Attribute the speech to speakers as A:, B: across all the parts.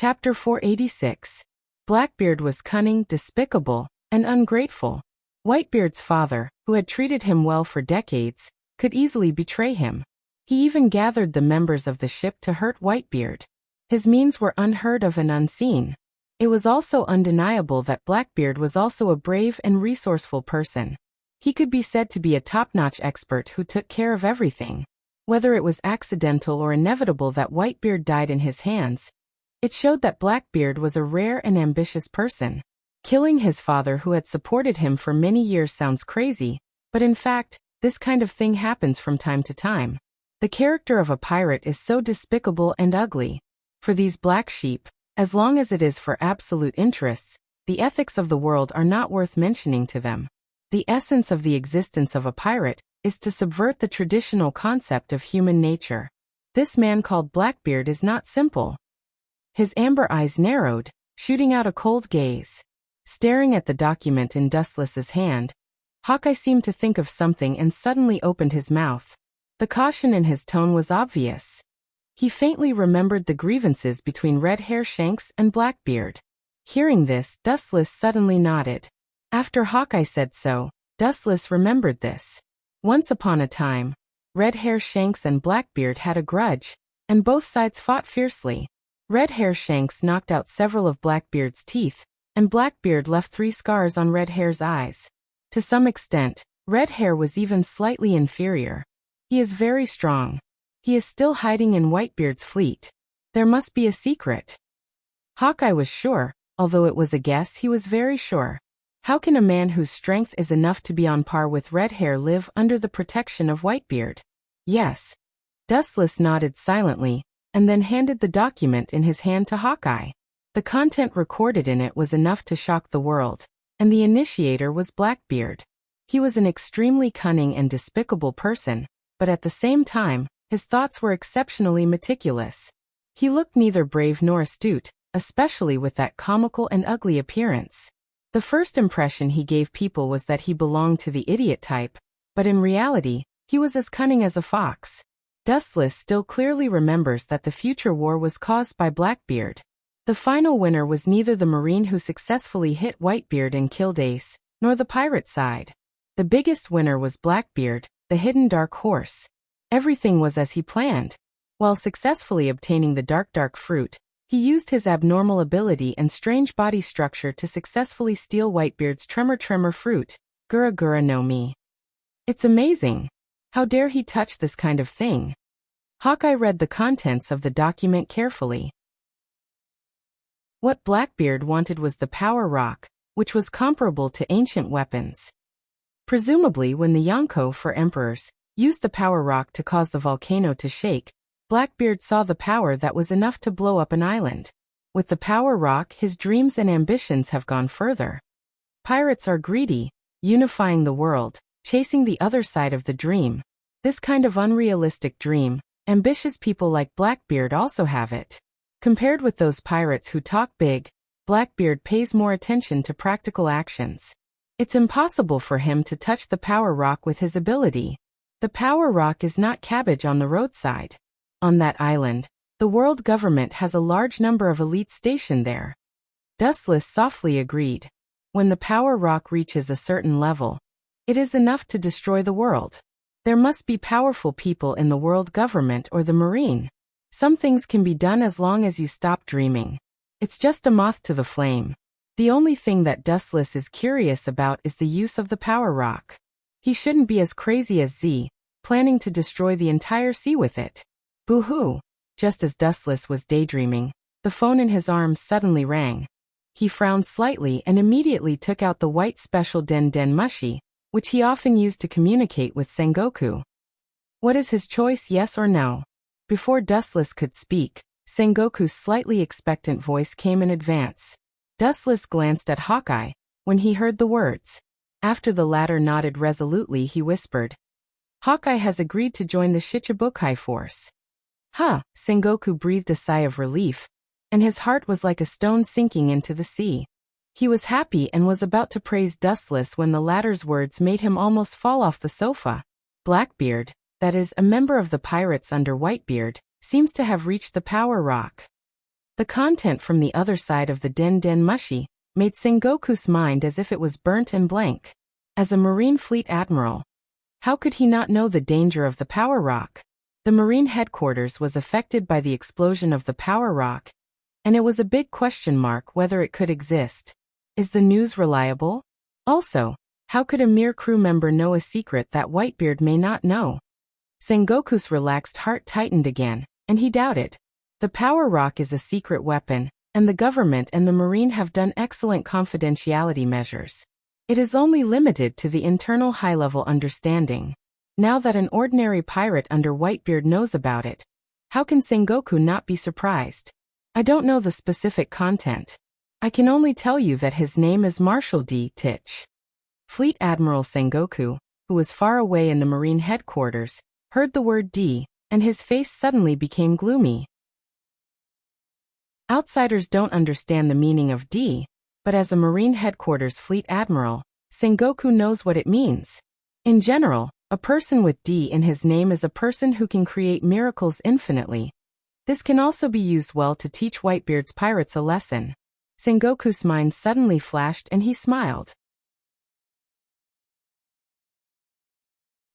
A: Chapter 486. Blackbeard was cunning, despicable, and ungrateful. Whitebeard's father, who had treated him well for decades, could easily betray him. He even gathered the members of the ship to hurt Whitebeard. His means were unheard of and unseen. It was also undeniable that Blackbeard was also a brave and resourceful person. He could be said to be a top-notch expert who took care of everything. Whether it was accidental or inevitable that Whitebeard died in his hands, it showed that Blackbeard was a rare and ambitious person. Killing his father who had supported him for many years sounds crazy, but in fact, this kind of thing happens from time to time. The character of a pirate is so despicable and ugly. For these black sheep, as long as it is for absolute interests, the ethics of the world are not worth mentioning to them. The essence of the existence of a pirate is to subvert the traditional concept of human nature. This man called Blackbeard is not simple. His amber eyes narrowed, shooting out a cold gaze. Staring at the document in Dustless's hand, Hawkeye seemed to think of something and suddenly opened his mouth. The caution in his tone was obvious. He faintly remembered the grievances between Red Hair Shanks and Blackbeard. Hearing this, Dustless suddenly nodded. After Hawkeye said so, Dustless remembered this. Once upon a time, Red Hair Shanks and Blackbeard had a grudge, and both sides fought fiercely. Red Hair Shanks knocked out several of Blackbeard's teeth, and Blackbeard left 3 scars on Red Hair's eyes. To some extent, Red Hair was even slightly inferior. He is very strong. He is still hiding in Whitebeard's fleet. There must be a secret. Hawkeye was sure, although it was a guess, he was very sure. How can a man whose strength is enough to be on par with Red Hair live under the protection of Whitebeard? Yes. Dustless nodded silently, and then handed the document in his hand to Hawkeye. The content recorded in it was enough to shock the world, and the initiator was Blackbeard. He was an extremely cunning and despicable person, but at the same time, his thoughts were exceptionally meticulous. He looked neither brave nor astute, especially with that comical and ugly appearance. The first impression he gave people was that he belonged to the idiot type, but in reality, he was as cunning as a fox. Dustless still clearly remembers that the future war was caused by Blackbeard. The final winner was neither the Marine who successfully hit Whitebeard and killed Ace, nor the pirate side. The biggest winner was Blackbeard, the hidden dark horse. Everything was as he planned. While successfully obtaining the dark fruit, he used his abnormal ability and strange body structure to successfully steal Whitebeard's tremor fruit, Gura no Mi. It's amazing. How dare he touch this kind of thing? Hawkeye read the contents of the document carefully. What Blackbeard wanted was the power rock, which was comparable to ancient weapons. Presumably when the Yonko, for emperors, used the power rock to cause the volcano to shake, Blackbeard saw the power that was enough to blow up an island. With the power rock, his dreams and ambitions have gone further. Pirates are greedy, unifying the world, chasing the other side of the dream. This kind of unrealistic dream, ambitious people like Blackbeard also have it. Compared with those pirates who talk big, Blackbeard pays more attention to practical actions. It's impossible for him to touch the power rock with his ability. The power rock is not cabbage on the roadside. On that island, the world government has a large number of elites stationed there. Dustless softly agreed. When the power rock reaches a certain level, it is enough to destroy the world. There must be powerful people in the world government or the Marine. Some things can be done as long as you stop dreaming. It's just a moth to the flame. The only thing that Dustless is curious about is the use of the power rock. He shouldn't be as crazy as Z, planning to destroy the entire sea with it. Boo-hoo! Just as Dustless was daydreaming, the phone in his arms suddenly rang. He frowned slightly and immediately took out the white special Den Mushi, which he often used to communicate with Sengoku. What is his choice, yes or no? Before Dustless could speak, Sengoku's slightly expectant voice came in advance. Dustless glanced at Hawkeye when he heard the words. After the latter nodded resolutely, he whispered, "Hawkeye has agreed to join the Shichibukai force." Huh, Sengoku breathed a sigh of relief, and his heart was like a stone sinking into the sea. He was happy and was about to praise Dustless when the latter's words made him almost fall off the sofa. Blackbeard, that is, a member of the pirates under Whitebeard, seems to have reached the power rock. The content from the other side of the den mushy made Sengoku's mind as if it was burnt and blank. As a Marine Fleet Admiral, how could he not know the danger of the power rock? The Marine headquarters was affected by the explosion of the power rock, and it was a big question mark whether it could exist. Is the news reliable? Also, how could a mere crew member know a secret that Whitebeard may not know? Sengoku's relaxed heart tightened again, and he doubted. The power rock is a secret weapon, and the government and the Marine have done excellent confidentiality measures. It is only limited to the internal high-level understanding. Now that an ordinary pirate under Whitebeard knows about it, how can Sengoku not be surprised? I don't know the specific content. I can only tell you that his name is Marshal D. Titch. Fleet Admiral Sengoku, who was far away in the Marine headquarters, heard the word D, and his face suddenly became gloomy. Outsiders don't understand the meaning of D, but as a Marine headquarters Fleet Admiral, Sengoku knows what it means. In general, a person with D in his name is a person who can create miracles infinitely. This can also be used well to teach Whitebeard's pirates a lesson. Sengoku's mind suddenly flashed and he smiled.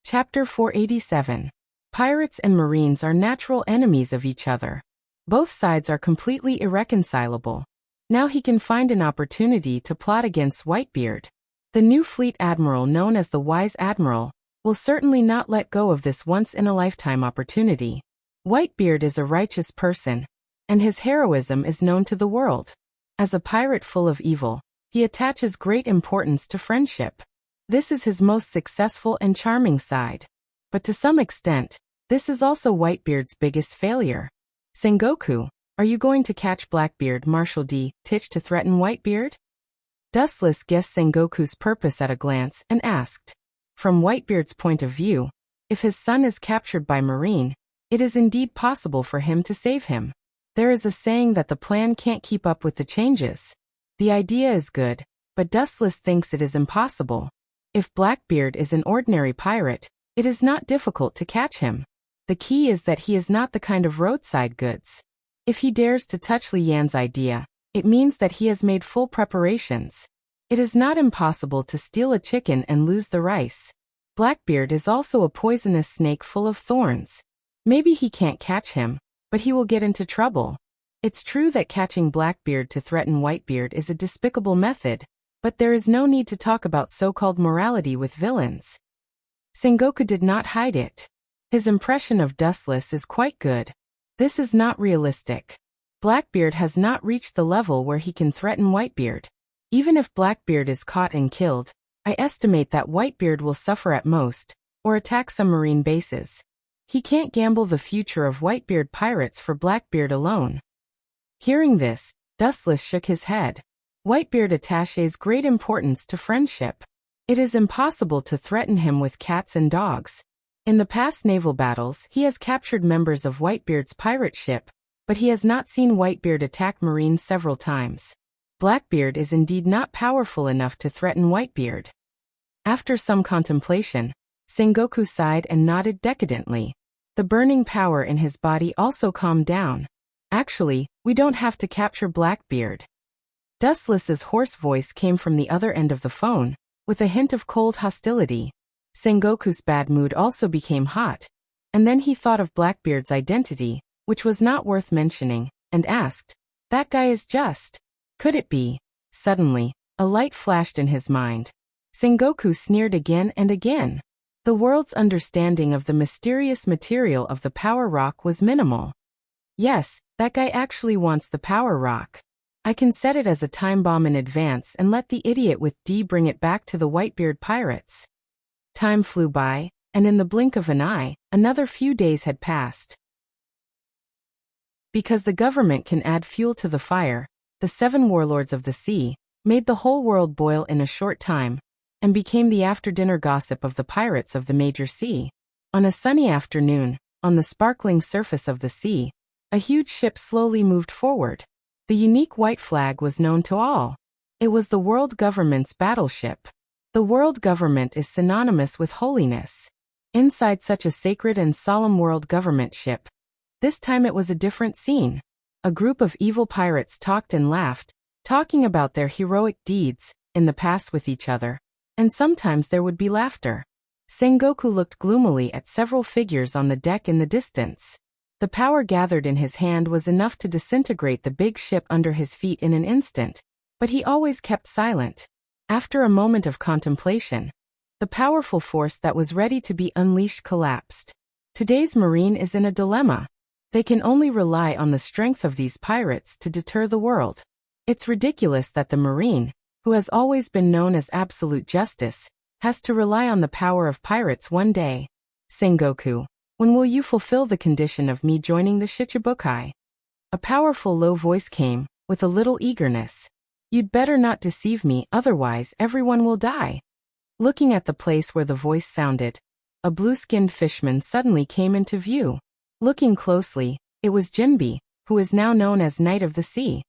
A: Chapter 487. Pirates and Marines are natural enemies of each other. Both sides are completely irreconcilable. Now he can find an opportunity to plot against Whitebeard. The new fleet admiral, known as the Wise Admiral, will certainly not let go of this once-in-a-lifetime opportunity. Whitebeard is a righteous person, and his heroism is known to the world. As a pirate full of evil, he attaches great importance to friendship. This is his most successful and charming side. But to some extent, this is also Whitebeard's biggest failure. Sengoku, are you going to catch Blackbeard Marshal D. Titch to threaten Whitebeard? Dustless guessed Sengoku's purpose at a glance and asked. From Whitebeard's point of view, if his son is captured by Marine, it is indeed possible for him to save him. There is a saying that the plan can't keep up with the changes. The idea is good, but Dustless thinks it is impossible. If Blackbeard is an ordinary pirate, it is not difficult to catch him. The key is that he is not the kind of roadside goods. If he dares to touch Li Yan's idea, it means that he has made full preparations. It is not impossible to steal a chicken and lose the rice. Blackbeard is also a poisonous snake full of thorns. Maybe he can't catch him, but he will get into trouble. It's true that catching Blackbeard to threaten Whitebeard is a despicable method, but there is no need to talk about so-called morality with villains. Sengoku did not hide it. His impression of Dustless is quite good. This is not realistic. Blackbeard has not reached the level where he can threaten Whitebeard. Even if Blackbeard is caught and killed, I estimate that Whitebeard will suffer at most, or attack some marine bases. He can't gamble the future of Whitebeard pirates for Blackbeard alone. Hearing this, Dustless shook his head. Whitebeard attaches great importance to friendship. It is impossible to threaten him with cats and dogs. In the past naval battles, he has captured members of Whitebeard's pirate ship, but he has not seen Whitebeard attack Marines several times. Blackbeard is indeed not powerful enough to threaten Whitebeard. After some contemplation, Sengoku sighed and nodded decadently. The burning power in his body also calmed down. Actually, we don't have to capture Blackbeard. Dustless's hoarse voice came from the other end of the phone, with a hint of cold hostility. Sengoku's bad mood also became hot, and then he thought of Blackbeard's identity, which was not worth mentioning, and asked, "That guy is just. Could it be?" Suddenly, a light flashed in his mind. Sengoku sneered again and again. The world's understanding of the mysterious material of the power rock was minimal. Yes, that guy actually wants the power rock. I can set it as a time bomb in advance and let the idiot with D bring it back to the Whitebeard pirates. Time flew by, and in the blink of an eye, another few days had passed. Because the government can add fuel to the fire, the 7 warlords of the sea made the whole world boil in a short time, and became the after-dinner gossip of the pirates of the major sea. On a sunny afternoon, on the sparkling surface of the sea, a huge ship slowly moved forward. The unique white flag was known to all. It was the world government's battleship. The world government is synonymous with holiness. Inside such a sacred and solemn world government ship, this time it was a different scene. A group of evil pirates talked and laughed, talking about their heroic deeds in the past with each other, and sometimes there would be laughter. Sengoku looked gloomily at several figures on the deck in the distance. The power gathered in his hand was enough to disintegrate the big ship under his feet in an instant, but he always kept silent. After a moment of contemplation, the powerful force that was ready to be unleashed collapsed. Today's Marine is in a dilemma. They can only rely on the strength of these pirates to deter the world. It's ridiculous that the Marine, who has always been known as absolute justice, has to rely on the power of pirates one day. Sengoku, when will you fulfill the condition of me joining the Shichibukai? A powerful low voice came, with a little eagerness. You'd better not deceive me, otherwise everyone will die. Looking at the place where the voice sounded, a blue-skinned fishman suddenly came into view. Looking closely, it was Jinbe, who is now known as Knight of the Sea.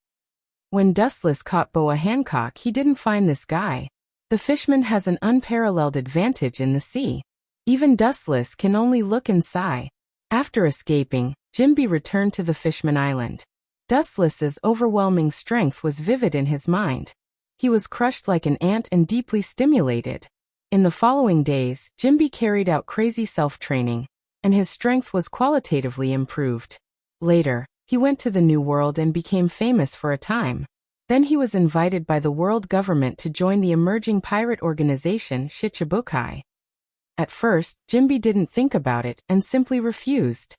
A: When Dustless caught Boa Hancock, he didn't find this guy. The fishman has an unparalleled advantage in the sea. Even Dustless can only look and sigh. After escaping, Jinbe returned to the Fishman Island. Dustless's overwhelming strength was vivid in his mind. He was crushed like an ant and deeply stimulated. In the following days, Jinbe carried out crazy self-training, and his strength was qualitatively improved. Later, he went to the New World and became famous for a time. Then he was invited by the world government to join the emerging pirate organization Shichibukai. At first, Jinbe didn't think about it and simply refused.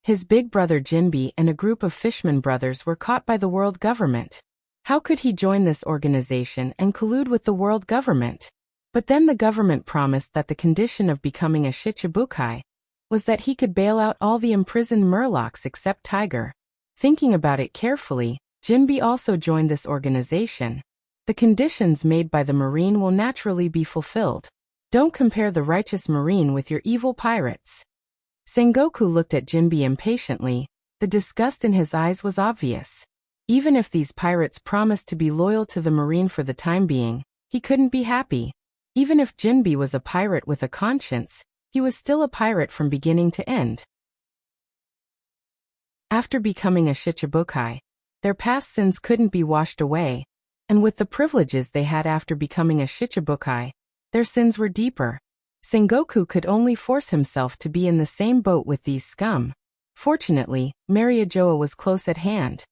A: His big brother Jinbe and a group of fisherman brothers were caught by the world government. How could he join this organization and collude with the world government? But then the government promised that the condition of becoming a Shichibukai was that he could bail out all the imprisoned Murlocs except Tiger. Thinking about it carefully, Jinbe also joined this organization. The conditions made by the Marine will naturally be fulfilled. Don't compare the righteous Marine with your evil pirates. Sengoku looked at Jinbe impatiently. The disgust in his eyes was obvious. Even if these pirates promised to be loyal to the Marine for the time being, he couldn't be happy. Even if Jinbe was a pirate with a conscience, he was still a pirate from beginning to end. After becoming a Shichibukai, their past sins couldn't be washed away, and with the privileges they had after becoming a Shichibukai, their sins were deeper. Sengoku could only force himself to be in the same boat with these scum. Fortunately, Mariajoa was close at hand.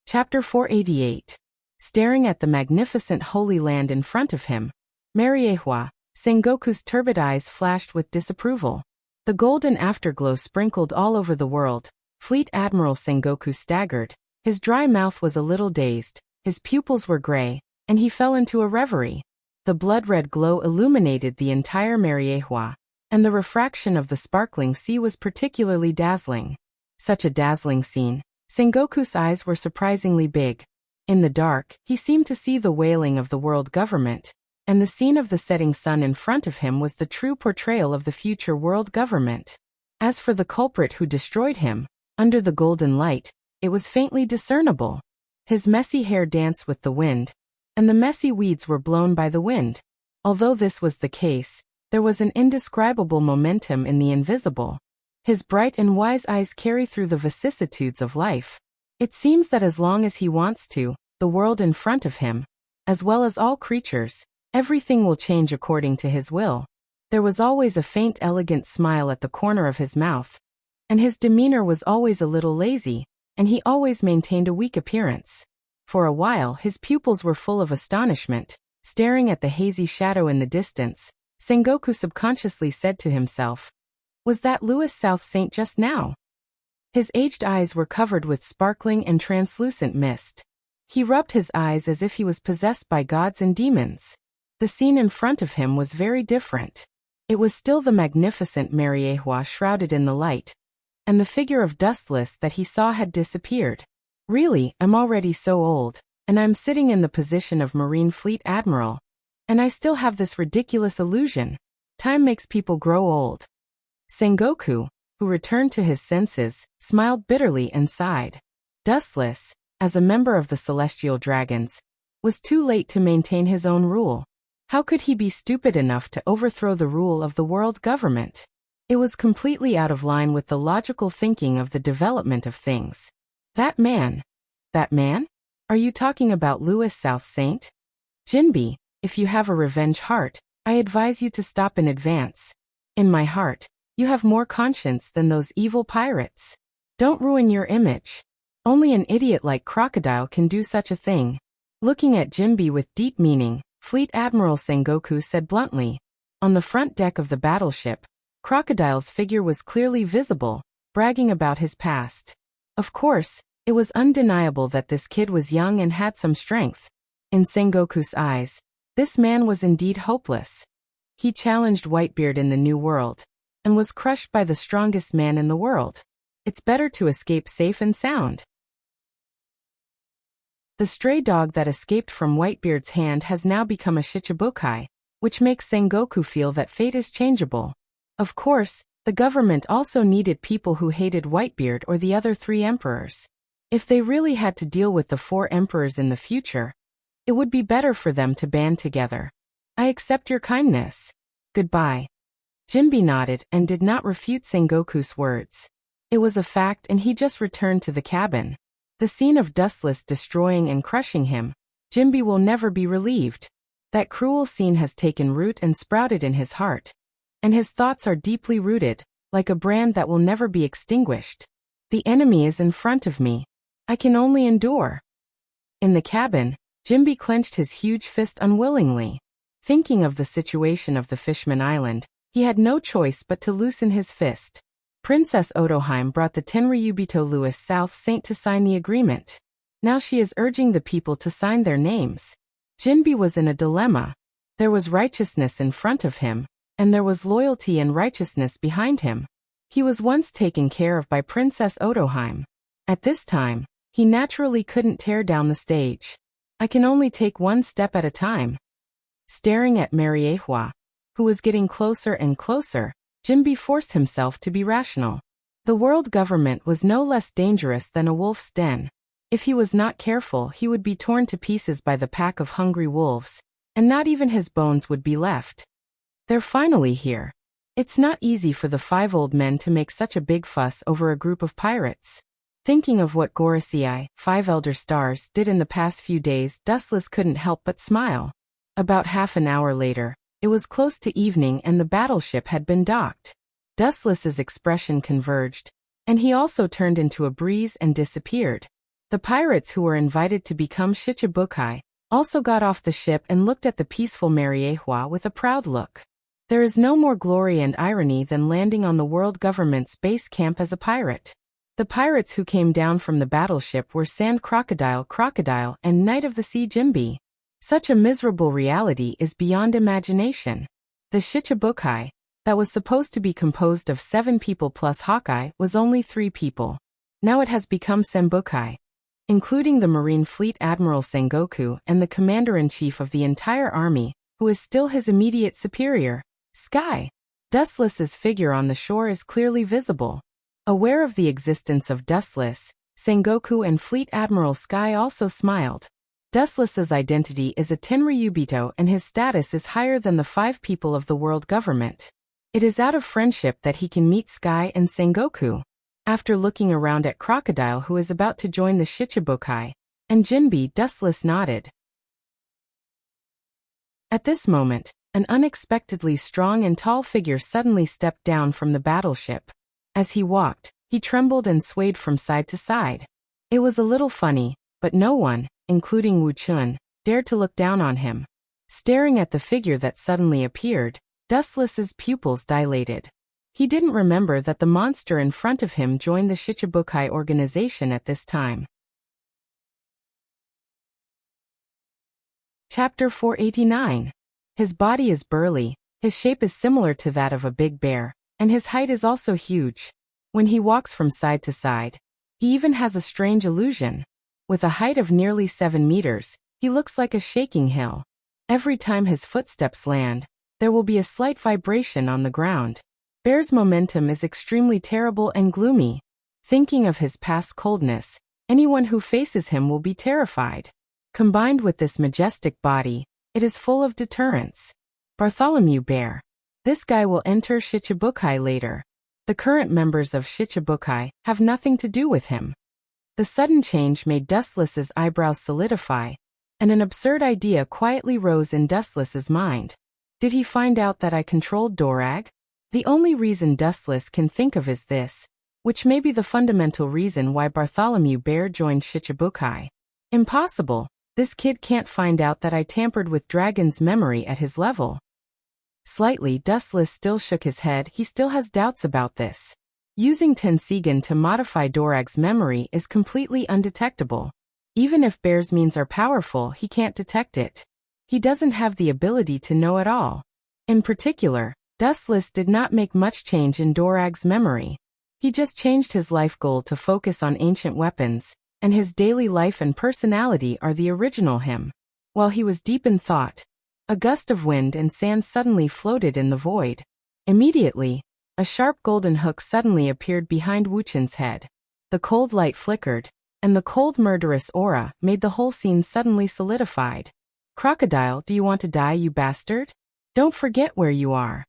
A: Chapter 488. Staring at the magnificent Holy Land in front of him, Mariejoa, Sengoku's turbid eyes flashed with disapproval. The golden afterglow sprinkled all over the world. Fleet Admiral Sengoku staggered. His dry mouth was a little dazed, his pupils were gray, and he fell into a reverie. The blood-red glow illuminated the entire Mariejoa, and the refraction of the sparkling sea was particularly dazzling. Such a dazzling scene. Sengoku's eyes were surprisingly big. In the dark, he seemed to see the wailing of the world government, and the scene of the setting sun in front of him was the true portrayal of the future world government. As for the culprit who destroyed him, under the golden light, it was faintly discernible. His messy hair danced with the wind, and the messy weeds were blown by the wind. Although this was the case, there was an indescribable momentum in the invisible. His bright and wise eyes carry through the vicissitudes of life. It seems that as long as he wants to, the world in front of him, as well as all creatures, everything will change according to his will. There was always a faint elegant smile at the corner of his mouth, and his demeanor was always a little lazy, and he always maintained a weak appearance. For a while his pupils were full of astonishment. Staring at the hazy shadow in the distance, Sengoku subconsciously said to himself, "Was that Louis South Saint just now?" His aged eyes were covered with sparkling and translucent mist. He rubbed his eyes as if he was possessed by gods and demons. The scene in front of him was very different. It was still the magnificent Mariejoa shrouded in the light, and the figure of Dustless that he saw had disappeared. Really, I'm already so old, and I'm sitting in the position of Marine Fleet Admiral, and I still have this ridiculous illusion. Time makes people grow old. Sengoku, who returned to his senses, smiled bitterly and sighed. Dustless, as a member of the Celestial Dragons, was too late to maintain his own rule. How could he be stupid enough to overthrow the rule of the world government? It was completely out of line with the logical thinking of the development of things. That man? That man? Are you talking about Louis South Saint? Jinbi, if you have a revenge heart, I advise you to stop in advance. In my heart, you have more conscience than those evil pirates. Don't ruin your image. Only an idiot like Crocodile can do such a thing. Looking at Jinbi with deep meaning, Fleet Admiral Sengoku said bluntly. On the front deck of the battleship, Crocodile's figure was clearly visible, bragging about his past. Of course, it was undeniable that this kid was young and had some strength. In Sengoku's eyes, this man was indeed hopeless. He challenged Whitebeard in the New World, and was crushed by the strongest man in the world. It's better to escape safe and sound. The stray dog that escaped from Whitebeard's hand has now become a Shichibukai, which makes Sengoku feel that fate is changeable. Of course, the government also needed people who hated Whitebeard or the other 3 emperors. If they really had to deal with the 4 emperors in the future, it would be better for them to band together. I accept your kindness. Goodbye. Jinbi nodded and did not refute Sengoku's words. It was a fact and he just returned to the cabin. The scene of Dustless destroying and crushing him, Jinbi will never be relieved. That cruel scene has taken root and sprouted in his heart. And his thoughts are deeply rooted, like a brand that will never be extinguished. The enemy is in front of me. I can only endure. In the cabin, Jinbi clenched his huge fist unwillingly. Thinking of the situation of the Fishman Island, he had no choice but to loosen his fist. Princess Otoheim brought the Tenryubito Louis South Saint to sign the agreement. Now she is urging the people to sign their names. Jinbi was in a dilemma. There was righteousness in front of him, and there was loyalty and righteousness behind him. He was once taken care of by Princess Otoheim. At this time, he naturally couldn't tear down the stage. I can only take one step at a time. Staring at Mariehua, who was getting closer and closer, Jinbi forced himself to be rational. The world government was no less dangerous than a wolf's den. If he was not careful, he would be torn to pieces by the pack of hungry wolves, and not even his bones would be left. They're finally here. It's not easy for the 5 old men to make such a big fuss over a group of pirates. Thinking of what Gorosei, 5 elder stars, did in the past few days, Dustless couldn't help but smile. About half an hour later, it was close to evening and the battleship had been docked. Dustless's expression converged, and he also turned into a breeze and disappeared. The pirates who were invited to become Shichibukai also got off the ship and looked at the peaceful Mariehua with a proud look. There is no more glory and irony than landing on the world government's base camp as a pirate. The pirates who came down from the battleship were Sand Crocodile, and Knight of the Sea Jinbi. Such a miserable reality is beyond imagination. The Shichibukai, that was supposed to be composed of 7 people plus Hawkeye, was only 3 people. Now it has become Senbukai, including the Marine Fleet Admiral Sengoku and the Commander-in-Chief of the entire army, who is still his immediate superior, Sky. Dustless's figure on the shore is clearly visible. Aware of the existence of Dustless, Sengoku and Fleet Admiral Sky also smiled. Dustless's identity is a Tenryubito and his status is higher than the 5 people of the world government. It is out of friendship that he can meet Sky and Sengoku. After looking around at Crocodile, who is about to join the Shichibukai, and Jinbi, Dustless nodded. At this moment, an unexpectedly strong and tall figure suddenly stepped down from the battleship. As he walked, he trembled and swayed from side to side. It was a little funny, but no one, including Wu Chun, dared to look down on him. Staring at the figure that suddenly appeared, Dustless's pupils dilated. He didn't remember that the monster in front of him joined the Shichibukai organization at this time. Chapter 489. His body is burly, his shape is similar to that of a big bear, and his height is also huge. When he walks from side to side, he even has a strange illusion. With a height of nearly 7 meters, he looks like a shaking hill. Every time his footsteps land, there will be a slight vibration on the ground. Bear's momentum is extremely terrible and gloomy. Thinking of his past coldness, anyone who faces him will be terrified. Combined with this majestic body, it is full of deterrence. Bartholomew Bear. This guy will enter Shichibukai later. The current members of Shichibukai have nothing to do with him. The sudden change made Dustless's eyebrows solidify, and an absurd idea quietly rose in Dustless's mind. Did he find out that I controlled Dorag? The only reason Dustless can think of is this, which may be the fundamental reason why Bartholomew Bear joined Shichibukai. Impossible. This kid can't find out that I tampered with Dragon's memory at his level. Slightly, Dustless still shook his head. He still has doubts about this. Using Tensigan to modify Dorag's memory is completely undetectable. Even if Bear's means are powerful, he can't detect it. He doesn't have the ability to know at all. In particular, Dustless did not make much change in Dorag's memory. He just changed his life goal to focus on ancient weapons, and his daily life and personality are the original him. While he was deep in thought, a gust of wind and sand suddenly floated in the void. Immediately, a sharp golden hook suddenly appeared behind Wuchen's head. The cold light flickered, and the cold murderous aura made the whole scene suddenly solidified. Crocodile, do you want to die, you bastard? Don't forget where you are.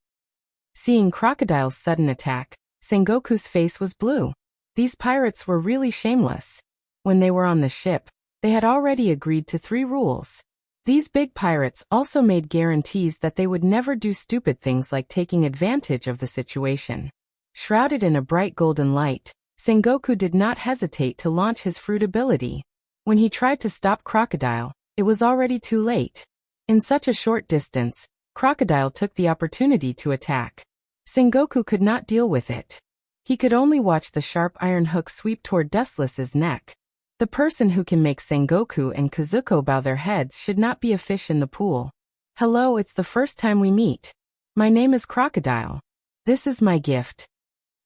A: Seeing Crocodile's sudden attack, Sengoku's face was blue. These pirates were really shameless. When they were on the ship, they had already agreed to 3 rules. These big pirates also made guarantees that they would never do stupid things like taking advantage of the situation. Shrouded in a bright golden light, Sengoku did not hesitate to launch his fruit ability. When he tried to stop Crocodile, it was already too late. In such a short distance, Crocodile took the opportunity to attack. Sengoku could not deal with it. He could only watch the sharp iron hook sweep toward Dustless's neck. The person who can make Sengoku and Kazuko bow their heads should not be a fish in the pool. Hello, it's the first time we meet. My name is Crocodile. This is my gift.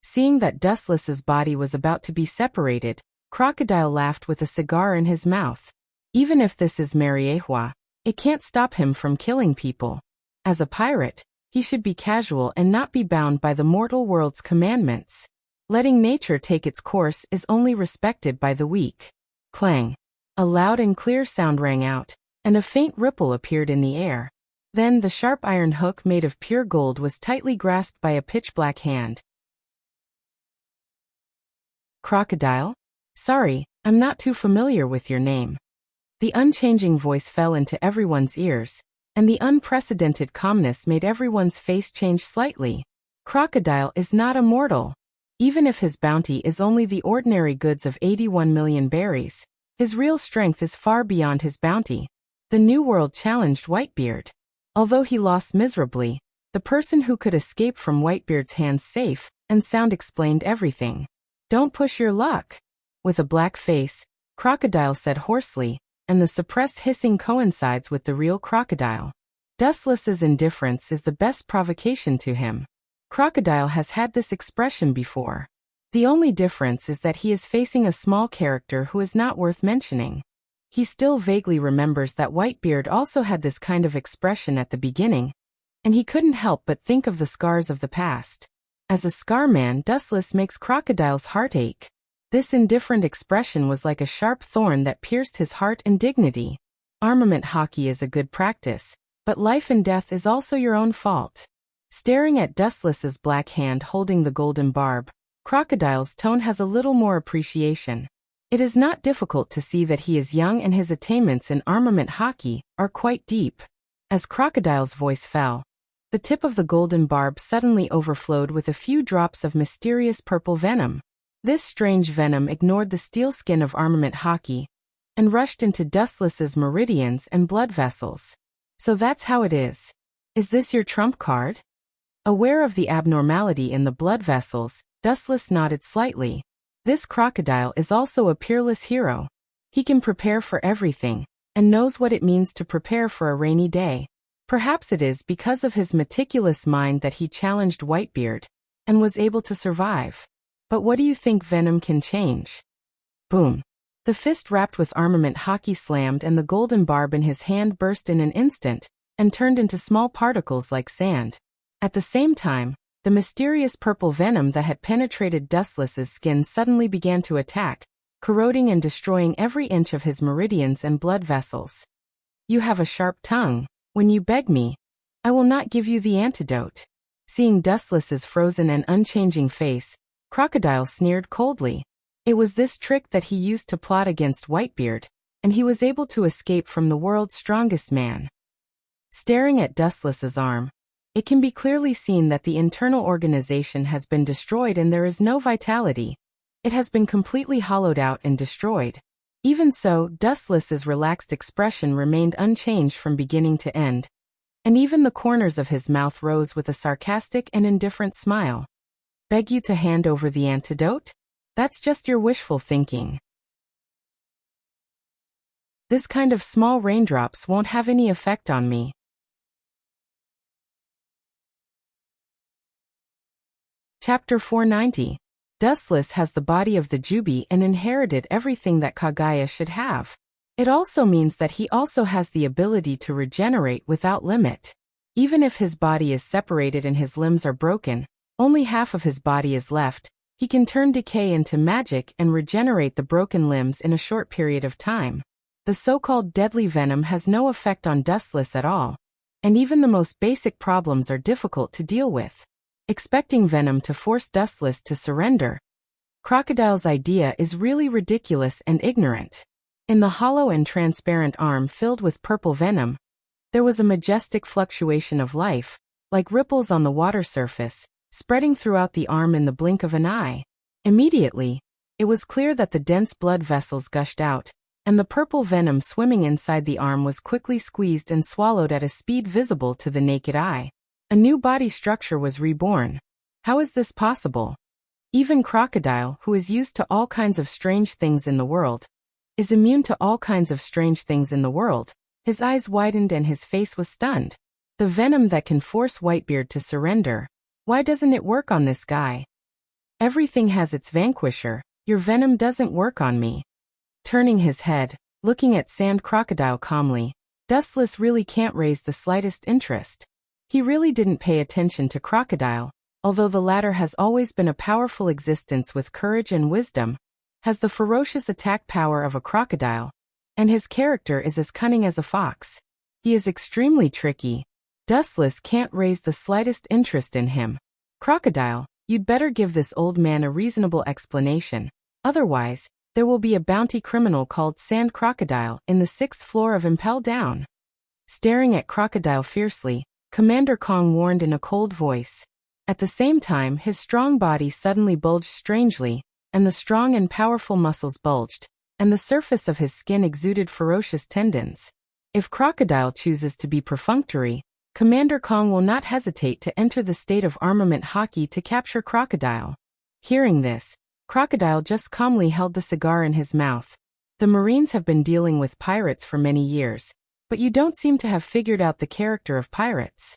A: Seeing that Dustless's body was about to be separated, Crocodile laughed with a cigar in his mouth. Even if this is Mariehua, it can't stop him from killing people. As a pirate, he should be casual and not be bound by the mortal world's commandments. Letting nature take its course is only respected by the weak. Clang. A loud and clear sound rang out, and a faint ripple appeared in the air. Then the sharp iron hook made of pure gold was tightly grasped by a pitch-black hand. Crocodile? Sorry, I'm not too familiar with your name. The unchanging voice fell into everyone's ears, and the unprecedented calmness made everyone's face change slightly. Crocodile is not a mortal. Even if his bounty is only the ordinary goods of 81 million berries, his real strength is far beyond his bounty. The New World challenged Whitebeard. Although he lost miserably, the person who could escape from Whitebeard's hands safe and sound explained everything. Don't push your luck. With a black face, Crocodile said hoarsely, and the suppressed hissing coincides with the real Crocodile. Dustless's indifference is the best provocation to him. Crocodile has had this expression before. The only difference is that he is facing a small character who is not worth mentioning. He still vaguely remembers that Whitebeard also had this kind of expression at the beginning, and he couldn't help but think of the scars of the past. As a scar man, Dustless makes Crocodile's heart ache. This indifferent expression was like a sharp thorn that pierced his heart and dignity. Armament hockey is a good practice, but life and death is also your own fault. Staring at Dustless's black hand holding the golden barb, Crocodile's tone has a little more appreciation. It is not difficult to see that he is young and his attainments in armament hockey are quite deep. As Crocodile's voice fell, the tip of the golden barb suddenly overflowed with a few drops of mysterious purple venom. This strange venom ignored the steel skin of armament hockey and rushed into Dustless's meridians and blood vessels. So that's how it is. Is this your trump card? Aware of the abnormality in the blood vessels, Dustless nodded slightly. This Crocodile is also a peerless hero. He can prepare for everything, and knows what it means to prepare for a rainy day. Perhaps it is because of his meticulous mind that he challenged Whitebeard, and was able to survive. But what do you think venom can change? Boom. The fist wrapped with armament hockey slammed and the golden barb in his hand burst in an instant, and turned into small particles like sand. At the same time, the mysterious purple venom that had penetrated Dustless's skin suddenly began to attack, corroding and destroying every inch of his meridians and blood vessels. You have a sharp tongue. When you beg me, I will not give you the antidote. Seeing Dustless's frozen and unchanging face, Crocodile sneered coldly. It was this trick that he used to plot against Whitebeard, and he was able to escape from the world's strongest man. Staring at Dustless's arm, it can be clearly seen that the internal organization has been destroyed and there is no vitality. It has been completely hollowed out and destroyed. Even so, Dustless's relaxed expression remained unchanged from beginning to end, and even the corners of his mouth rose with a sarcastic and indifferent smile. Beg you to hand over the antidote? That's just your wishful thinking. This kind of small raindrops won't have any effect on me. Chapter 490. Dustless has the body of the Jubi and inherited everything that Kaguya should have. It also means that he also has the ability to regenerate without limit. Even if his body is separated and his limbs are broken, only half of his body is left, he can turn decay into magic and regenerate the broken limbs in a short period of time. The so-called deadly venom has no effect on Dustless at all, and even the most basic problems are difficult to deal with. Expecting venom to force Dustless to surrender, Crocodile's idea is really ridiculous and ignorant. In the hollow and transparent arm filled with purple venom, there was a majestic fluctuation of life, like ripples on the water surface, spreading throughout the arm in the blink of an eye. Immediately, it was clear that the dense blood vessels gushed out, and the purple venom swimming inside the arm was quickly squeezed and swallowed at a speed visible to the naked eye. A new body structure was reborn. How is this possible? Even Crocodile, who is used to all kinds of strange things in the world, is immune to all kinds of strange things in the world. His eyes widened and his face was stunned. The venom that can force Whitebeard to surrender. Why doesn't it work on this guy? Everything has its vanquisher. Your venom doesn't work on me. Turning his head, looking at Sand Crocodile calmly, Dustless really can't raise the slightest interest. He really didn't pay attention to Crocodile, although the latter has always been a powerful existence with courage and wisdom, has the ferocious attack power of a crocodile, and his character is as cunning as a fox. He is extremely tricky. Dustless can't raise the slightest interest in him. Crocodile, you'd better give this old man a reasonable explanation, otherwise, there will be a bounty criminal called Sand Crocodile in the 6th floor of Impel Down. Staring at Crocodile fiercely, Commander Kong warned in a cold voice. At the same time, his strong body suddenly bulged strangely, and the strong and powerful muscles bulged, and the surface of his skin exuded ferocious tendons. If Crocodile chooses to be perfunctory, Commander Kong will not hesitate to enter the state of armament hockey to capture Crocodile. Hearing this, Crocodile just calmly held the cigar in his mouth. The Marines have been dealing with pirates for many years, but you don't seem to have figured out the character of pirates.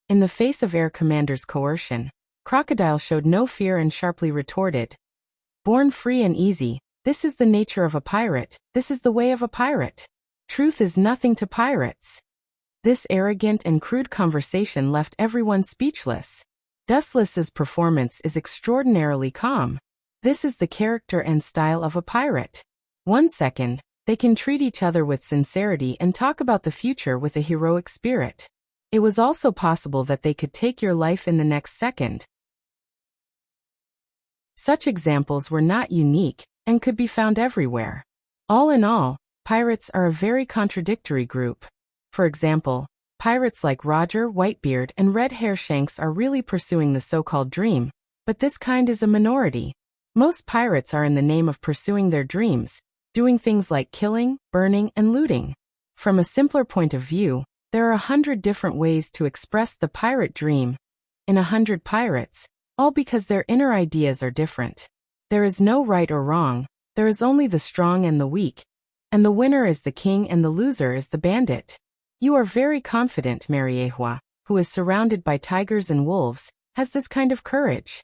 A: In the face of Air Commander's coercion, Crocodile showed no fear and sharply retorted. Born free and easy, this is the nature of a pirate, this is the way of a pirate. Truth is nothing to pirates. This arrogant and crude conversation left everyone speechless. Dustless's performance is extraordinarily calm. This is the character and style of a pirate. 1 second, they can treat each other with sincerity and talk about the future with a heroic spirit. It was also possible that they could take your life in the next second. Such examples were not unique, and could be found everywhere. All in all, pirates are a very contradictory group. For example, pirates like Roger, Whitebeard, and Red Hairshanks are really pursuing the so-called dream, but this kind is a minority. Most pirates are in the name of pursuing their dreams, doing things like killing, burning, and looting. From a simpler point of view, there are 100 different ways to express the pirate dream. In 100 pirates, all because their inner ideas are different. There is no right or wrong, there is only the strong and the weak, and the winner is the king and the loser is the bandit. You are very confident, Mariehua, who is surrounded by tigers and wolves, has this kind of courage.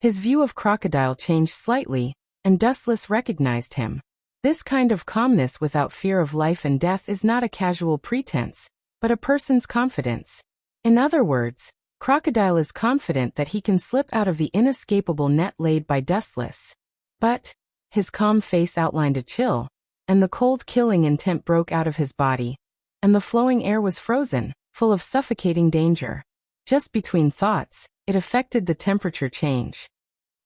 A: His view of Crocodile changed slightly, and Dustless recognized him. This kind of calmness without fear of life and death is not a casual pretense, but a person's confidence. In other words, Crocodile is confident that he can slip out of the inescapable net laid by Dustless. But his calm face outlined a chill, and the cold killing intent broke out of his body, and the flowing air was frozen, full of suffocating danger. Just between thoughts, it affected the temperature change.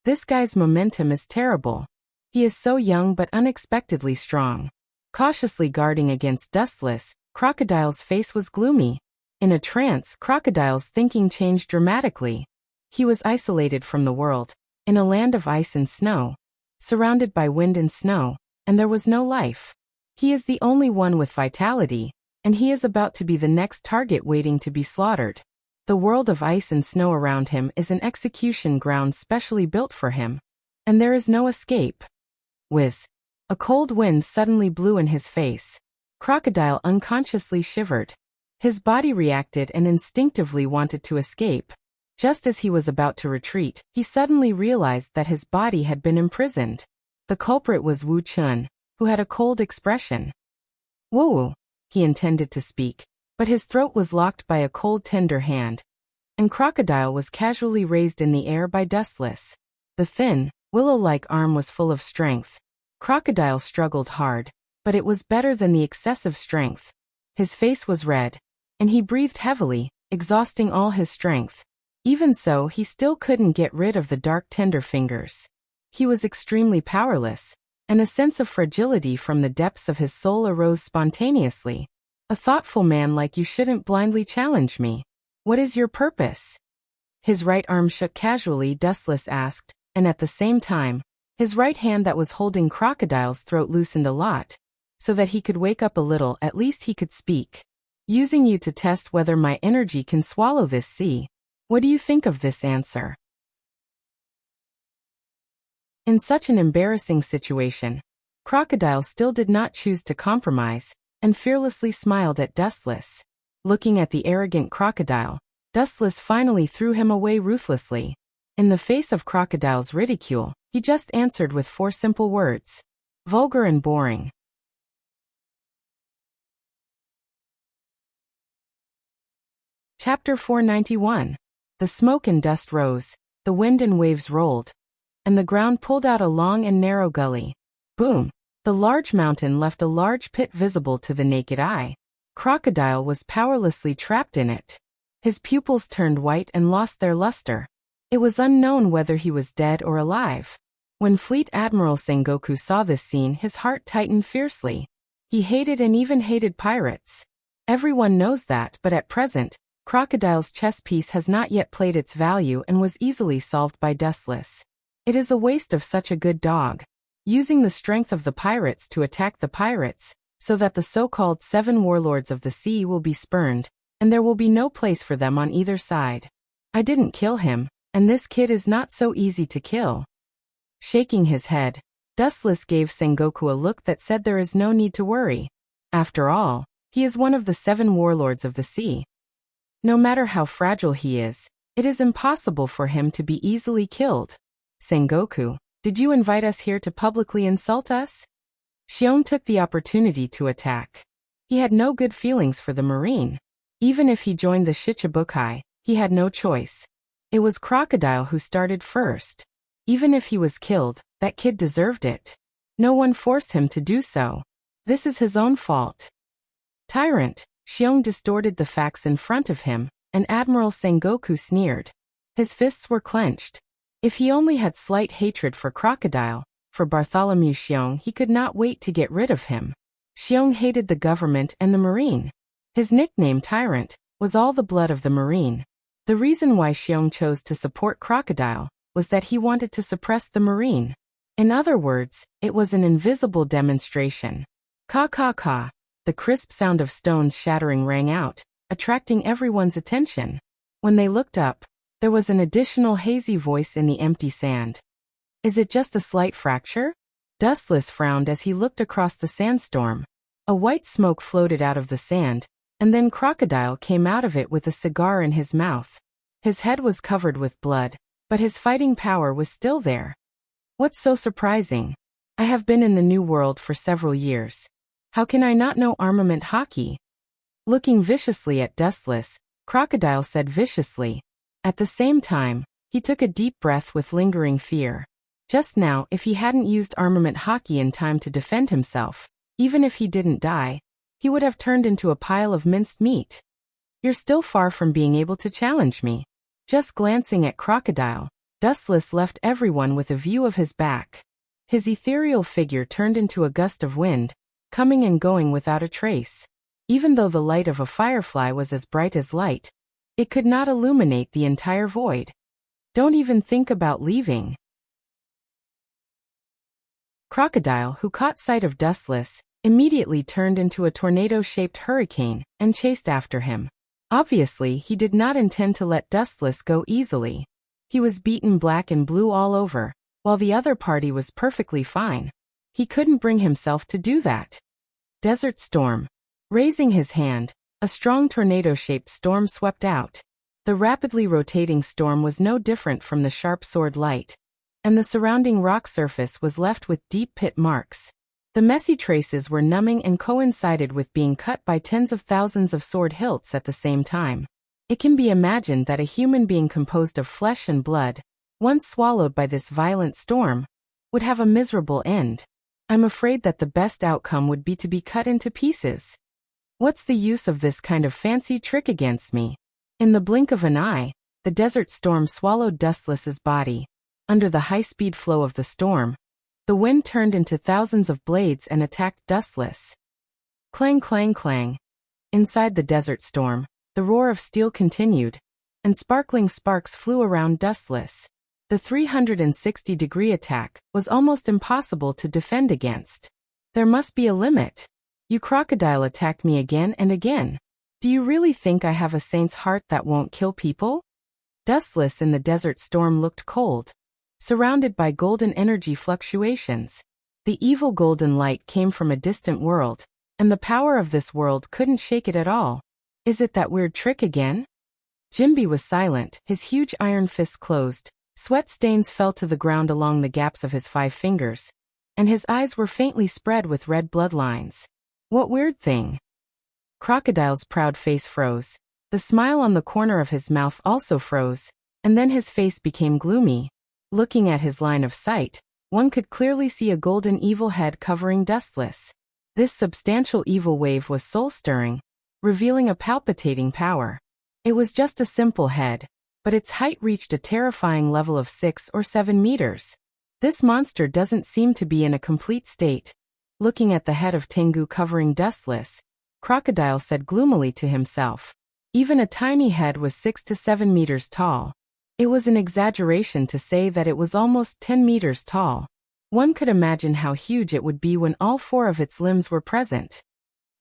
A: This guy's momentum is terrible. He is so young but unexpectedly strong. Cautiously guarding against Dustless, Crocodile's face was gloomy. In a trance, Crocodile's thinking changed dramatically. He was isolated from the world, in a land of ice and snow, surrounded by wind and snow, and there was no life. He is the only one with vitality, and he is about to be the next target waiting to be slaughtered. The world of ice and snow around him is an execution ground specially built for him, and there is no escape. Whiz! A cold wind suddenly blew in his face. Crocodile unconsciously shivered. His body reacted and instinctively wanted to escape. Just as he was about to retreat, he suddenly realized that his body had been imprisoned. The culprit was Wu Chun, who had a cold expression. Woo! He intended to speak, but his throat was locked by a cold tender hand, and Crocodile was casually raised in the air by Dustless. The thin, willow-like arm was full of strength. Crocodile struggled hard, but it was better than the excessive strength. His face was red, and he breathed heavily, exhausting all his strength. Even so, he still couldn't get rid of the dark tender fingers. He was extremely powerless, and a sense of fragility from the depths of his soul arose spontaneously. A thoughtful man like you shouldn't blindly challenge me. What is your purpose? His right arm shook casually, Dustless asked, and at the same time, his right hand that was holding Crocodile's throat loosened a lot, so that he could wake up a little. At least he could speak. Using you to test whether my energy can swallow this sea. What do you think of this answer? In such an embarrassing situation, Crocodile still did not choose to compromise, and fearlessly smiled at Dustless. Looking at the arrogant Crocodile, Dustless finally threw him away ruthlessly. In the face of Crocodile's ridicule, he just answered with 4 simple words. Vulgar and boring. Chapter 491. The smoke and dust rose, the wind and waves rolled, and the ground pulled out a long and narrow gully. Boom! The large mountain left a large pit visible to the naked eye. Crocodile was powerlessly trapped in it. His pupils turned white and lost their luster. It was unknown whether he was dead or alive. When Fleet Admiral Sengoku saw this scene, his heart tightened fiercely. He hated and even hated pirates. Everyone knows that, but at present, Crocodile's chess piece has not yet played its value and was easily solved by Dustless. It is a waste of such a good dog. Using the strength of the pirates to attack the pirates, so that the so-called 7 warlords of the sea will be spurned, and there will be no place for them on either side. I didn't kill him, and this kid is not so easy to kill. Shaking his head, Dustless gave Sengoku a look that said there is no need to worry. After all, he is one of the 7 warlords of the sea. No matter how fragile he is, it is impossible for him to be easily killed. Sengoku, did you invite us here to publicly insult us? Xiong took the opportunity to attack. He had no good feelings for the Marine. Even if he joined the Shichibukai, he had no choice. It was Crocodile who started first. Even if he was killed, that kid deserved it. No one forced him to do so. This is his own fault. Tyrant, Xiong distorted the facts in front of him, and Admiral Sengoku sneered. His fists were clenched. If he only had slight hatred for Crocodile, for Bartholomew Xiong, he could not wait to get rid of him. Xiong hated the government and the Marine. His nickname Tyrant was all the blood of the Marine. The reason why Xiong chose to support Crocodile was that he wanted to suppress the Marine. In other words, it was an invisible demonstration. Ka ka ka. The crisp sound of stones shattering rang out, attracting everyone's attention. When they looked up, there was an additional hazy voice in the empty sand. Is it just a slight fracture? Dustless frowned as he looked across the sandstorm. A white smoke floated out of the sand, and then Crocodile came out of it with a cigar in his mouth. His head was covered with blood, but his fighting power was still there. What's so surprising? I have been in the New World for several years. How can I not know armament hockey? Looking viciously at Dustless, Crocodile said viciously. At the same time, he took a deep breath with lingering fear. Just now, if he hadn't used armament hockey in time to defend himself, even if he didn't die, he would have turned into a pile of minced meat. You're still far from being able to challenge me. Just glancing at Crocodile, Dustless left everyone with a view of his back. His ethereal figure turned into a gust of wind, coming and going without a trace. Even though the light of a firefly was as bright as light, it could not illuminate the entire void. Don't even think about leaving. Crocodile, who caught sight of Dustless, immediately turned into a tornado-shaped hurricane and chased after him. Obviously, he did not intend to let Dustless go easily. He was beaten black and blue all over, while the other party was perfectly fine. He couldn't bring himself to do that. Desert Storm. Raising his hand, a strong tornado-shaped storm swept out. The rapidly rotating storm was no different from the sharp sword light, and the surrounding rock surface was left with deep pit marks. The messy traces were numbing and coincided with being cut by tens of thousands of sword hilts at the same time. It can be imagined that a human being composed of flesh and blood, once swallowed by this violent storm, would have a miserable end. I'm afraid that the best outcome would be to be cut into pieces. What's the use of this kind of fancy trick against me? In the blink of an eye, the desert storm swallowed Dustless's body. Under the high-speed flow of the storm, the wind turned into thousands of blades and attacked Dustless. Clang, clang, clang. Inside the desert storm, the roar of steel continued, and sparkling sparks flew around Dustless. The 360-degree attack was almost impossible to defend against. There must be a limit. You Crocodile attacked me again and again. Do you really think I have a saint's heart that won't kill people? Dustless in the desert storm looked cold, surrounded by golden energy fluctuations. The evil golden light came from a distant world, and the power of this world couldn't shake it at all. Is it that weird trick again? Jimby was silent, his huge iron fists closed. Sweat stains fell to the ground along the gaps of his 5 fingers, and his eyes were faintly spread with red bloodlines. What weird thing? Crocodile's proud face froze. The smile on the corner of his mouth also froze, and then his face became gloomy. Looking at his line of sight, one could clearly see a golden evil head covering Dustless. This substantial evil wave was soul-stirring, revealing a palpitating power. It was just a simple head, but its height reached a terrifying level of 6 or 7 meters. This monster doesn't seem to be in a complete state. Looking at the head of Tengu covering Dustless, Crocodile said gloomily to himself. Even a tiny head was 6 to 7 meters tall. It was an exaggeration to say that it was almost 10 meters tall. One could imagine how huge it would be when all 4 of its limbs were present.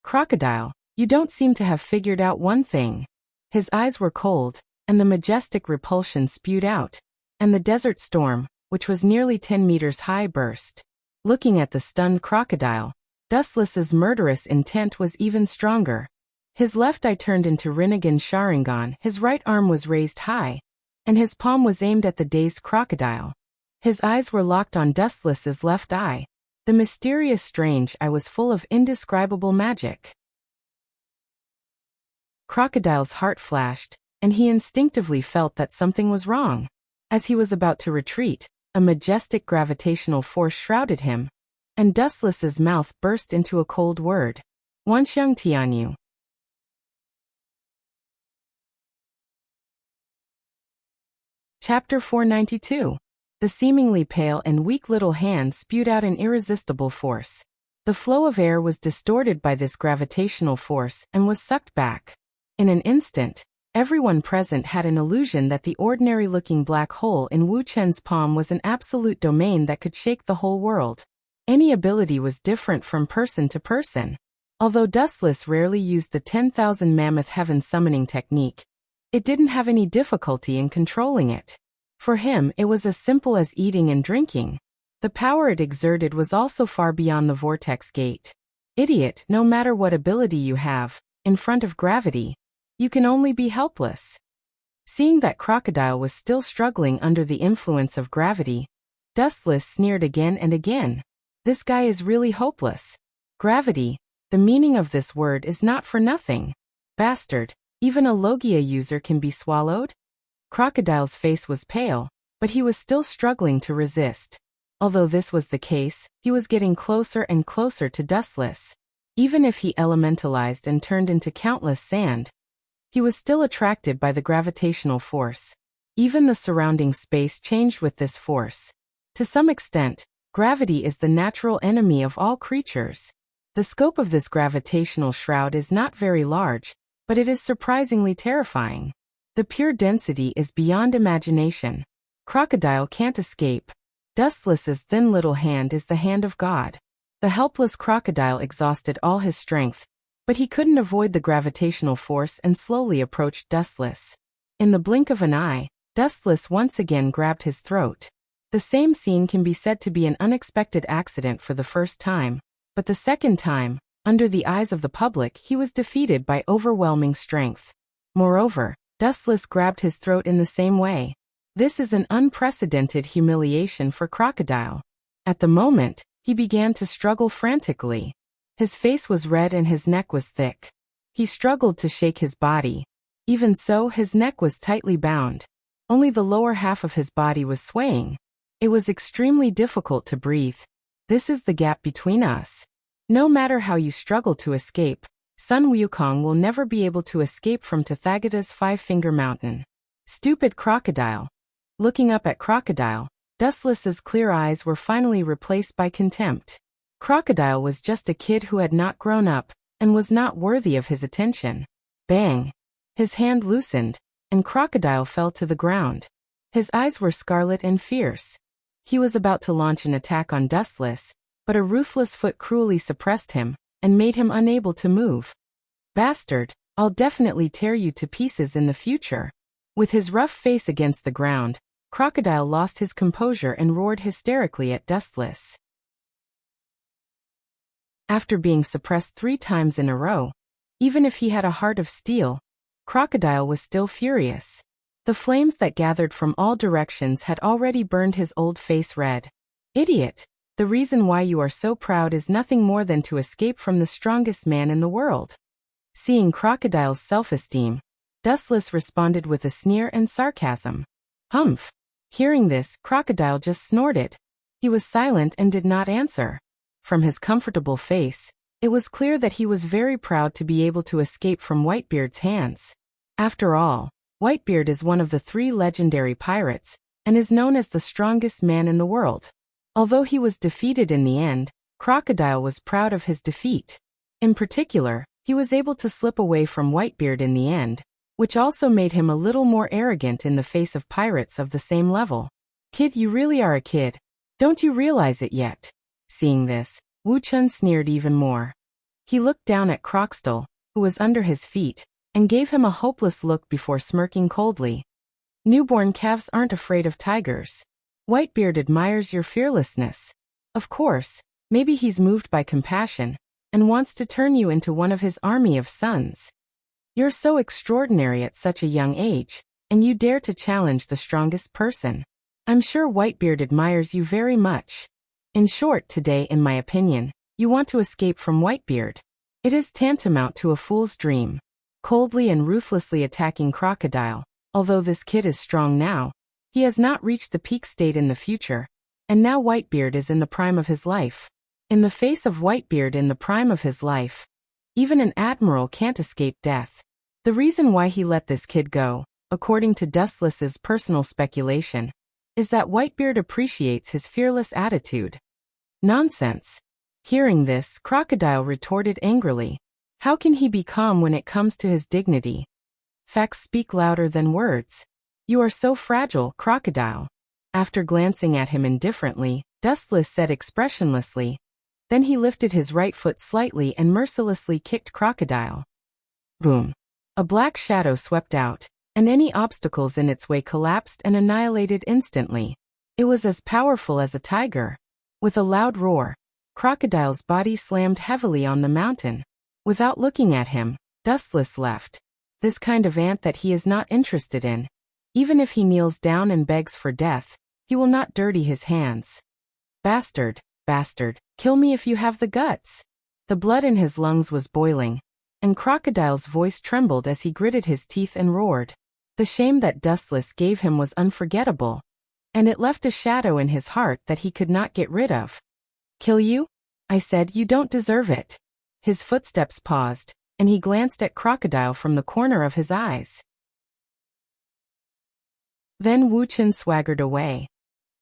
A: Crocodile, you don't seem to have figured out one thing. His eyes were cold, and the majestic repulsion spewed out, and the desert storm, which was nearly 10 meters high, burst. Looking at the stunned Crocodile, Dustless's murderous intent was even stronger. His left eye turned into Rinnegan Sharingan, his right arm was raised high, and his palm was aimed at the dazed Crocodile. His eyes were locked on Dustless's left eye. The mysterious strange eye was full of indescribable magic. Crocodile's heart flashed, and he instinctively felt that something was wrong. As he was about to retreat, a majestic gravitational force shrouded him, and Dustless's mouth burst into a cold word. Wanxiang Tianyu. Chapter 492. The seemingly pale and weak little hand spewed out an irresistible force. The flow of air was distorted by this gravitational force and was sucked back. In an instant, everyone present had an illusion that the ordinary-looking black hole in Wu Chen's palm was an absolute domain that could shake the whole world. Any ability was different from person to person. Although Dustless rarely used the 10,000 Mammoth Heaven summoning technique, it didn't have any difficulty in controlling it. For him, it was as simple as eating and drinking. The power it exerted was also far beyond the vortex gate. Idiot, no matter what ability you have, in front of gravity, you can only be helpless. Seeing that Crocodile was still struggling under the influence of gravity, Dustless sneered again and again. This guy is really hopeless. Gravity, the meaning of this word is not for nothing. Bastard, even a Logia user can be swallowed? Crocodile's face was pale, but he was still struggling to resist. Although this was the case, he was getting closer and closer to Dustless. Even if he elementalized and turned into countless sand, He was still attracted by the gravitational force. Even the surrounding space changed with this force. To some extent, gravity is the natural enemy of all creatures. The scope of this gravitational shroud is not very large, but it is surprisingly terrifying. The pure density is beyond imagination. Crocodile can't escape. Dustless's thin little hand is the hand of God. The helpless crocodile exhausted all his strength, but he couldn't avoid the gravitational force and slowly approached Dustless. In the blink of an eye, Dustless once again grabbed his throat. The same scene can be said to be an unexpected accident for the first time, but the second time, under the eyes of the public, he was defeated by overwhelming strength. Moreover, Dustless grabbed his throat in the same way. This is an unprecedented humiliation for Crocodile. At the moment, he began to struggle frantically. His face was red and his neck was thick. He struggled to shake his body. Even so, his neck was tightly bound. Only the lower half of his body was swaying. It was extremely difficult to breathe. This is the gap between us. No matter how you struggle to escape, Sun Wukong will never be able to escape from Tathagata's Five-Finger Mountain. Stupid Crocodile. Looking up at Crocodile, Dustless's clear eyes were finally replaced by contempt. Crocodile was just a kid who had not grown up, and was not worthy of his attention. Bang! His hand loosened, and Crocodile fell to the ground. His eyes were scarlet and fierce. He was about to launch an attack on Dustless, but a ruthless foot cruelly suppressed him, and made him unable to move. Bastard, I'll definitely tear you to pieces in the future. With his rough face against the ground, Crocodile lost his composure and roared hysterically at Dustless. After being suppressed 3 times in a row, even if he had a heart of steel, Crocodile was still furious. The flames that gathered from all directions had already burned his old face red. Idiot! The reason why you are so proud is nothing more than to escape from the strongest man in the world. Seeing Crocodile's self-esteem, Dustless responded with a sneer and sarcasm. Humph! Hearing this, Crocodile just snorted. He was silent and did not answer. From his comfortable face, it was clear that he was very proud to be able to escape from Whitebeard's hands. After all, Whitebeard is one of the 3 legendary pirates, and is known as the strongest man in the world. Although he was defeated in the end, Crocodile was proud of his defeat. In particular, he was able to slip away from Whitebeard in the end, which also made him a little more arrogant in the face of pirates of the same level. Kid, you really are a kid. Don't you realize it yet? Seeing this, Wu Chun sneered even more. He looked down at Croxtell, who was under his feet, and gave him a hopeless look before smirking coldly. Newborn calves aren't afraid of tigers. Whitebeard admires your fearlessness. Of course, maybe he's moved by compassion, and wants to turn you into one of his army of sons. You're so extraordinary at such a young age, and you dare to challenge the strongest person. I'm sure Whitebeard admires you very much. In short, today, in my opinion, you want to escape from Whitebeard. It is tantamount to a fool's dream. Coldly and ruthlessly attacking Crocodile, although this kid is strong now, he has not reached the peak state in the future, and now Whitebeard is in the prime of his life. In the face of Whitebeard in the prime of his life, even an admiral can't escape death. The reason why he let this kid go, according to Dustless's personal speculation, is that Whitebeard appreciates his fearless attitude. Nonsense. Hearing this, Crocodile retorted angrily. How can he be calm when it comes to his dignity? Facts speak louder than words. You are so fragile, Crocodile. After glancing at him indifferently, Dustless said expressionlessly. Then he lifted his right foot slightly and mercilessly kicked Crocodile. Boom. A black shadow swept out, and any obstacles in its way collapsed and annihilated instantly. It was as powerful as a tiger. With a loud roar, Crocodile's body slammed heavily on the mountain. Without looking at him, Dustless left. This kind of ant that he is not interested in. Even if he kneels down and begs for death, he will not dirty his hands. Bastard, bastard, kill me if you have the guts. The blood in his lungs was boiling, and Crocodile's voice trembled as he gritted his teeth and roared. The shame that Dustless gave him was unforgettable, and it left a shadow in his heart that he could not get rid of. Kill you? I said, you don't deserve it. His footsteps paused, and he glanced at Crocodile from the corner of his eyes. Then Wu Chen swaggered away.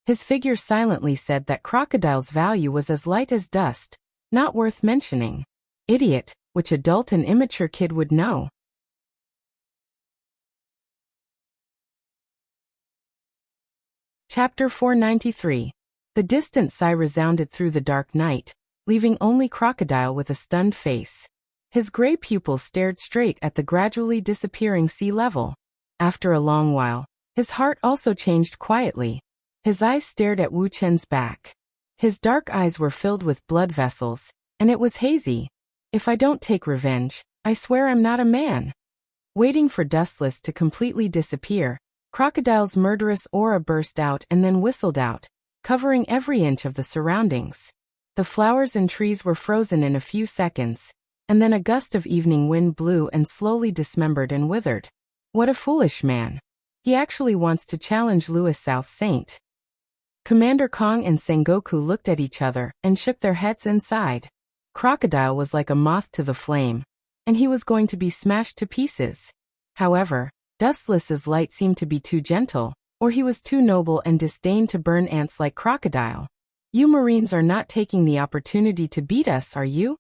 A: His figure silently said that Crocodile's value was as light as dust, not worth mentioning. Idiot, which adult and immature kid would know? Chapter 493. The distant sigh resounded through the dark night, leaving only Crocodile with a stunned face. His gray pupils stared straight at the gradually disappearing sea level. After a long while, his heart also changed quietly. His eyes stared at Wu Chen's back. His dark eyes were filled with blood vessels, and it was hazy. If I don't take revenge, I swear I'm not a man. Waiting for Dustless to completely disappear, Crocodile's murderous aura burst out and then whistled out, covering every inch of the surroundings. The flowers and trees were frozen in a few seconds, and then a gust of evening wind blew and slowly dismembered and withered. What a foolish man. He actually wants to challenge Louis South Saint. Commander Kong and Sengoku looked at each other and shook their heads and sighed. Crocodile was like a moth to the flame, and he was going to be smashed to pieces. However, Dustless's light seemed to be too gentle, or he was too noble and disdained to burn ants like Crocodile. You Marines are not taking the opportunity to beat us, are you?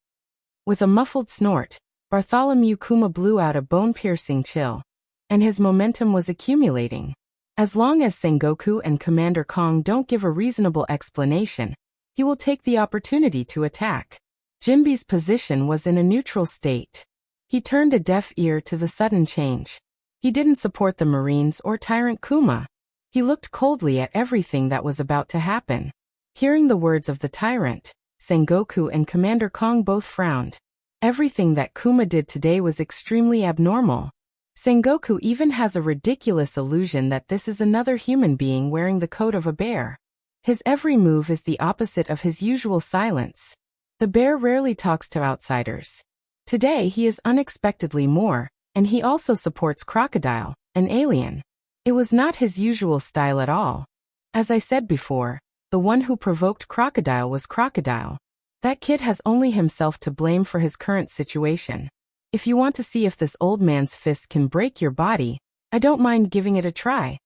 A: With a muffled snort, Bartholomew Kuma blew out a bone-piercing chill, and his momentum was accumulating. As long as Sengoku and Commander Kong don't give a reasonable explanation, he will take the opportunity to attack. Jinbe's position was in a neutral state. He turned a deaf ear to the sudden change. He didn't support the Marines or Tyrant Kuma. He looked coldly at everything that was about to happen. Hearing the words of the tyrant, Sengoku and Commander Kong both frowned. Everything that Kuma did today was extremely abnormal. Sengoku even has a ridiculous illusion that this is another human being wearing the coat of a bear. His every move is the opposite of his usual silence. The bear rarely talks to outsiders. Today he is unexpectedly more, and he also supports Crocodile, an alien. It was not his usual style at all. As I said before, the one who provoked Crocodile was Crocodile. That kid has only himself to blame for his current situation. If you want to see if this old man's fist can break your body, I don't mind giving it a try.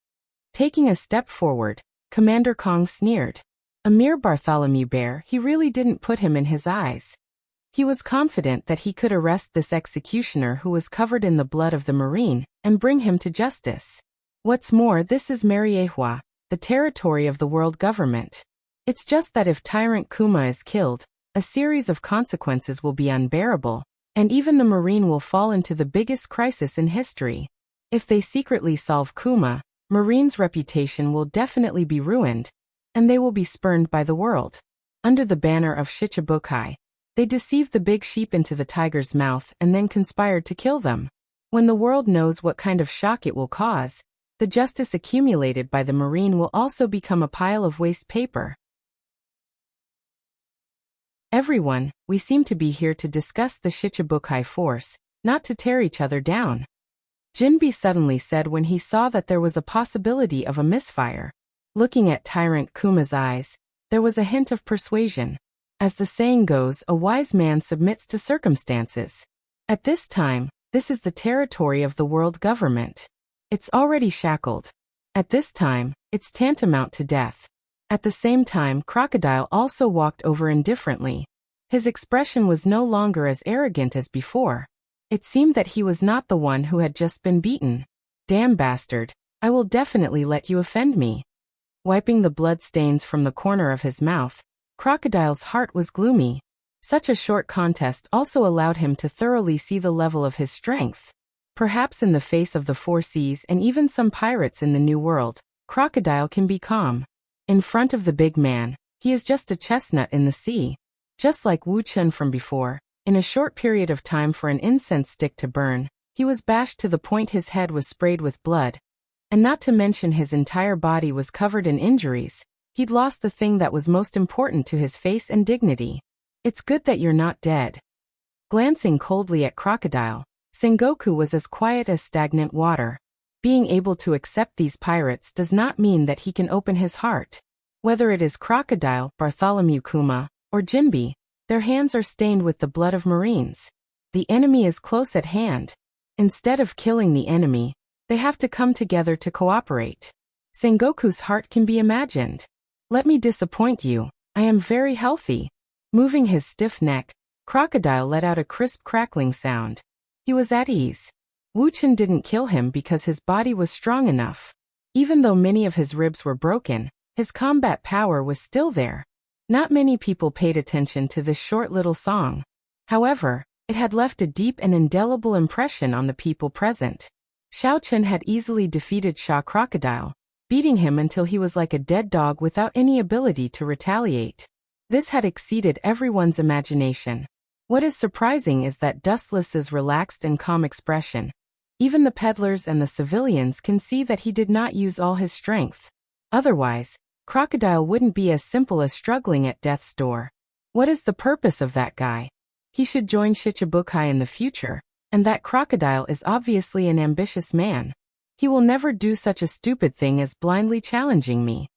A: Taking a step forward, Commander Kong sneered. A mere Bartholomew Bear, he really didn't put him in his eyes. He was confident that he could arrest this executioner who was covered in the blood of the Marine, and bring him to justice. What's more, this is Mariehua, the territory of the world government. It's just that if Tyrant Kuma is killed, a series of consequences will be unbearable, and even the Marine will fall into the biggest crisis in history. If they secretly solve Kuma, Marine's reputation will definitely be ruined, and they will be spurned by the world. Under the banner of Shichibukai, they deceived the big sheep into the tiger's mouth and then conspired to kill them. When the world knows what kind of shock it will cause, the justice accumulated by the Marine will also become a pile of waste paper. Everyone, we seem to be here to discuss the Shichibukai force, not to tear each other down. Jinbe suddenly said when he saw that there was a possibility of a misfire. Looking at Tyrant Kuma's eyes, there was a hint of persuasion. As the saying goes, a wise man submits to circumstances. At this time, this is the territory of the world government. It's already shackled. At this time, it's tantamount to death. At the same time, Crocodile also walked over indifferently. His expression was no longer as arrogant as before. It seemed that he was not the one who had just been beaten. Damn bastard, I will definitely let you offend me. Wiping the blood stains from the corner of his mouth, Crocodile's heart was gloomy. Such a short contest also allowed him to thoroughly see the level of his strength. Perhaps in the face of the four seas and even some pirates in the New World, Crocodile can be calm. In front of the big man, he is just a chestnut in the sea. Just like Wu Chen from before, in a short period of time for an incense stick to burn, he was bashed to the point his head was sprayed with blood. And not to mention his entire body was covered in injuries. He'd lost the thing that was most important to his face and dignity. It's good that you're not dead. Glancing coldly at Crocodile, Sengoku was as quiet as stagnant water. Being able to accept these pirates does not mean that he can open his heart. Whether it is Crocodile, Bartholomew Kuma, or Jinbe, their hands are stained with the blood of Marines. The enemy is close at hand. Instead of killing the enemy, they have to come together to cooperate. Sengoku's heart can be imagined. Let me disappoint you. I am very healthy. Moving his stiff neck, Crocodile let out a crisp crackling sound. He was at ease. Wu-Chen didn't kill him because his body was strong enough. Even though many of his ribs were broken, his combat power was still there. Not many people paid attention to this short little song. However, it had left a deep and indelible impression on the people present. Xiao Chen had easily defeated Sha Crocodile, beating him until he was like a dead dog without any ability to retaliate. This had exceeded everyone's imagination. What is surprising is that Dustless's relaxed and calm expression. Even the peddlers and the civilians can see that he did not use all his strength. Otherwise, Crocodile wouldn't be as simple as struggling at death's door. What is the purpose of that guy? He should join Shichibukai in the future, and that Crocodile is obviously an ambitious man. He will never do such a stupid thing as blindly challenging me.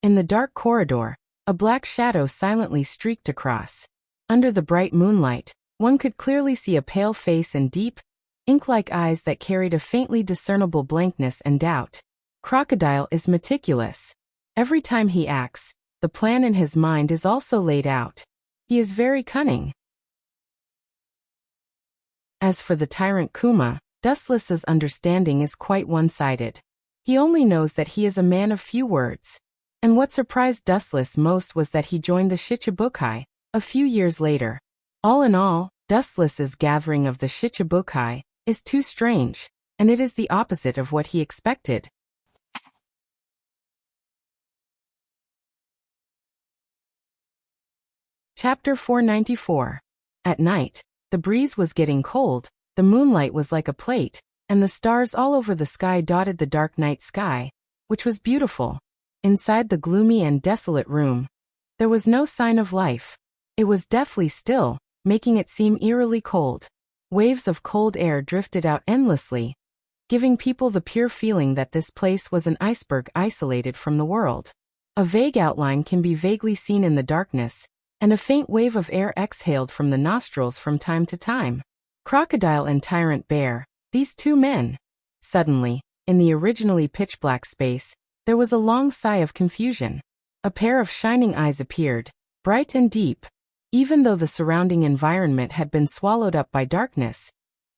A: In the dark corridor, a black shadow silently streaked across. Under the bright moonlight, one could clearly see a pale face and deep, ink-like eyes that carried a faintly discernible blankness and doubt. Crocodile is meticulous. Every time he acts, the plan in his mind is also laid out. He is very cunning. As for the tyrant Kuma, Dustless's understanding is quite one-sided. He only knows that he is a man of few words. And what surprised Dustless most was that he joined the Shichibukai a few years later. All in all, Dustless's gathering of the Shichibukai is too strange, and it is the opposite of what he expected. Chapter 494. At night, the breeze was getting cold, the moonlight was like a plate, and the stars all over the sky dotted the dark night sky, which was beautiful. Inside the gloomy and desolate room, there was no sign of life. It was deathly still, making it seem eerily cold. Waves of cold air drifted out endlessly, giving people the pure feeling that this place was an iceberg isolated from the world. A vague outline can be vaguely seen in the darkness, and a faint wave of air exhaled from the nostrils from time to time. Crocodile and Tyrant Bear, these two men. Suddenly, in the originally pitch-black space, there was a long sigh of confusion. A pair of shining eyes appeared, bright and deep. Even though the surrounding environment had been swallowed up by darkness,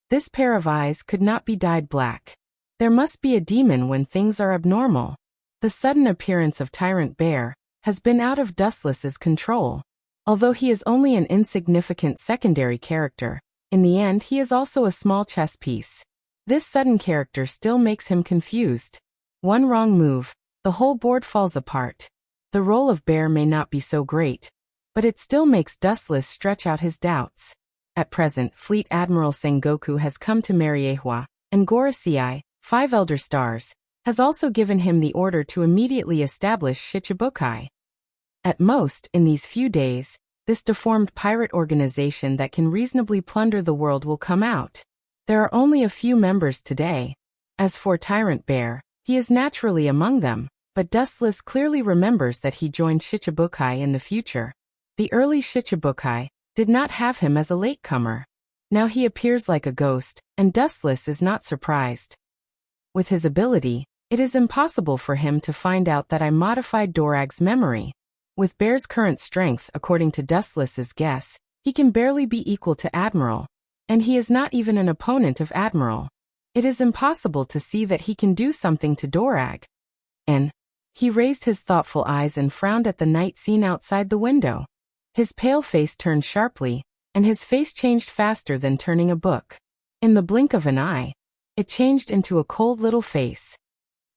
A: this pair of eyes could not be dyed black. There must be a demon when things are abnormal. The sudden appearance of Tyrant Bear has been out of Dustless's control. Although he is only an insignificant secondary character, in the end he is also a small chess piece. This sudden character still makes him confused. One wrong move, the whole board falls apart. The role of Bear may not be so great, but it still makes Dustless stretch out his doubts. At present, Fleet Admiral Sengoku has come to Mariehua, and Gorosei, 5 Elder Stars, has also given him the order to immediately establish Shichibukai. At most, in these few days, this deformed pirate organization that can reasonably plunder the world will come out. There are only a few members today. As for Tyrant Bear, he is naturally among them, but Dustless clearly remembers that he joined Shichibukai in the future. The early Shichibukai did not have him as a latecomer. Now he appears like a ghost, and Dustless is not surprised. With his ability, it is impossible for him to find out that I modified Dorag's memory. With Bear's current strength, according to Dustless's guess, he can barely be equal to Admiral, and he is not even an opponent of Admiral. It is impossible to see that he can do something to Dorag. And he raised his thoughtful eyes and frowned at the night scene outside the window. His pale face turned sharply, and his face changed faster than turning a book. In the blink of an eye, it changed into a cold little face.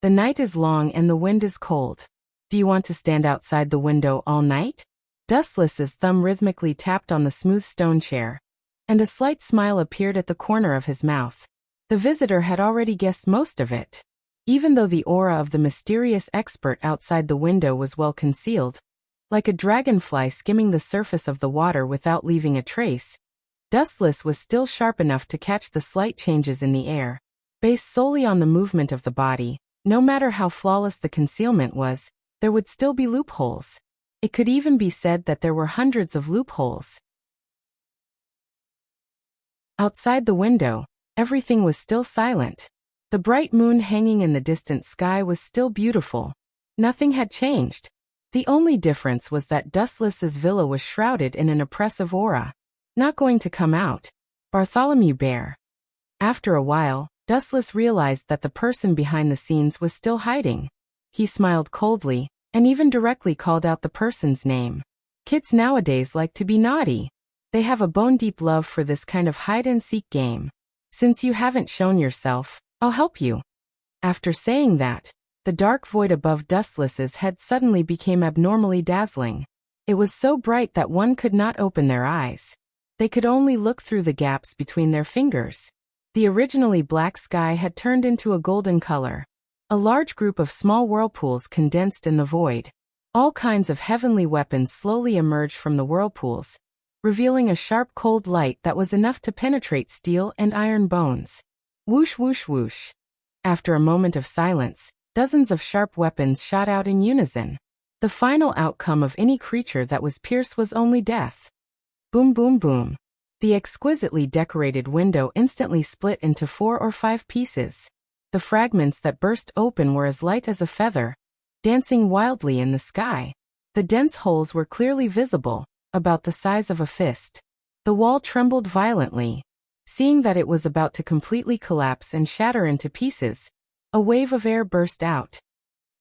A: The night is long and the wind is cold. Do you want to stand outside the window all night? Dustless's thumb rhythmically tapped on the smooth stone chair, and a slight smile appeared at the corner of his mouth. The visitor had already guessed most of it. Even though the aura of the mysterious expert outside the window was well concealed, like a dragonfly skimming the surface of the water without leaving a trace, Dustless was still sharp enough to catch the slight changes in the air. Based solely on the movement of the body, no matter how flawless the concealment was, there would still be loopholes. It could even be said that there were hundreds of loopholes. Outside the window, everything was still silent. The bright moon hanging in the distant sky was still beautiful. Nothing had changed. The only difference was that Dustless's villa was shrouded in an oppressive aura. Not going to come out. Bartholomew Bear. After a while, Dustless realized that the person behind the scenes was still hiding. He smiled coldly, and even directly called out the person's name. Kids nowadays like to be naughty. They have a bone-deep love for this kind of hide-and-seek game. Since you haven't shown yourself, I'll help you. After saying that, the dark void above Dustless's head suddenly became abnormally dazzling. It was so bright that one could not open their eyes. They could only look through the gaps between their fingers. The originally black sky had turned into a golden color. A large group of small whirlpools condensed in the void. All kinds of heavenly weapons slowly emerged from the whirlpools, revealing a sharp cold light that was enough to penetrate steel and iron bones. Whoosh whoosh whoosh. After a moment of silence, dozens of sharp weapons shot out in unison. The final outcome of any creature that was pierced was only death. Boom boom boom. The exquisitely decorated window instantly split into 4 or 5 pieces. The fragments that burst open were as light as a feather, dancing wildly in the sky. The dense holes were clearly visible, about the size of a fist. The wall trembled violently. Seeing that it was about to completely collapse and shatter into pieces, a wave of air burst out.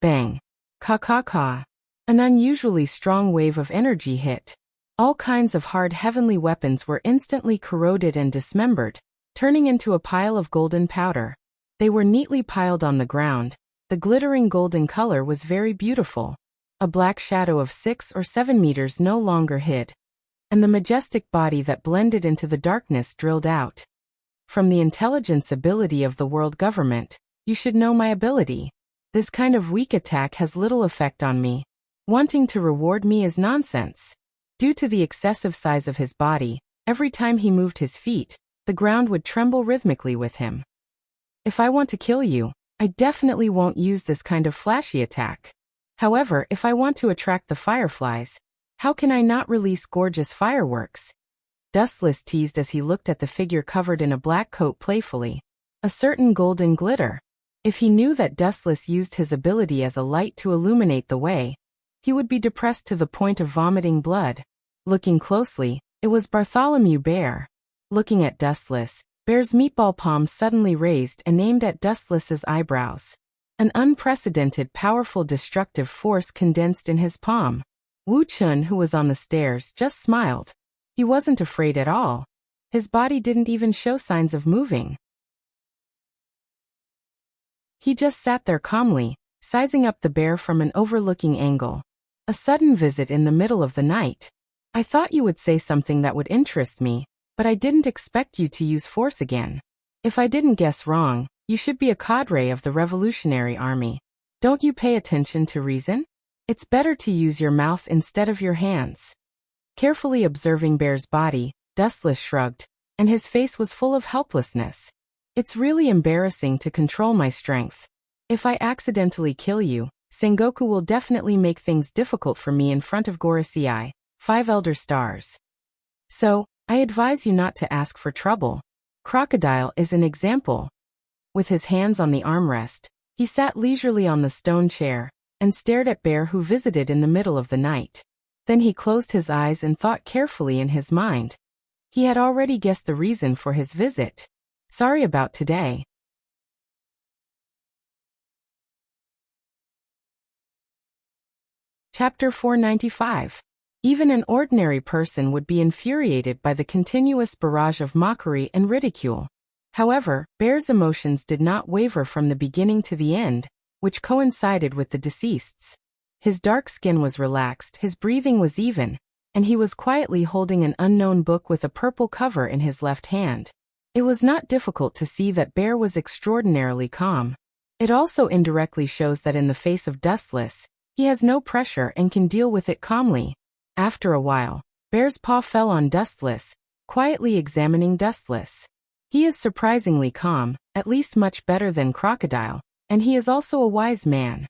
A: Bang. Ka-ka-ka. An unusually strong wave of energy hit. All kinds of hard heavenly weapons were instantly corroded and dismembered, turning into a pile of golden powder. They were neatly piled on the ground. The glittering golden color was very beautiful. A black shadow of 6 or 7 meters no longer hid, and the majestic body that blended into the darkness drilled out. From the intelligence ability of the world government, you should know my ability. This kind of weak attack has little effect on me. Wanting to reward me is nonsense. Due to the excessive size of his body, every time he moved his feet, the ground would tremble rhythmically with him. If I want to kill you, I definitely won't use this kind of flashy attack. However, if I want to attract the fireflies, how can I not release gorgeous fireworks? Dustless teased as he looked at the figure covered in a black coat playfully. A certain golden glitter. If he knew that Dustless used his ability as a light to illuminate the way, he would be depressed to the point of vomiting blood. Looking closely, it was Bartholomew Bear. Looking at Dustless, Bear's meatball palm suddenly raised and aimed at Dustless's eyebrows. An unprecedented powerful destructive force condensed in his palm. Wu Chun, who was on the stairs, just smiled. He wasn't afraid at all. His body didn't even show signs of moving. He just sat there calmly, sizing up the bear from an overlooking angle. A sudden visit in the middle of the night. I thought you would say something that would interest me, but I didn't expect you to use force again. If I didn't guess wrong, you should be a cadre of the Revolutionary Army. Don't you pay attention to reason? It's better to use your mouth instead of your hands. Carefully observing Bear's body, Dustless shrugged, and his face was full of helplessness. It's really embarrassing to control my strength. If I accidentally kill you, Sengoku will definitely make things difficult for me in front of Gorosei, 5 elder stars. So, I advise you not to ask for trouble. Crocodile is an example. With his hands on the armrest, he sat leisurely on the stone chair, and stared at Bear, who visited in the middle of the night. Then he closed his eyes and thought carefully in his mind. He had already guessed the reason for his visit. Sorry about today. Chapter 495. Even an ordinary person would be infuriated by the continuous barrage of mockery and ridicule. However, Bear's emotions did not waver from the beginning to the end, which coincided with the deceased's. His dark skin was relaxed, his breathing was even, and he was quietly holding an unknown book with a purple cover in his left hand. It was not difficult to see that Bear was extraordinarily calm. It also indirectly shows that in the face of Dustless, he has no pressure and can deal with it calmly. After a while, Bear's paw fell on Dustless, quietly examining Dustless. He is surprisingly calm, at least much better than Crocodile, and he is also a wise man.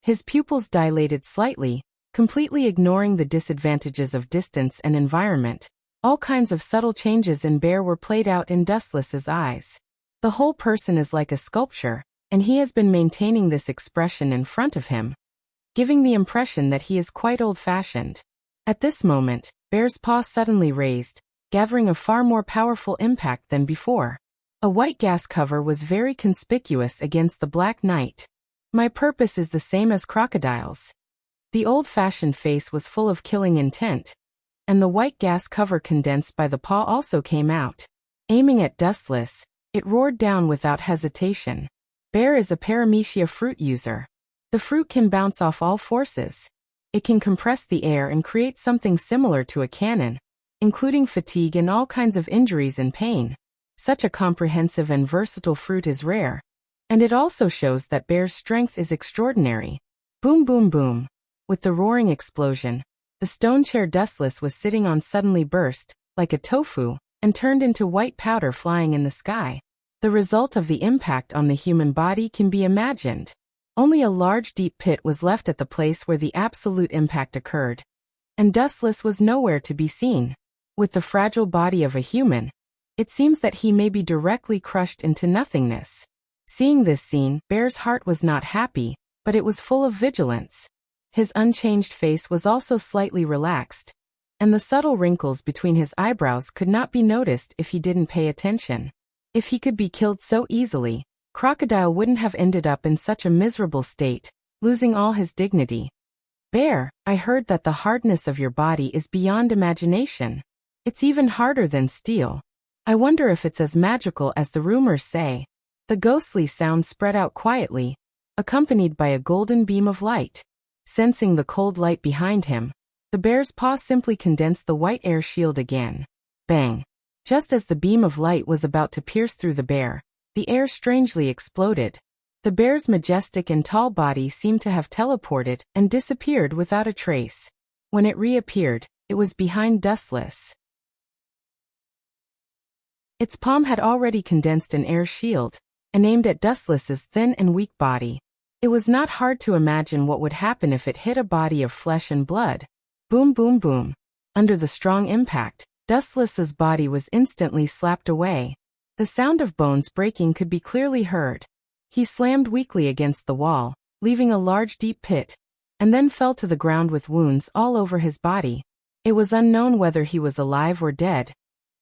A: His pupils dilated slightly, completely ignoring the disadvantages of distance and environment. All kinds of subtle changes in Bear were played out in Dustless's eyes. The whole person is like a sculpture, and he has been maintaining this expression in front of him, giving the impression that he is quite old-fashioned. At this moment, Bear's paw suddenly raised, gathering a far more powerful impact than before. A white gas cover was very conspicuous against the black night. My purpose is the same as Crocodile's. The old-fashioned face was full of killing intent, and the white gas cover condensed by the paw also came out. Aiming at Dustless, it roared down without hesitation. Bear is a paramecia fruit user. The fruit can bounce off all forces. It can compress the air and create something similar to a cannon, including fatigue and all kinds of injuries and pain. Such a comprehensive and versatile fruit is rare, and it also shows that Bear's strength is extraordinary. Boom boom boom. With the roaring explosion, the stone chair Dustless was sitting on suddenly burst, like a tofu, and turned into white powder flying in the sky. The result of the impact on the human body can be imagined. Only a large deep pit was left at the place where the absolute impact occurred, and Dustless was nowhere to be seen. With the fragile body of a human, it seems that he may be directly crushed into nothingness. Seeing this scene, Bear's heart was not happy, but it was full of vigilance. His unchanged face was also slightly relaxed, and the subtle wrinkles between his eyebrows could not be noticed if he didn't pay attention. If he could be killed so easily, Crocodile wouldn't have ended up in such a miserable state, losing all his dignity. Bear, I heard that the hardness of your body is beyond imagination. It's even harder than steel. I wonder if it's as magical as the rumors say. The ghostly sound spread out quietly, accompanied by a golden beam of light. Sensing the cold light behind him, the bear's paw simply condensed the white air shield again. Bang! Just as the beam of light was about to pierce through the bear, the air strangely exploded. The bear's majestic and tall body seemed to have teleported and disappeared without a trace. When it reappeared, it was behind Dustless. Its palm had already condensed an air shield, and aimed at Dustless's thin and weak body. It was not hard to imagine what would happen if it hit a body of flesh and blood. Boom boom boom. Under the strong impact, Dustless's body was instantly slapped away. The sound of bones breaking could be clearly heard. He slammed weakly against the wall, leaving a large deep pit, and then fell to the ground with wounds all over his body. It was unknown whether he was alive or dead,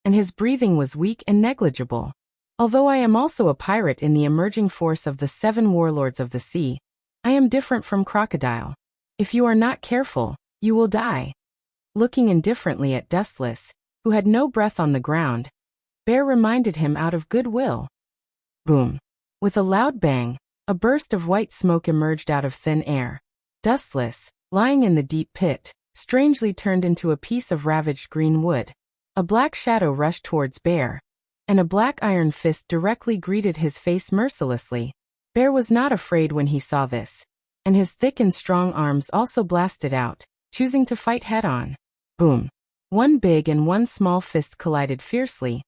A: and his breathing was weak and negligible. Although I am also a pirate in the emerging force of the 7 warlords of the sea, I am different from Crocodile. If you are not careful, you will die. Looking indifferently at Dustless, who had no breath on the ground, Bear reminded him out of goodwill. Boom. With a loud bang, a burst of white smoke emerged out of thin air. Dustless, lying in the deep pit, strangely turned into a piece of ravaged green wood. A black shadow rushed towards Bear, and a black iron fist directly greeted his face mercilessly. Bear was not afraid when he saw this, and his thick and strong arms also blasted out, choosing to fight head-on. Boom. One big and one small fist collided fiercely,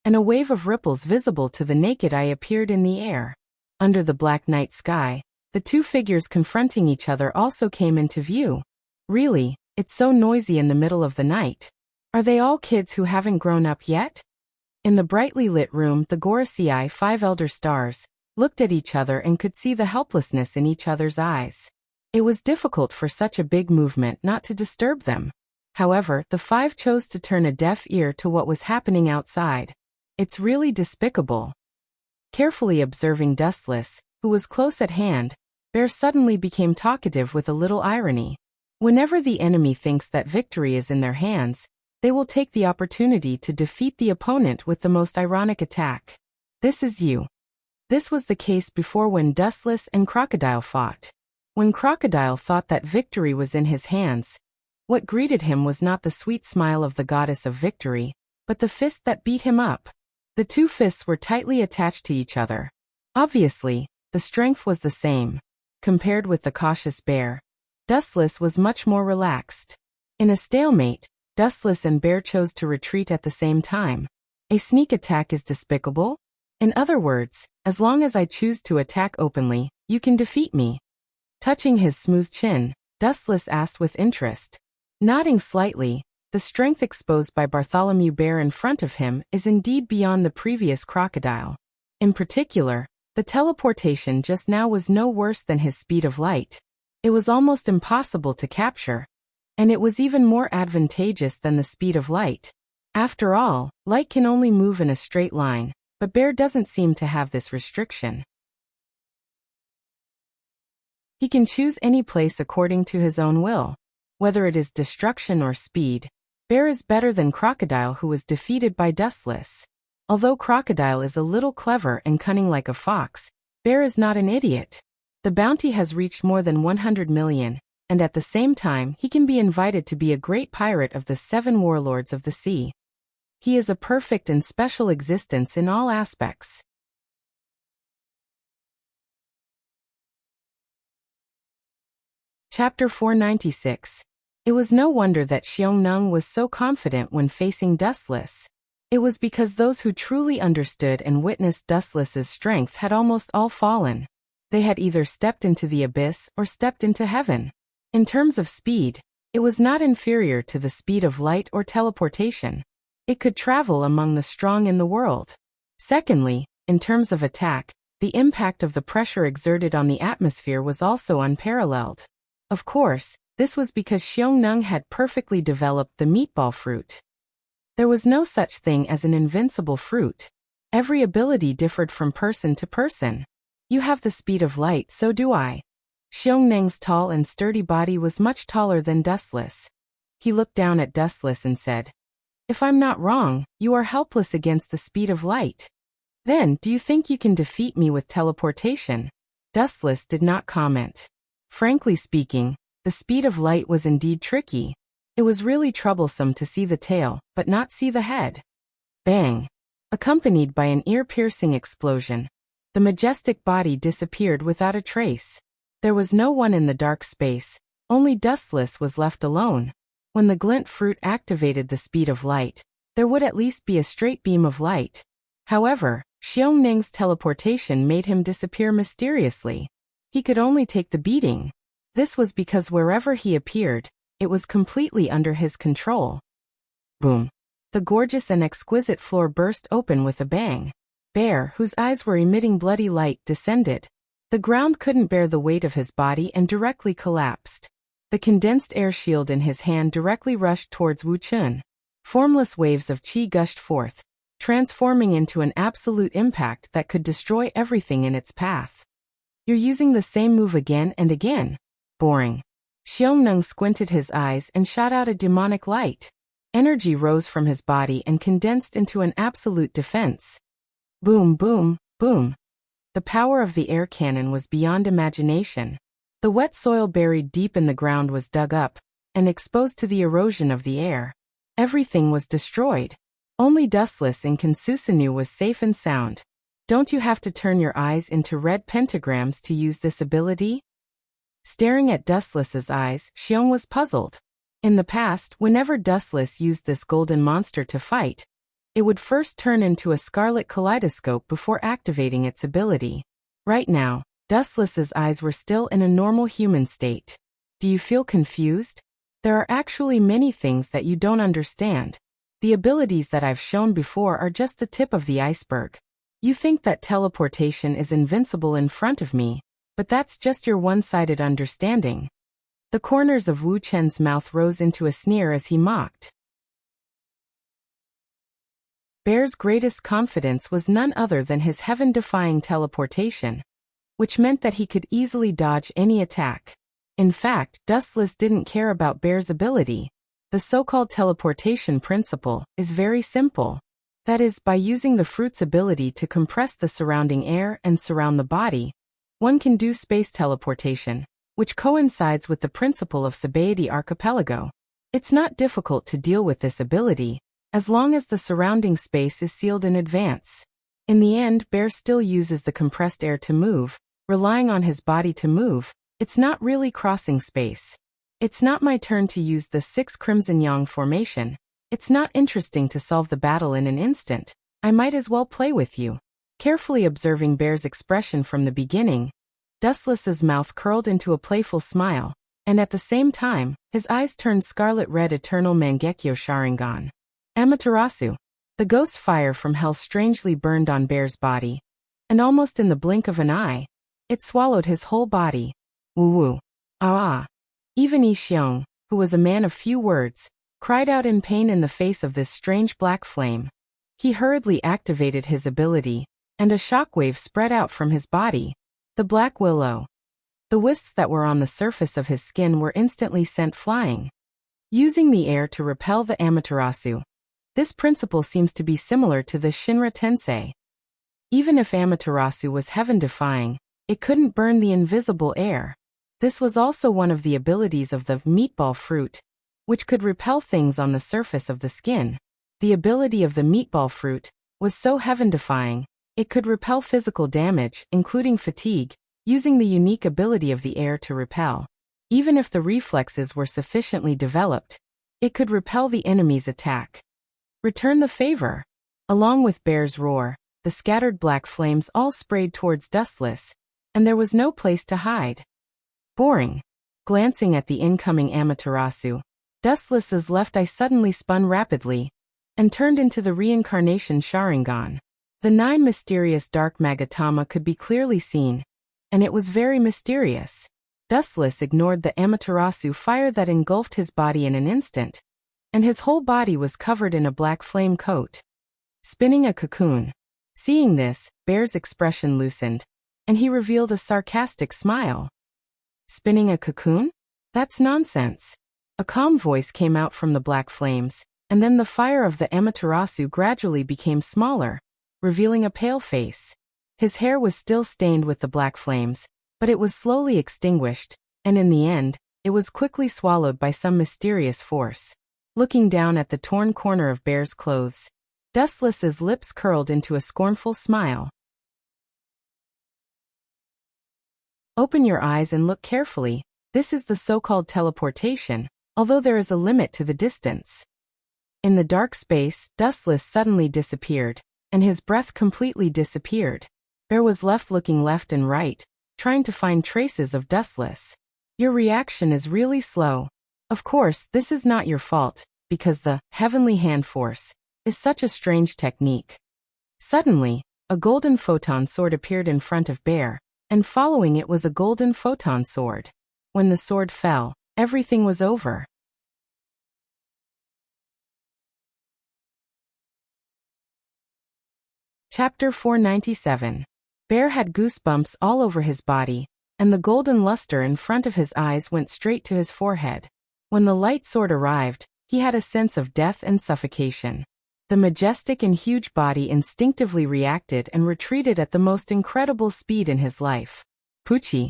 A: and a wave of ripples visible to the naked eye appeared in the air. Under the black night sky, the two figures confronting each other also came into view. Really, it's so noisy in the middle of the night. Are they all kids who haven't grown up yet? In the brightly lit room, the Gorosei 5 elder stars looked at each other and could see the helplessness in each other's eyes. It was difficult for such a big movement not to disturb them. However, the 5 chose to turn a deaf ear to what was happening outside. It's really despicable. Carefully observing Dustless, who was close at hand, Bear suddenly became talkative with a little irony. Whenever the enemy thinks that victory is in their hands, they will take the opportunity to defeat the opponent with the most ironic attack. This is you. This was the case before when Dustless and Crocodile fought. When Crocodile thought that victory was in his hands, what greeted him was not the sweet smile of the goddess of victory, but the fist that beat him up. The two fists were tightly attached to each other. Obviously, the strength was the same. Compared with the cautious Bear, Dustless was much more relaxed. In a stalemate, Dustless and Bear chose to retreat at the same time. A sneak attack is despicable? In other words, as long as I choose to attack openly, you can defeat me. Touching his smooth chin, Dustless asked with interest. Nodding slightly, The strength exposed by Bartholomew Bear in front of him is indeed beyond the previous crocodile. In particular, the teleportation just now was no worse than his speed of light. It was almost impossible to capture, and it was even more advantageous than the speed of light. After all, light can only move in a straight line, but Bear doesn't seem to have this restriction. He can choose any place according to his own will. Whether it is destruction or speed, Bear is better than Crocodile, who was defeated by Dustless. Although Crocodile is a little clever and cunning like a fox, Bear is not an idiot. The bounty has reached more than 100 million, and at the same time he can be invited to be a great pirate of the 7 warlords of the sea. He is a perfect and special existence in all aspects. Chapter 496. It was no wonder that Xiong was so confident when facing Dustless. It was because those who truly understood and witnessed Dustless's strength had almost all fallen. They had either stepped into the abyss or stepped into heaven. In terms of speed, it was not inferior to the speed of light or teleportation. It could travel among the strong in the world. Secondly, in terms of attack, the impact of the pressure exerted on the atmosphere was also unparalleled. Of course, this was because Xiong had perfectly developed the meatball fruit. There was no such thing as an invincible fruit. Every ability differed from person to person. You have the speed of light, so do I. Xiong tall and sturdy body was much taller than Dustless. He looked down at Dustless and said, "If I'm not wrong, you are helpless against the speed of light. Then, do you think you can defeat me with teleportation?" Dustless did not comment. Frankly speaking, the speed of light was indeed tricky. It was really troublesome to see the tail, but not see the head. Bang! Accompanied by an ear-piercing explosion, the majestic body disappeared without a trace. There was no one in the dark space, only Dustless was left alone. When the glint fruit activated the speed of light, there would at least be a straight beam of light. However, Xiong teleportation made him disappear mysteriously. He could only take the beating. This was because wherever he appeared, it was completely under his control. Boom! The gorgeous and exquisite floor burst open with a bang. Bear, whose eyes were emitting bloody light, descended. The ground couldn't bear the weight of his body and directly collapsed. The condensed air shield in his hand directly rushed towards Wu Chun. Formless waves of qi gushed forth, transforming into an absolute impact that could destroy everything in its path. "You're using the same move again and again. Boring." Xiong squinted his eyes and shot out a demonic light. Energy rose from his body and condensed into an absolute defense. Boom, boom, boom. The power of the air cannon was beyond imagination. The wet soil buried deep in the ground was dug up and exposed to the erosion of the air. Everything was destroyed. Only Dustless in Kansusanu was safe and sound. "Don't you have to turn your eyes into red pentagrams to use this ability?" Staring at Dustless's eyes, Xiong was puzzled. In the past, whenever Dustless used this golden monster to fight, it would first turn into a scarlet kaleidoscope before activating its ability. Right now, Dustless's eyes were still in a normal human state. Do you feel confused? There are actually many things that you don't understand. The abilities that I've shown before are just the tip of the iceberg. You think that teleportation is invincible in front of me, but that's just your one-sided understanding. The corners of Wu Chen's mouth rose into a sneer as he mocked. Bear's greatest confidence was none other than his heaven-defying teleportation, which meant that he could easily dodge any attack. In fact, Dustless didn't care about Bear's ability. The so-called teleportation principle is very simple. That is, by using the fruit's ability to compress the surrounding air and surround the body, one can do space teleportation, which coincides with the principle of Sabaody Archipelago. It's not difficult to deal with this ability, as long as the surrounding space is sealed in advance. In the end, Bear still uses the compressed air to move, relying on his body to move. It's not really crossing space. It's not my turn to use the 6 Crimson Yang formation. It's not interesting to solve the battle in an instant. I might as well play with you. Carefully observing Bear's expression from the beginning, Dustless's mouth curled into a playful smile. and at the same time, his eyes turned scarlet red. Eternal Mangekyo Sharingan. Amaterasu. The ghost fire from hell strangely burned on Bear's body, and almost in the blink of an eye, it swallowed his whole body. Woo-woo. Ah. Even Yi Xiong, who was a man of few words, cried out in pain in the face of this strange black flame. He hurriedly activated his ability, and a shockwave spread out from his body. The black willow. The wisps that were on the surface of his skin were instantly sent flying, using the air to repel the Amaterasu. This principle seems to be similar to the Shinra Tensei. Even if Amaterasu was heaven-defying, it couldn't burn the invisible air. This was also one of the abilities of the meatball fruit, which could repel things on the surface of the skin. The ability of the meatball fruit was so heaven-defying, it could repel physical damage, including fatigue, using the unique ability of the air to repel. Even if the reflexes were sufficiently developed, it could repel the enemy's attack. Return the favor. Along with Bear's roar, the scattered black flames all sprayed towards Dustless, and there was no place to hide. Boring. Glancing at the incoming Amaterasu, Dustless's left eye suddenly spun rapidly, and turned into the reincarnation Sharingan. The 9 mysterious dark Magatama could be clearly seen, and it was very mysterious. Dustless ignored the Amaterasu fire that engulfed his body in an instant, and his whole body was covered in a black flame coat. Spinning a cocoon. Seeing this, Bear's expression loosened, and he revealed a sarcastic smile. Spinning a cocoon? That's nonsense. A calm voice came out from the black flames, and then the fire of the Amaterasu gradually became smaller, revealing a pale face. His hair was still stained with the black flames, but it was slowly extinguished, and in the end, it was quickly swallowed by some mysterious force. Looking down at the torn corner of Bear's clothes, Dustless's lips curled into a scornful smile. Open your eyes and look carefully. This is the so-called teleportation, although there is a limit to the distance. In the dark space, Dustless suddenly disappeared, and his breath completely disappeared. Bear was left looking left and right, trying to find traces of Dustless. Your reaction is really slow. Of course, this is not your fault, because the heavenly hand force is such a strange technique. Suddenly, a golden photon sword appeared in front of Bear, and following it was a golden photon sword. When the sword fell, everything was over. Chapter 497. Bear had goosebumps all over his body, and the golden luster in front of his eyes went straight to his forehead. When the light sword arrived, he had a sense of death and suffocation. The majestic and huge body instinctively reacted and retreated at the most incredible speed in his life. Poochie.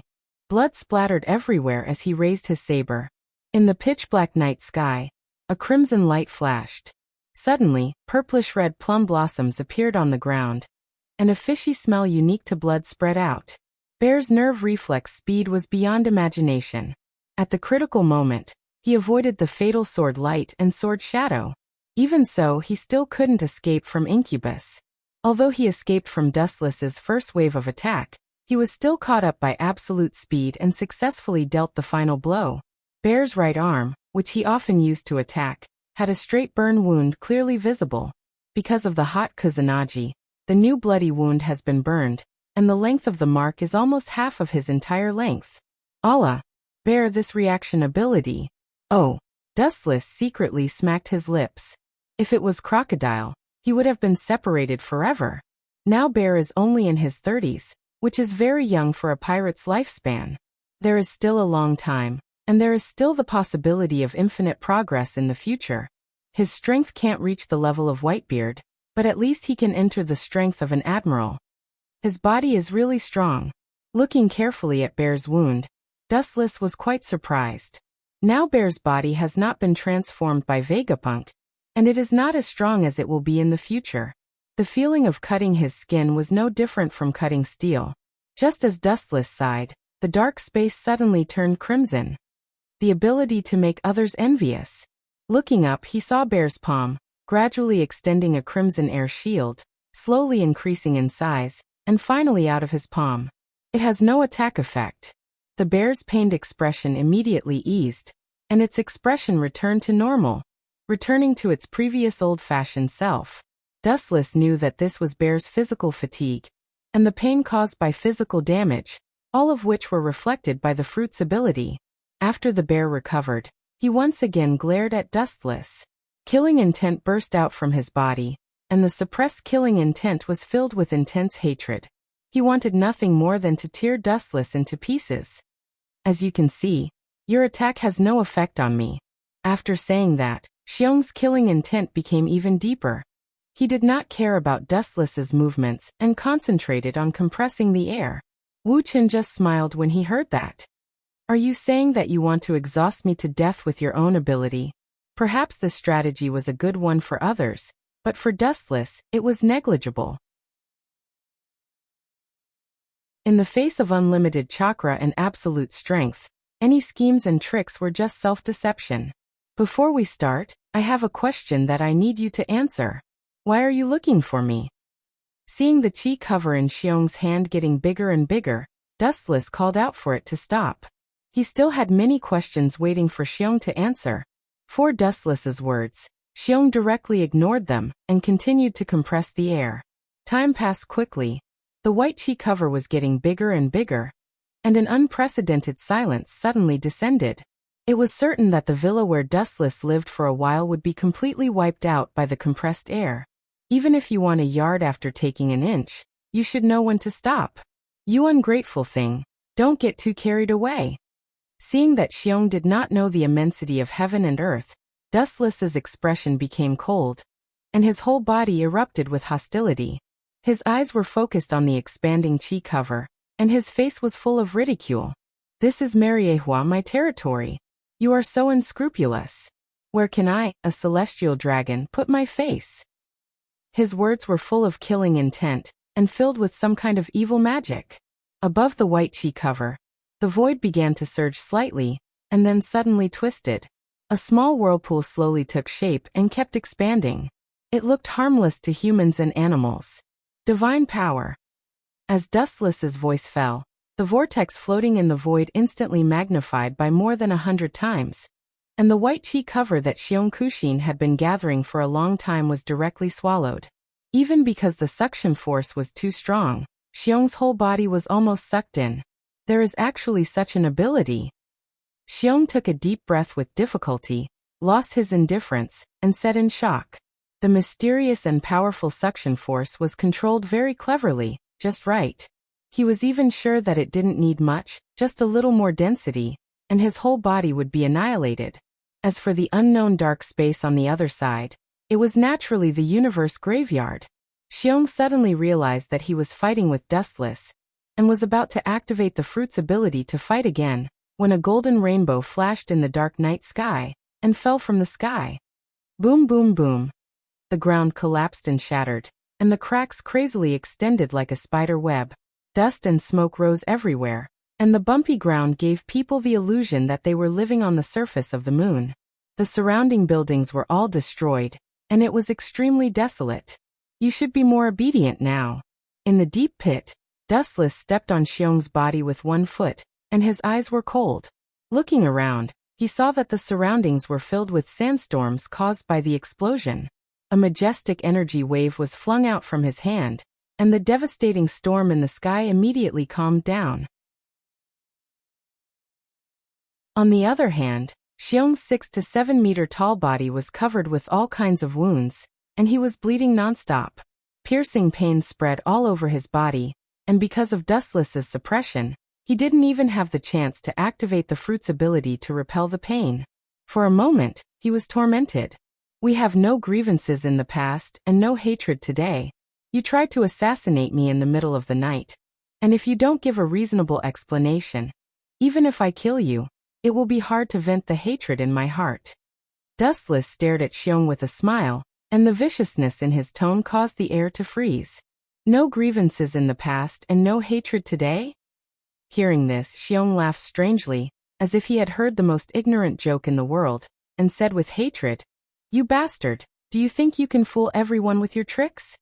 A: Blood splattered everywhere as he raised his saber. In the pitch-black night sky, a crimson light flashed. Suddenly, purplish-red plum blossoms appeared on the ground, and a fishy smell unique to blood spread out. Bear's nerve reflex speed was beyond imagination. At the critical moment, he avoided the fatal sword light and sword shadow. Even so, he still couldn't escape from Incubus. Although he escaped from Dustless's first wave of attack, he was still caught up by absolute speed and successfully dealt the final blow. Bear's right arm, which he often used to attack, had a straight burn wound clearly visible. Because of the hot Kusanagi, the new bloody wound has been burned, and the length of the mark is almost half of his entire length. Allah! Bear, this reaction ability. Oh! Dustless secretly smacked his lips. If it was Crocodile, he would have been separated forever. Now Bear is only in his 30s, which is very young for a pirate's lifespan. There is still a long time, and there is still the possibility of infinite progress in the future. His strength can't reach the level of Whitebeard, but at least he can enter the strength of an admiral. His body is really strong. Looking carefully at Bear's wound, Dustless was quite surprised. Now Bear's body has not been transformed by Vegapunk, and it is not as strong as it will be in the future. The feeling of cutting his skin was no different from cutting steel. Just as Dustless sighed, the dark space suddenly turned crimson. The ability to make others envious. Looking up, he saw Bear's palm, gradually extending a crimson air shield, slowly increasing in size, and finally out of his palm. It has no attack effect. The bear's pained expression immediately eased, and its expression returned to normal, returning to its previous old-fashioned self. Dustless knew that this was bear's physical fatigue, and the pain caused by physical damage, all of which were reflected by the fruit's ability. After the bear recovered, he once again glared at Dustless. Killing intent burst out from his body, and the suppressed killing intent was filled with intense hatred. He wanted nothing more than to tear Dustless into pieces. As you can see, your attack has no effect on me. After saying that, Xiong's killing intent became even deeper. He did not care about Dustless's movements and concentrated on compressing the air. Wu Qin just smiled when he heard that. Are you saying that you want to exhaust me to death with your own ability? Perhaps this strategy was a good one for others, but for Dustless, it was negligible. In the face of unlimited chakra and absolute strength, any schemes and tricks were just self-deception. Before we start, I have a question that I need you to answer. Why are you looking for me? Seeing the chi cover in Xiong's hand getting bigger and bigger, Dustless called out for it to stop. He still had many questions waiting for Xiong to answer. For Dustless's words, Xiong directly ignored them and continued to compress the air. Time passed quickly. The white chi cover was getting bigger and bigger, and an unprecedented silence suddenly descended. It was certain that the villa where Dustless lived for a while would be completely wiped out by the compressed air. Even if you want a yard after taking an inch, you should know when to stop. You ungrateful thing, don't get too carried away. Seeing that Xiong did not know the immensity of heaven and earth, Dustless's expression became cold, and his whole body erupted with hostility. His eyes were focused on the expanding chi cover, and his face was full of ridicule. This is Mariehua, my territory. You are so unscrupulous. Where can I, a celestial dragon, put my face? His words were full of killing intent, and filled with some kind of evil magic. Above the white chi cover, the void began to surge slightly, and then suddenly twisted. A small whirlpool slowly took shape and kept expanding. It looked harmless to humans and animals. Divine power. As Dustless's voice fell, the vortex floating in the void instantly magnified by more than 100 times, and the white chi cover that Xiong Kuxin had been gathering for a long time was directly swallowed. Even because the suction force was too strong, Xiong's whole body was almost sucked in. There is actually such an ability. Xiong took a deep breath with difficulty, lost his indifference, and said in shock. The mysterious and powerful suction force was controlled very cleverly, just right. He was even sure that it didn't need much, just a little more density, and his whole body would be annihilated. As for the unknown dark space on the other side, it was naturally the universe graveyard. Xiong suddenly realized that he was fighting with Dustless, and was about to activate the fruit's ability to fight again, when a golden rainbow flashed in the dark night sky, and fell from the sky. Boom boom boom. The ground collapsed and shattered, and the cracks crazily extended like a spider web. Dust and smoke rose everywhere, and the bumpy ground gave people the illusion that they were living on the surface of the moon. The surrounding buildings were all destroyed, and it was extremely desolate. You should be more obedient now. In the deep pit, Dustless stepped on Xiong's body with one foot, and his eyes were cold. Looking around, he saw that the surroundings were filled with sandstorms caused by the explosion. A majestic energy wave was flung out from his hand, and the devastating storm in the sky immediately calmed down. On the other hand, Xiong's 6 to 7 meter tall body was covered with all kinds of wounds, and he was bleeding nonstop. Piercing pain spread all over his body, and because of Dustless's suppression, he didn't even have the chance to activate the fruit's ability to repel the pain. For a moment, he was tormented. We have no grievances in the past and no hatred today. You tried to assassinate me in the middle of the night, and if you don't give a reasonable explanation, even if I kill you, it will be hard to vent the hatred in my heart. Dustless stared at Xiong with a smile, and the viciousness in his tone caused the air to freeze. No grievances in the past and no hatred today? Hearing this, Xiong laughed strangely, as if he had heard the most ignorant joke in the world, and said with hatred, "You bastard, do you think you can fool everyone with your tricks?"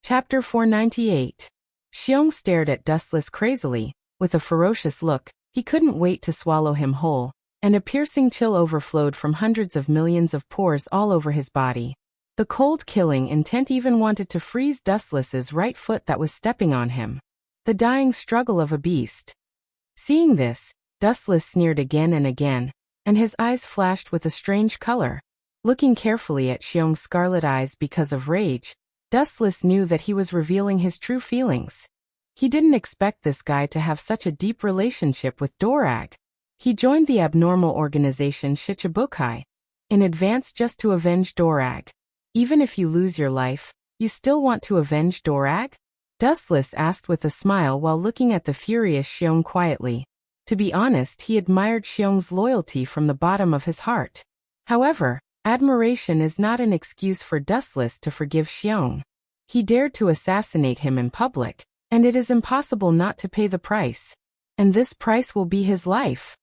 A: Chapter 498. Xiong stared at Dustless crazily, with a ferocious look. He couldn't wait to swallow him whole, and a piercing chill overflowed from hundreds of millions of pores all over his body. The cold killing intent even wanted to freeze Dustless's right foot that was stepping on him. The dying struggle of a beast. Seeing this, Dustless sneered again and again, and his eyes flashed with a strange color. Looking carefully at Xiong's scarlet eyes because of rage, Dustless knew that he was revealing his true feelings. He didn't expect this guy to have such a deep relationship with Dorag. He joined the abnormal organization Shichibukai in advance just to avenge Dorag. Even if you lose your life, you still want to avenge Dorag? Dustless asked with a smile while looking at the furious Xiong quietly. To be honest, he admired Xiong's loyalty from the bottom of his heart. However, admiration is not an excuse for Dustless to forgive Xiong. He dared to assassinate him in public, and it is impossible not to pay the price. And this price will be his life.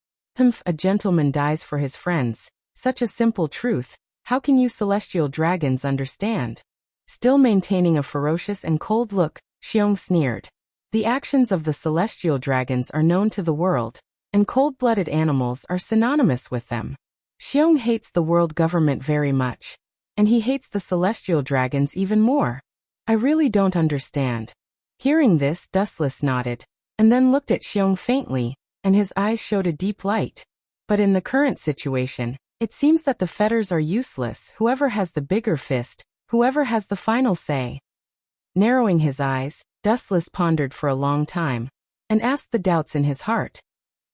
A: A gentleman dies for his friends. Such a simple truth. How can you celestial dragons understand? Still maintaining a ferocious and cold look, Xiong sneered. The actions of the celestial dragons are known to the world, and cold-blooded animals are synonymous with them. Xiong hates the world government very much, and he hates the celestial dragons even more. I really don't understand. Hearing this, Dustless nodded, and then looked at Xiong faintly, and his eyes showed a deep light. But in the current situation, it seems that the fetters are useless. Whoever has the bigger fist, whoever has the final say. Narrowing his eyes, Dustless pondered for a long time, and asked the doubts in his heart.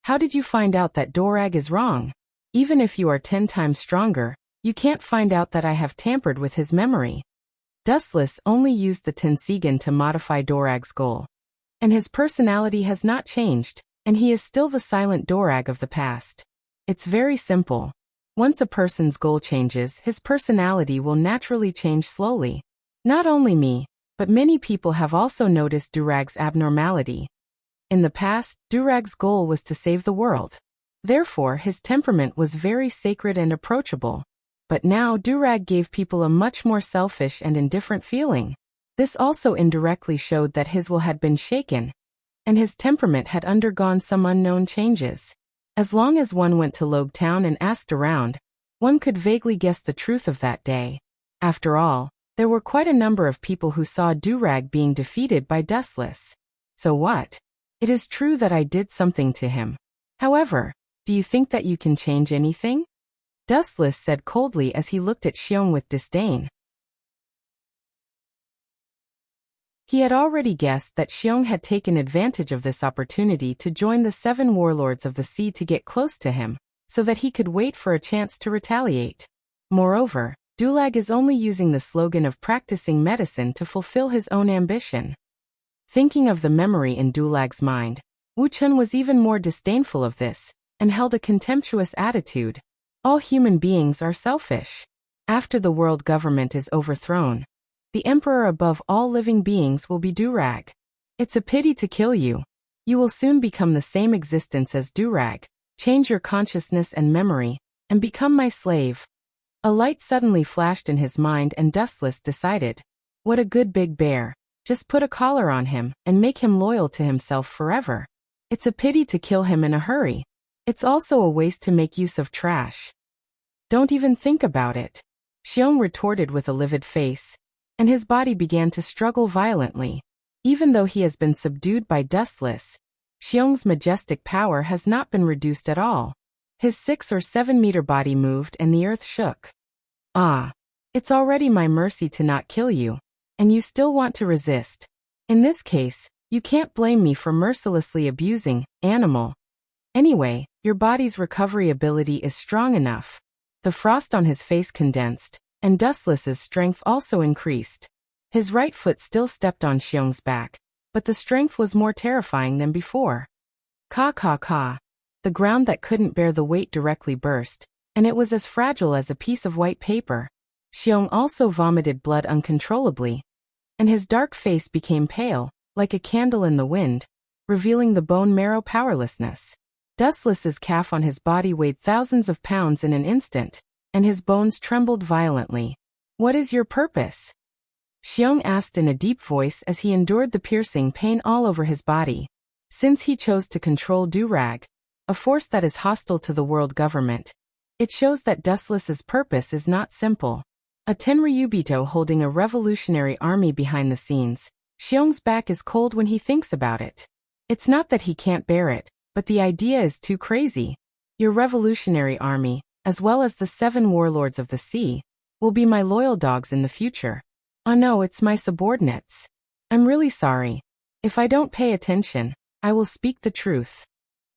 A: How did you find out that Dorag is wrong? Even if you are 10 times stronger, you can't find out that I have tampered with his memory. Dustless only used the Tensigan to modify Dorag's goal. And his personality has not changed, and he is still the silent Dorag of the past. It's very simple. Once a person's goal changes, his personality will naturally change slowly. Not only me, but many people have also noticed Dorag's abnormality. In the past, Dorag's goal was to save the world. Therefore, his temperament was very sacred and approachable. But now Dorag gave people a much more selfish and indifferent feeling. This also indirectly showed that his will had been shaken, and his temperament had undergone some unknown changes. As long as one went to Logue Town and asked around, one could vaguely guess the truth of that day. After all, there were quite a number of people who saw Dorag being defeated by Dustless. So what? It is true that I did something to him. However, do you think that you can change anything? Dustless said coldly as he looked at Xiong with disdain. He had already guessed that Xiong had taken advantage of this opportunity to join the 7 warlords of the sea to get close to him, so that he could wait for a chance to retaliate. Moreover, Dorag is only using the slogan of practicing medicine to fulfill his own ambition. Thinking of the memory in Dorag's mind, Wu Chun was even more disdainful of this, and held a contemptuous attitude. All human beings are selfish. After the world government is overthrown, the emperor above all living beings will be Dorag. It's a pity to kill you. You will soon become the same existence as Dorag, change your consciousness and memory, and become my slave. A light suddenly flashed in his mind and Dustless decided. What a good big bear. Just put a collar on him and make him loyal to himself forever. It's a pity to kill him in a hurry. It's also a waste to make use of trash. Don't even think about it. Xiong retorted with a livid face, and his body began to struggle violently. Even though he has been subdued by Dustless, Xiong's majestic power has not been reduced at all. His 6 or 7 meter body moved and the earth shook. Ah, it's already my mercy to not kill you, and you still want to resist. In this case, you can't blame me for mercilessly abusing, animal. Anyway, your body's recovery ability is strong enough. The frost on his face condensed, and Dustless's strength also increased. His right foot still stepped on Xiong's back, but the strength was more terrifying than before. Ka ka ka. The ground that couldn't bear the weight directly burst, and it was as fragile as a piece of white paper. Xiong also vomited blood uncontrollably, and his dark face became pale, like a candle in the wind, revealing the bone marrow powerlessness. Dustless's calf on his body weighed thousands of pounds in an instant, and his bones trembled violently. What is your purpose? Xiong asked in a deep voice as he endured the piercing pain all over his body. Since he chose to control Durag, a force that is hostile to the world government, it shows that Dustless's purpose is not simple. A Tenryubito holding a revolutionary army behind the scenes, Xiong's back is cold when he thinks about it. It's not that he can't bear it, but the idea is too crazy. Your revolutionary army, as well as the 7 warlords of the sea, will be my loyal dogs in the future. Oh no, it's my subordinates. I'm really sorry. If I don't pay attention, I will speak the truth.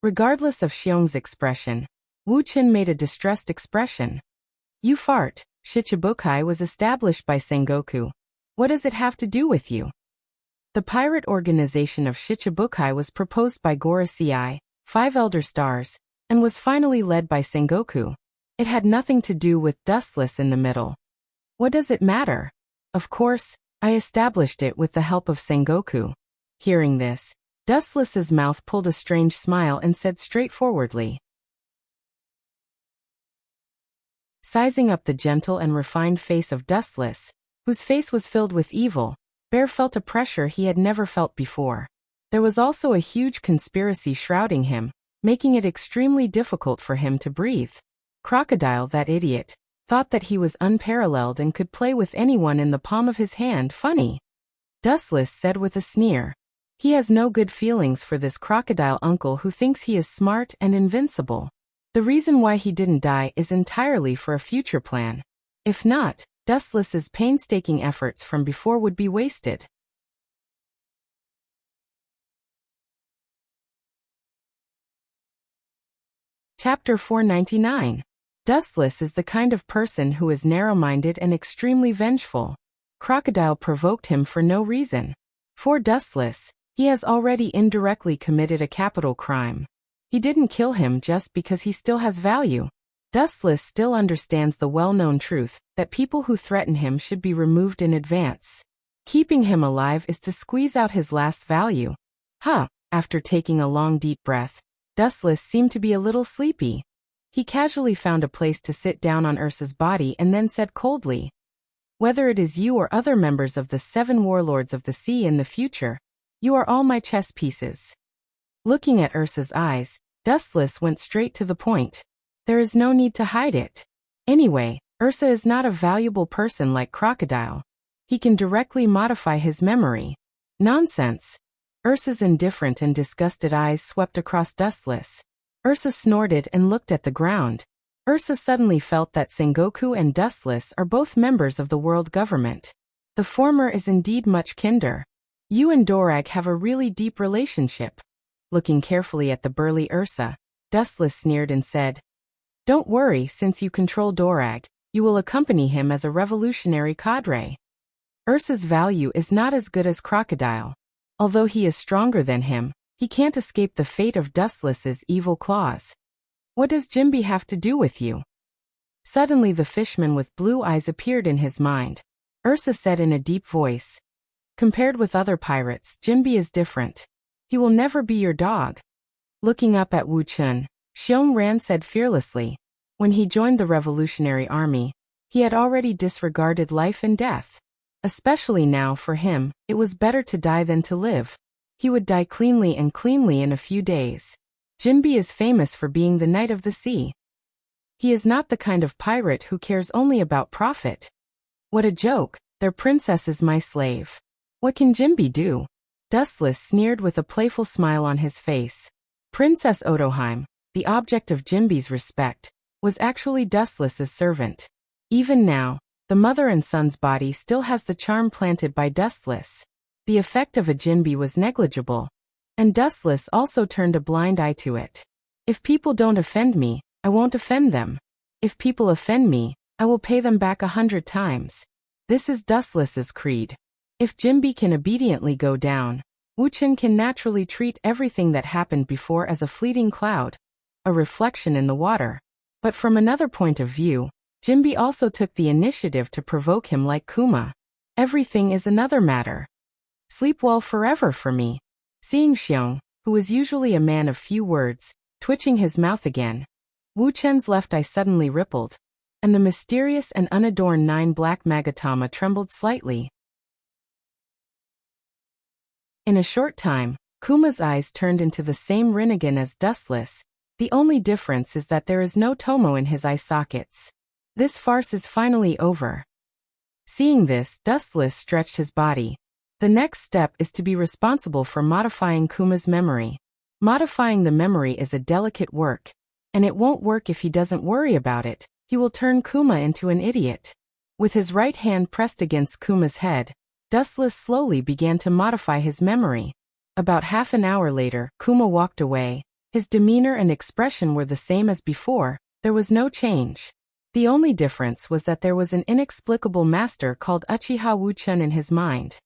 A: Regardless of Xiong's expression, Wu Qin made a distressed expression. You fart. Shichibukai was established by Sengoku. What does it have to do with you? The pirate organization of Shichibukai was proposed by Gorosei, 5 elder stars, and was finally led by Sengoku. It had nothing to do with Dustless in the middle. What does it matter? Of course, I established it with the help of Sengoku. Hearing this, Dustless's mouth pulled a strange smile and said straightforwardly. Sizing up the gentle and refined face of Dustless, whose face was filled with evil, Bear felt a pressure he had never felt before. There was also a huge conspiracy shrouding him, making it extremely difficult for him to breathe. Crocodile, that idiot, thought that he was unparalleled and could play with anyone in the palm of his hand. Funny. Dustless said with a sneer. He has no good feelings for this crocodile uncle who thinks he is smart and invincible. The reason why he didn't die is entirely for a future plan. If not, Dustless's painstaking efforts from before would be wasted. Chapter 499. Dustless is the kind of person who is narrow-minded and extremely vengeful. Crocodile provoked him for no reason. For Dustless, he has already indirectly committed a capital crime. He didn't kill him just because he still has value. Dustless still understands the well-known truth that people who threaten him should be removed in advance. Keeping him alive is to squeeze out his last value. After taking a long deep breath, Dustless seemed to be a little sleepy. He casually found a place to sit down on Ursa's body and then said coldly, "Whether it is you or other members of the 7 warlords of the sea in the future, you are all my chess pieces." Looking at Ursa's eyes, Dustless went straight to the point. There is no need to hide it. Anyway, Ursa is not a valuable person like Crocodile. He can directly modify his memory. Nonsense. Ursa's indifferent and disgusted eyes swept across Dustless. Ursa snorted and looked at the ground. Ursa suddenly felt that Sengoku and Dustless are both members of the world government. The former is indeed much kinder. You and Dorag have a really deep relationship. Looking carefully at the burly Ursa, Dustless sneered and said, "Don't worry, since you control Dorag, you will accompany him as a revolutionary cadre." Ursa's value is not as good as Crocodile. Although he is stronger than him, he can't escape the fate of Dustless's evil claws. What does Jimby have to do with you? Suddenly the fishman with blue eyes appeared in his mind. Ursa said in a deep voice, "Compared with other pirates, Jimby is different. He will never be your dog." Looking up at Wu Qin, Xiong Ran said fearlessly. When he joined the revolutionary army, he had already disregarded life and death. Especially now for him, it was better to die than to live. He would die cleanly in a few days. Jinbi is famous for being the knight of the sea. He is not the kind of pirate who cares only about profit. What a joke, their princess is my slave. What can Jinbi do? Dustless sneered with a playful smile on his face. Princess Otoheim, the object of Jinbi's respect, was actually Dustless's servant. Even now, the mother and son's body still has the charm planted by Dustless. The effect of a Jinbi was negligible, and Dustless also turned a blind eye to it. If people don't offend me, I won't offend them. If people offend me, I will pay them back 100 times. This is Dustless's creed. If Jinbi can obediently go down, Wuchen can naturally treat everything that happened before as a fleeting cloud, a reflection in the water. But from another point of view, Jinbi also took the initiative to provoke him like Kuma. Everything is another matter. Sleep well forever for me. Seeing Xiong, who was usually a man of few words, twitching his mouth again, Wu Chen's left eye suddenly rippled, and the mysterious and unadorned 9 black Magatama trembled slightly. In a short time, Kuma's eyes turned into the same Rinnegan as Dustless. The only difference is that there is no Tomo in his eye sockets. This farce is finally over. Seeing this, Dustless stretched his body. The next step is to be responsible for modifying Kuma's memory. Modifying the memory is a delicate work, and it won't work if he doesn't worry about it. He will turn Kuma into an idiot. With his right hand pressed against Kuma's head, Dustless slowly began to modify his memory. About half an hour later, Kuma walked away. His demeanor and expression were the same as before. There was no change. The only difference was that there was an inexplicable master called Uchiha Wuchun in his mind.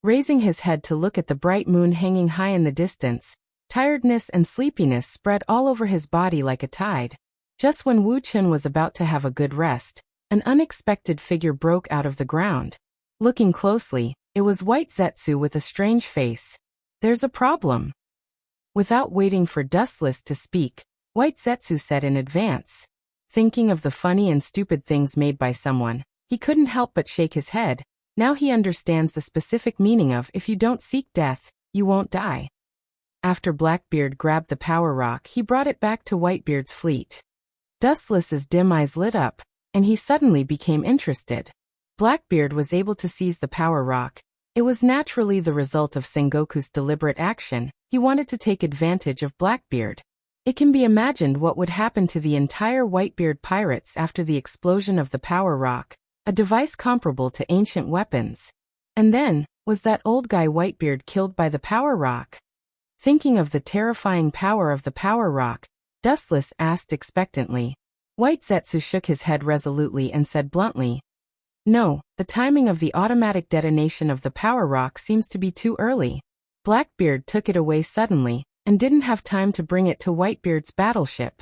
A: Raising his head to look at the bright moon hanging high in the distance, tiredness and sleepiness spread all over his body like a tide. Just when Wuchun was about to have a good rest, an unexpected figure broke out of the ground. Looking closely, it was White Zetsu with a strange face. "There's a problem." Without waiting for Dustless to speak, White Zetsu said in advance. Thinking of the funny and stupid things made by someone, he couldn't help but shake his head. Now he understands the specific meaning of "if you don't seek death, you won't die." After Blackbeard grabbed the power rock, he brought it back to Whitebeard's fleet. Dustless's dim eyes lit up, and he suddenly became interested. Blackbeard was able to seize the power rock. It was naturally the result of Sengoku's deliberate action. He wanted to take advantage of Blackbeard. It can be imagined what would happen to the entire Whitebeard pirates after the explosion of the power rock, a device comparable to ancient weapons. And then, was that old guy Whitebeard killed by the power rock? Thinking of the terrifying power of the power rock, Dustless asked expectantly. White Zetsu shook his head resolutely and said bluntly, "No, the timing of the automatic detonation of the power rock seems to be too early." Blackbeard took it away suddenly, and didn't have time to bring it to Whitebeard's battleship.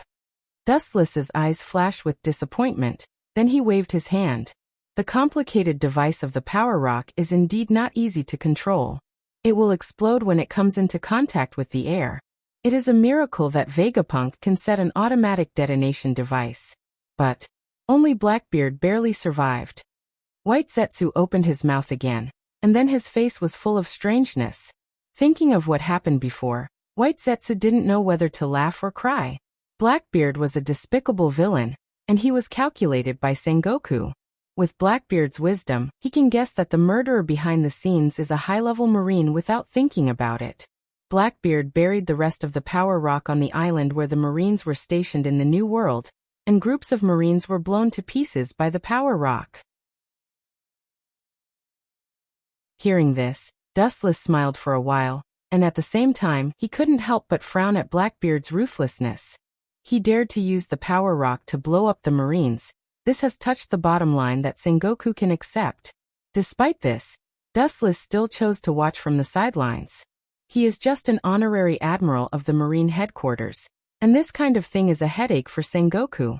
A: Dustless's eyes flashed with disappointment, then he waved his hand. The complicated device of the power rock is indeed not easy to control. It will explode when it comes into contact with the air. It is a miracle that Vegapunk can set an automatic detonation device. But only Blackbeard barely survived. White Zetsu opened his mouth again, and then his face was full of strangeness. Thinking of what happened before, White Zetsu didn't know whether to laugh or cry. Blackbeard was a despicable villain, and he was calculated by Sengoku. With Blackbeard's wisdom, he can guess that the murderer behind the scenes is a high-level marine without thinking about it. Blackbeard buried the rest of the power rock on the island where the marines were stationed in the New World, and groups of marines were blown to pieces by the power rock. Hearing this, Dustless smiled for a while, and at the same time, he couldn't help but frown at Blackbeard's ruthlessness. He dared to use the power rock to blow up the marines. This has touched the bottom line that Sengoku can accept. Despite this, Dustless still chose to watch from the sidelines. He is just an honorary admiral of the Marine headquarters, and this kind of thing is a headache for Sengoku.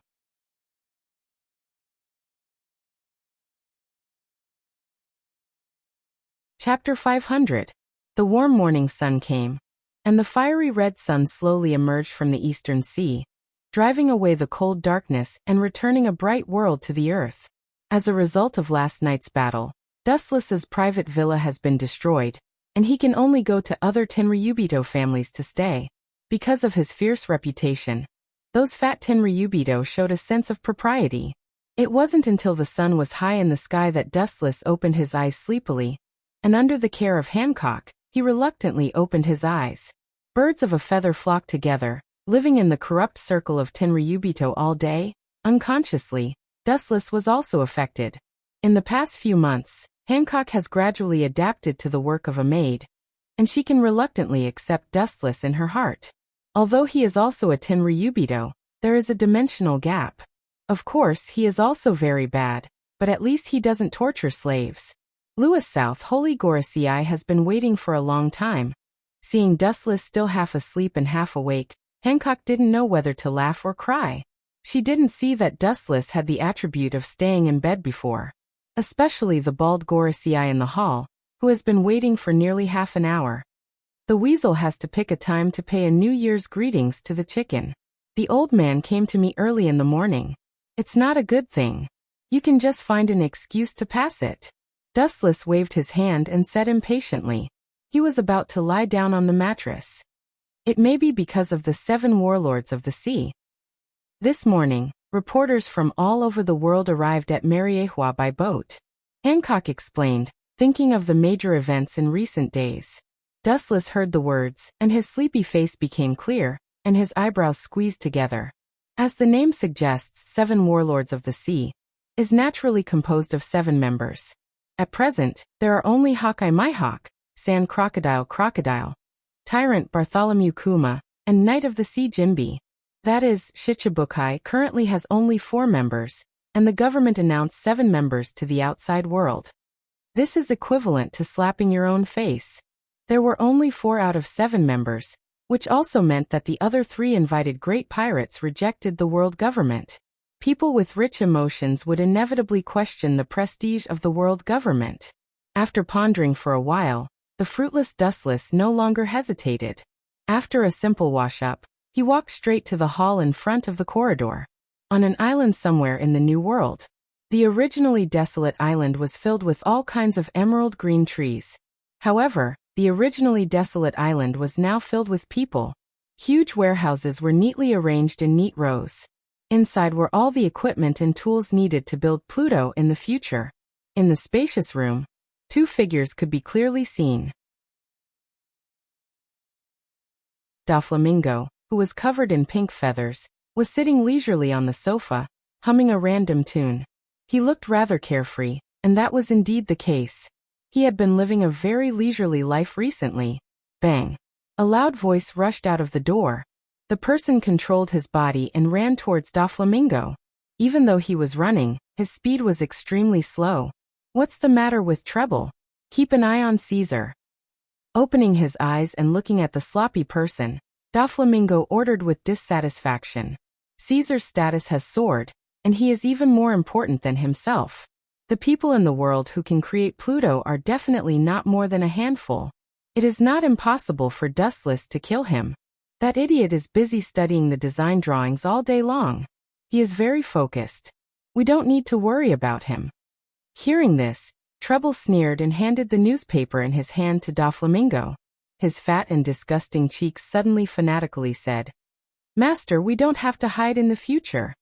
A: Chapter 500. The warm morning sun came, and the fiery red sun slowly emerged from the eastern sea, driving away the cold darkness and returning a bright world to the earth. As a result of last night's battle, Dustless's private villa has been destroyed, and he can only go to other Tenryubito families to stay. Because of his fierce reputation, those fat Tenryubito showed a sense of propriety. It wasn't until the sun was high in the sky that Dustless opened his eyes sleepily, and under the care of Hancock, he reluctantly opened his eyes. Birds of a feather flocked together, living in the corrupt circle of Tenryubito all day. Unconsciously, Dustless was also affected. In the past few months, Hancock has gradually adapted to the work of a maid, and she can reluctantly accept Dustless in her heart. Although he is also a Tenryubito, there is a dimensional gap. Of course, he is also very bad, but at least he doesn't torture slaves. Lewis South Holy Gorosei has been waiting for a long time. Seeing Dustless still half asleep and half awake, Hancock didn't know whether to laugh or cry. She didn't see that Dustless had the attribute of staying in bed before. Especially the bald Gorosei in the hall, who has been waiting for nearly half an hour. The weasel has to pick a time to pay a New Year's greetings to the chicken. The old man came to me early in the morning. It's not a good thing. You can just find an excuse to pass it. Dustless waved his hand and said impatiently. He was about to lie down on the mattress. It may be because of the 7 warlords of the sea. This morning, reporters from all over the world arrived at Mariehua by boat. Hancock explained, thinking of the major events in recent days. Dustless heard the words, and his sleepy face became clear, and his eyebrows squeezed together. As the name suggests, 7 warlords of the sea is naturally composed of 7 members. At present, there are only Hawkeye Mihawk, Sand Crocodile, Tyrant Bartholomew Kuma, and Knight of the Sea Jinbe. That is, Shichibukai currently has only 4 members, and the government announced 7 members to the outside world. This is equivalent to slapping your own face. There were only 4 out of 7 members, which also meant that the other 3 invited great pirates rejected the world government. People with rich emotions would inevitably question the prestige of the world government. After pondering for a while, the fruitless Dustless no longer hesitated. After a simple wash-up, he walked straight to the hall in front of the corridor. On an island somewhere in the New World. The originally desolate island was filled with all kinds of emerald green trees. However, the originally desolate island was now filled with people. Huge warehouses were neatly arranged in neat rows. Inside were all the equipment and tools needed to build Pluto in the future. In the spacious room, 2 figures could be clearly seen. Doflamingo, who was covered in pink feathers, was sitting leisurely on the sofa, humming a random tune. He looked rather carefree, and that was indeed the case. He had been living a very leisurely life recently. Bang! A loud voice rushed out of the door. The person controlled his body and ran towards Doflamingo. Even though he was running, his speed was extremely slow. What's the matter with Treble? Keep an eye on Caesar. Opening his eyes and looking at the sloppy person, Doflamingo ordered with dissatisfaction. Caesar's status has soared, and he is even more important than himself. The people in the world who can create Pluto are definitely not more than a handful. It is not impossible for Dustless to kill him. That idiot is busy studying the design drawings all day long. He is very focused. We don't need to worry about him. Hearing this, Treble sneered and handed the newspaper in his hand to Doflamingo. His fat and disgusting cheeks suddenly fanatically said, "Master, we don't have to hide in the future."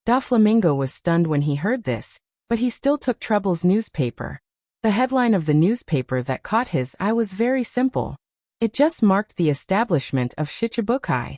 A: Doflamingo was stunned when he heard this, but he still took Treble's newspaper. The headline of the newspaper that caught his eye was very simple. It just marked the establishment of Shichibukai.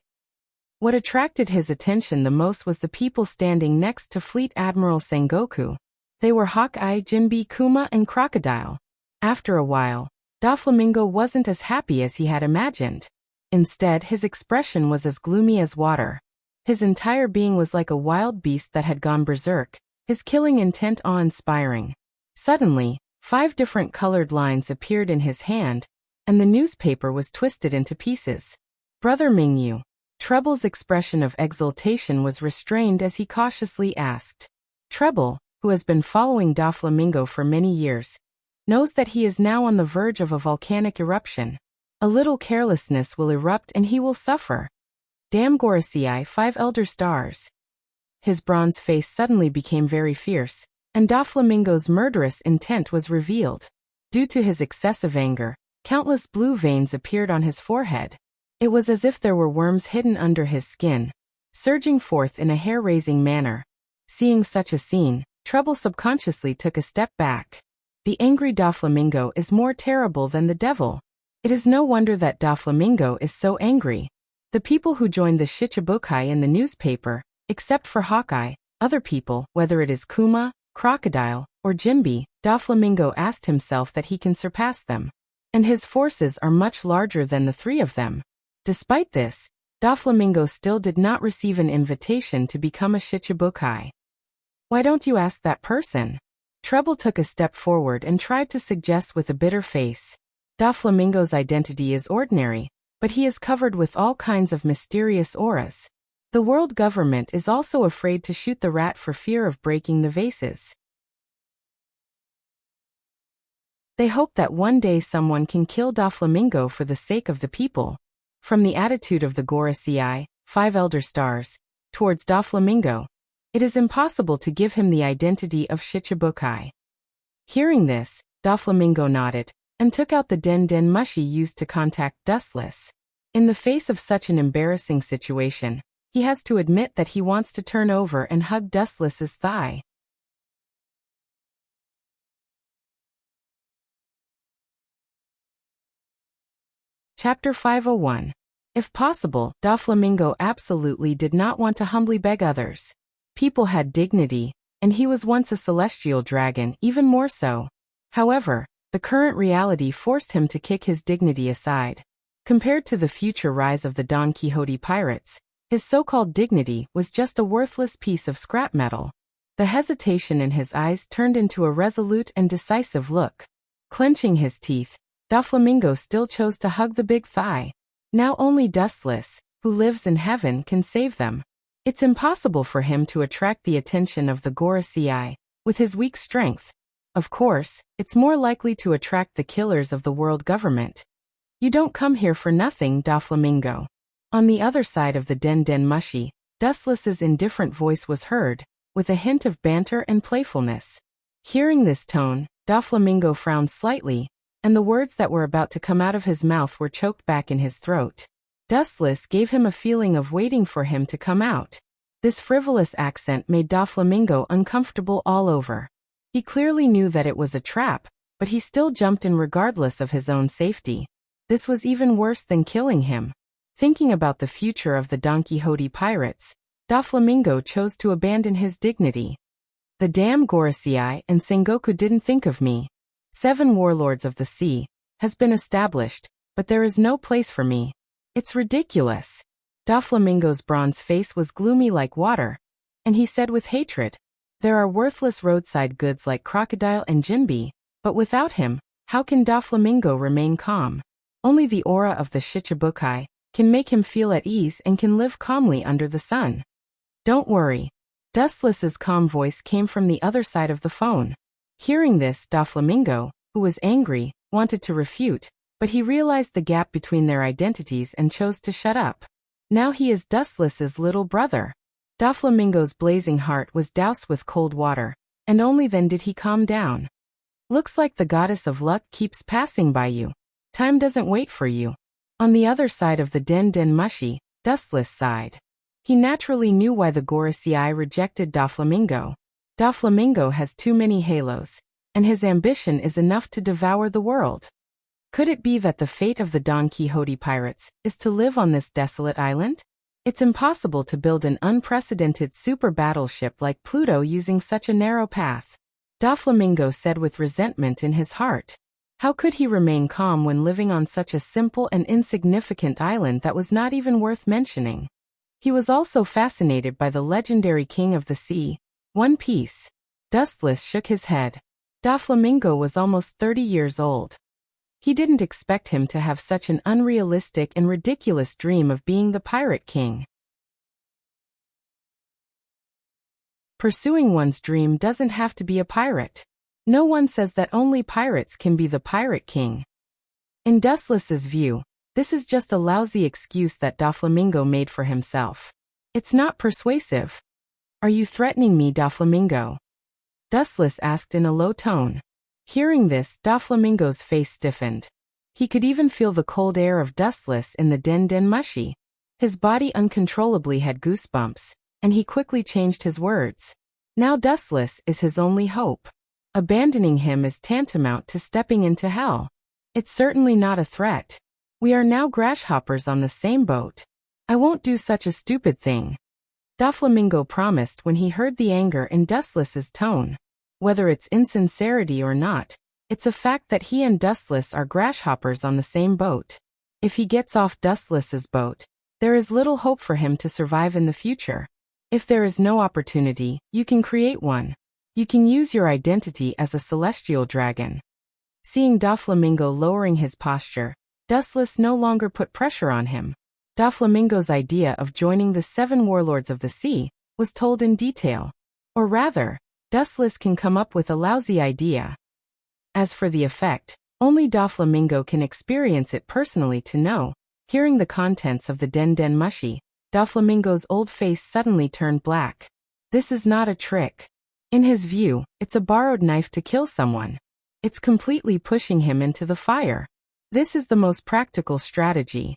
A: What attracted his attention the most was the people standing next to Fleet Admiral Sengoku. They were Hawkeye, Jinbe, Kuma, and Crocodile. After a while, Doflamingo wasn't as happy as he had imagined. Instead, his expression was as gloomy as water. His entire being was like a wild beast that had gone berserk, his killing intent awe-inspiring. Suddenly, 5 different colored lines appeared in his hand, and the newspaper was twisted into pieces. "Brother Mingyu." Treble's expression of exultation was restrained as he cautiously asked. Treble, who has been following Doflamingo for many years, knows that he is now on the verge of a volcanic eruption. A little carelessness will erupt and he will suffer. Damn Gorosei, 5 elder stars. His bronze face suddenly became very fierce, and Doflamingo's murderous intent was revealed. Due to his excessive anger, countless blue veins appeared on his forehead. It was as if there were worms hidden under his skin, surging forth in a hair-raising manner. Seeing such a scene, Treble subconsciously took a step back. The angry Doflamingo is more terrible than the devil. It is no wonder that Doflamingo is so angry. The people who joined the Shichibukai in the newspaper, except for Hawkeye, other people, whether it is Kuma, Crocodile, or Jinbe, Doflamingo asked himself that he can surpass them. And his forces are much larger than the 3 of them. Despite this, Doflamingo still did not receive an invitation to become a Shichibukai. Why don't you ask that person? Treble took a step forward and tried to suggest with a bitter face. Doflamingo's identity is ordinary, but he is covered with all kinds of mysterious auras. The world government is also afraid to shoot the rat for fear of breaking the vases. They hope that one day someone can kill Doflamingo for the sake of the people. From the attitude of the Gorosei, 5 elder stars, towards Doflamingo, it is impossible to give him the identity of Shichibukai. Hearing this, Doflamingo nodded, and took out the Den Den Mushi used to contact Dustless. In the face of such an embarrassing situation, he has to admit that he wants to turn over and hug Dustless's thigh. Chapter 501. If possible, Doflamingo absolutely did not want to humbly beg others. People had dignity, and he was once a celestial dragon, even more so. However, the current reality forced him to kick his dignity aside. Compared to the future rise of the Don Quixote pirates, his so-called dignity was just a worthless piece of scrap metal. The hesitation in his eyes turned into a resolute and decisive look. Clenching his teeth, Doflamingo still chose to hug the big thigh. Now only Dustless, who lives in heaven, can save them. It's impossible for him to attract the attention of the Gorosei, with his weak strength. Of course, it's more likely to attract the killers of the world government. You don't come here for nothing, Doflamingo. On the other side of the Den Den Mushi, Dustless's indifferent voice was heard, with a hint of banter and playfulness. Hearing this tone, Doflamingo frowned slightly, and the words that were about to come out of his mouth were choked back in his throat. Dustless gave him a feeling of waiting for him to come out. This frivolous accent made Doflamingo uncomfortable all over. He clearly knew that it was a trap, but he still jumped in regardless of his own safety. This was even worse than killing him. Thinking about the future of the Don Quixote pirates, Doflamingo chose to abandon his dignity. The damn Gorosei and Sengoku didn't think of me. 7 warlords of the sea has been established, but there is no place for me. It's ridiculous. Doflamingo's bronze face was gloomy like water, and he said with hatred, there are worthless roadside goods like crocodile and jinbi, but without him, how can Doflamingo remain calm? Only the aura of the Shichibukai can make him feel at ease and can live calmly under the sun. Don't worry. Dustless's calm voice came from the other side of the phone. Hearing this, Doflamingo, who was angry, wanted to refute, but he realized the gap between their identities and chose to shut up. Now he is Dustless's little brother. Doflamingo's blazing heart was doused with cold water, and only then did he calm down. Looks like the goddess of luck keeps passing by you. Time doesn't wait for you. On the other side of the Den Den Mushi, Dustless sighed. He naturally knew why the Gorosei rejected Doflamingo. Doflamingo has too many halos, and his ambition is enough to devour the world. Could it be that the fate of the Don Quixote pirates is to live on this desolate island? It's impossible to build an unprecedented super battleship like Pluto using such a narrow path. Doflamingo said with resentment in his heart. How could he remain calm when living on such a simple and insignificant island that was not even worth mentioning? He was also fascinated by the legendary king of the sea, One Piece. Dustless shook his head. Doflamingo was almost 30 years old. He didn't expect him to have such an unrealistic and ridiculous dream of being the pirate king. Pursuing one's dream doesn't have to be a pirate. No one says that only pirates can be the pirate king. In Dustless's view, this is just a lousy excuse that Doflamingo made for himself. It's not persuasive. Are you threatening me, Doflamingo? Dustless asked in a low tone. Hearing this, Doflamingo's face stiffened. He could even feel the cold air of Dustless in the Den Den Mushi. His body uncontrollably had goosebumps, and he quickly changed his words. Now Dustless is his only hope. Abandoning him is tantamount to stepping into hell. It's certainly not a threat. We are now grasshoppers on the same boat. I won't do such a stupid thing. Doflamingo promised when he heard the anger in Dustless's tone. Whether it's insincerity or not, it's a fact that he and Dustless are grasshoppers on the same boat. If he gets off Dustless's boat, there is little hope for him to survive in the future. If there is no opportunity, you can create one. You can use your identity as a celestial dragon. Seeing Doflamingo lowering his posture, Dustless no longer put pressure on him. Doflamingo's idea of joining the 7 warlords of the sea was told in detail. Or rather, Dustless can come up with a lousy idea. As for the effect, only Doflamingo can experience it personally to know. Hearing the contents of the Den Den Mushi, Doflamingo's old face suddenly turned black. This is not a trick. In his view, it's a borrowed knife to kill someone. It's completely pushing him into the fire. This is the most practical strategy,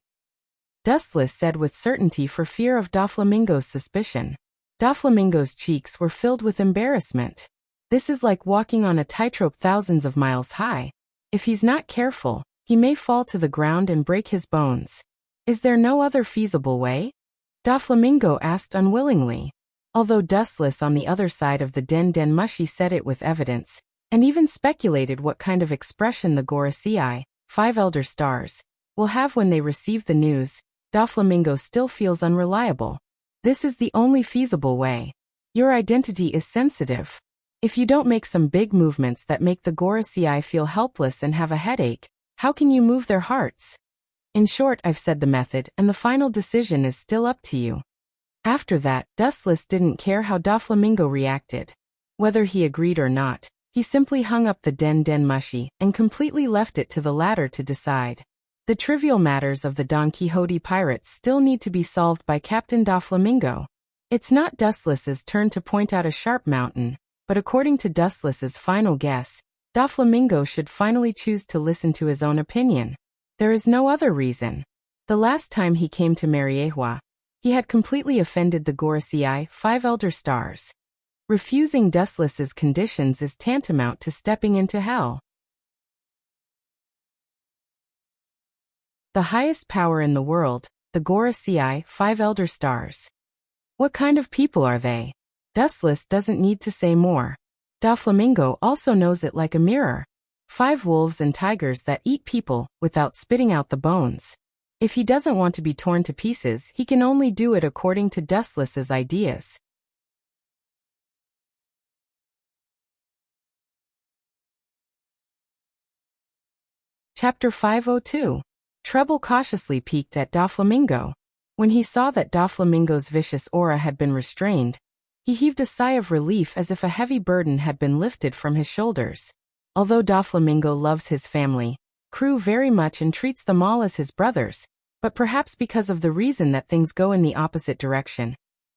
A: Dustless said with certainty for fear of Doflamingo's suspicion. Doflamingo's cheeks were filled with embarrassment. This is like walking on a tightrope thousands of miles high. If he's not careful, he may fall to the ground and break his bones. Is there no other feasible way? Doflamingo asked unwillingly. Although Dustless on the other side of the Den Mushi said it with evidence, and even speculated what kind of expression the Gorosei, 5 elder stars, will have when they receive the news, Doflamingo still feels unreliable. This is the only feasible way. Your identity is sensitive. If you don't make some big movements that make the Gorosei feel helpless and have a headache, how can you move their hearts? In short, I've said the method, and the final decision is still up to you. After that, Dustless didn't care how Doflamingo reacted. Whether he agreed or not, he simply hung up the Den Mushi and completely left it to the latter to decide. The trivial matters of the Don Quixote pirates still need to be solved by Captain Doflamingo. It's not Dustless's turn to point out a sharp mountain, but according to Dustless's final guess, Doflamingo should finally choose to listen to his own opinion. There is no other reason. The last time he came to Mariehua, he had completely offended the Gorosei, 5 elder stars. Refusing Dustless's conditions is tantamount to stepping into hell. The highest power in the world, the Gorosei, 5 elder stars. What kind of people are they? Dustless doesn't need to say more. Doflamingo also knows it like a mirror. 5 wolves and tigers that eat people without spitting out the bones. If he doesn't want to be torn to pieces, he can only do it according to Dustless's ideas. Chapter 502. Treble cautiously peeked at Doflamingo. When he saw that Doflamingo's vicious aura had been restrained, he heaved a sigh of relief as if a heavy burden had been lifted from his shoulders. Although Doflamingo loves his family, crew very much and treats them all as his brothers, but perhaps because of the reason that things go in the opposite direction.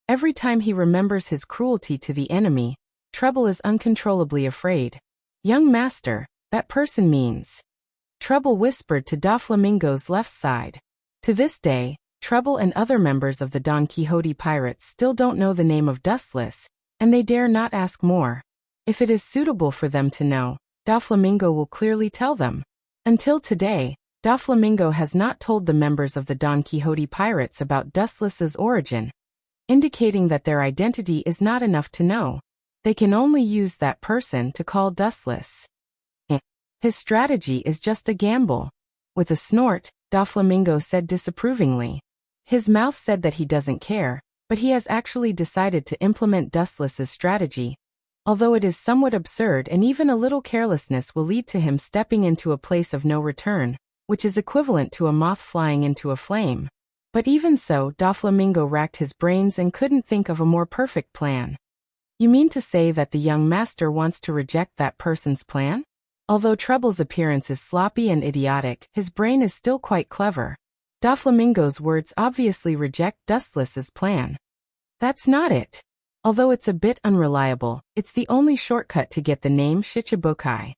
A: Every time he remembers his cruelty to the enemy, Treble is uncontrollably afraid. Young master, that person means. Treble whispered to Doflamingo's left side. To this day, Treble and other members of the Don Quixote pirates still don't know the name of Dustless, and they dare not ask more. If it is suitable for them to know, Doflamingo will clearly tell them. Until today, Doflamingo has not told the members of the Don Quixote pirates about Dustless's origin, indicating that their identity is not enough to know. They can only use that person to call Dustless. His strategy is just a gamble. With a snort, Doflamingo said disapprovingly. His mouth said that he doesn't care, but he has actually decided to implement Dustless's strategy. Although it is somewhat absurd and even a little carelessness will lead to him stepping into a place of no return, which is equivalent to a moth flying into a flame. But even so, Doflamingo racked his brains and couldn't think of a more perfect plan. You mean to say that the young master wants to reject that person's plan? Although Treble's appearance is sloppy and idiotic, his brain is still quite clever. Doflamingo's words obviously reject Dustless's plan. That's not it. Although it's a bit unreliable, it's the only shortcut to get the name Shichibukai.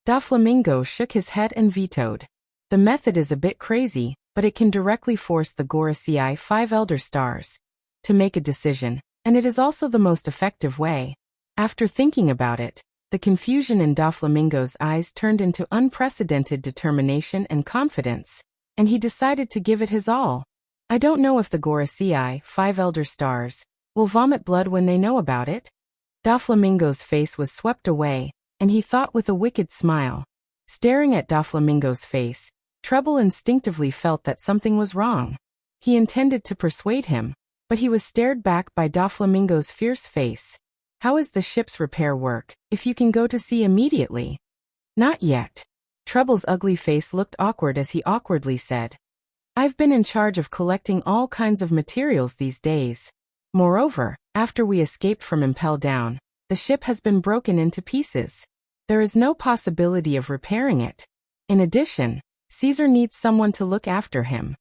A: Doflamingo shook his head and vetoed. The method is a bit crazy, but it can directly force the Gorosei, 5 elder stars, to make a decision, and it is also the most effective way. After thinking about it, the confusion in Doflamingo's eyes turned into unprecedented determination and confidence, and he decided to give it his all. I don't know if the Gorosei, 5 elder stars, will vomit blood when they know about it. Doflamingo's face was swept away, and he thought with a wicked smile. Staring at Doflamingo's face, Treble instinctively felt that something was wrong. He intended to persuade him, but he was stared back by Doflamingo's fierce face. How is the ship's repair work, if you can go to sea immediately? Not yet. Treble's ugly face looked awkward as he awkwardly said. I've been in charge of collecting all kinds of materials these days. Moreover, after we escaped from Impel Down, the ship has been broken into pieces. There is no possibility of repairing it. In addition, Caesar needs someone to look after him.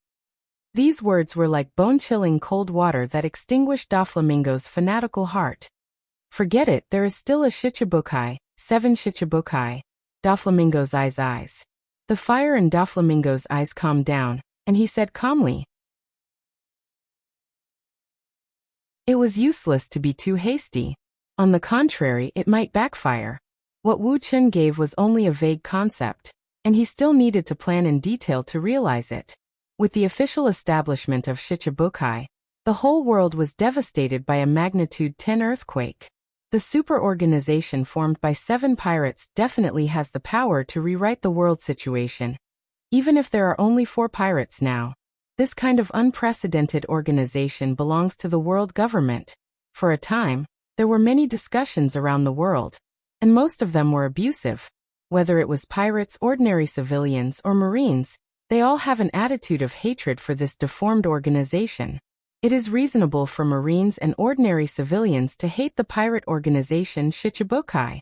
A: These words were like bone-chilling cold water that extinguished Doflamingo's fanatical heart. Forget it, there is still a Shichibukai, 7 Shichibukai. Doflamingo's eyes. The fire in Doflamingo's eyes calmed down, and he said calmly, "It was useless to be too hasty. On the contrary, it might backfire." What Wu Chun gave was only a vague concept, and he still needed to plan in detail to realize it. With the official establishment of Shichibukai, the whole world was devastated by a magnitude 10 earthquake. The super-organization formed by 7 pirates definitely has the power to rewrite the world situation. Even if there are only 4 pirates now, this kind of unprecedented organization belongs to the world government. For a time, there were many discussions around the world, and most of them were abusive. Whether it was pirates, ordinary civilians, or marines, they all have an attitude of hatred for this deformed organization. It is reasonable for marines and ordinary civilians to hate the pirate organization Shichibukai.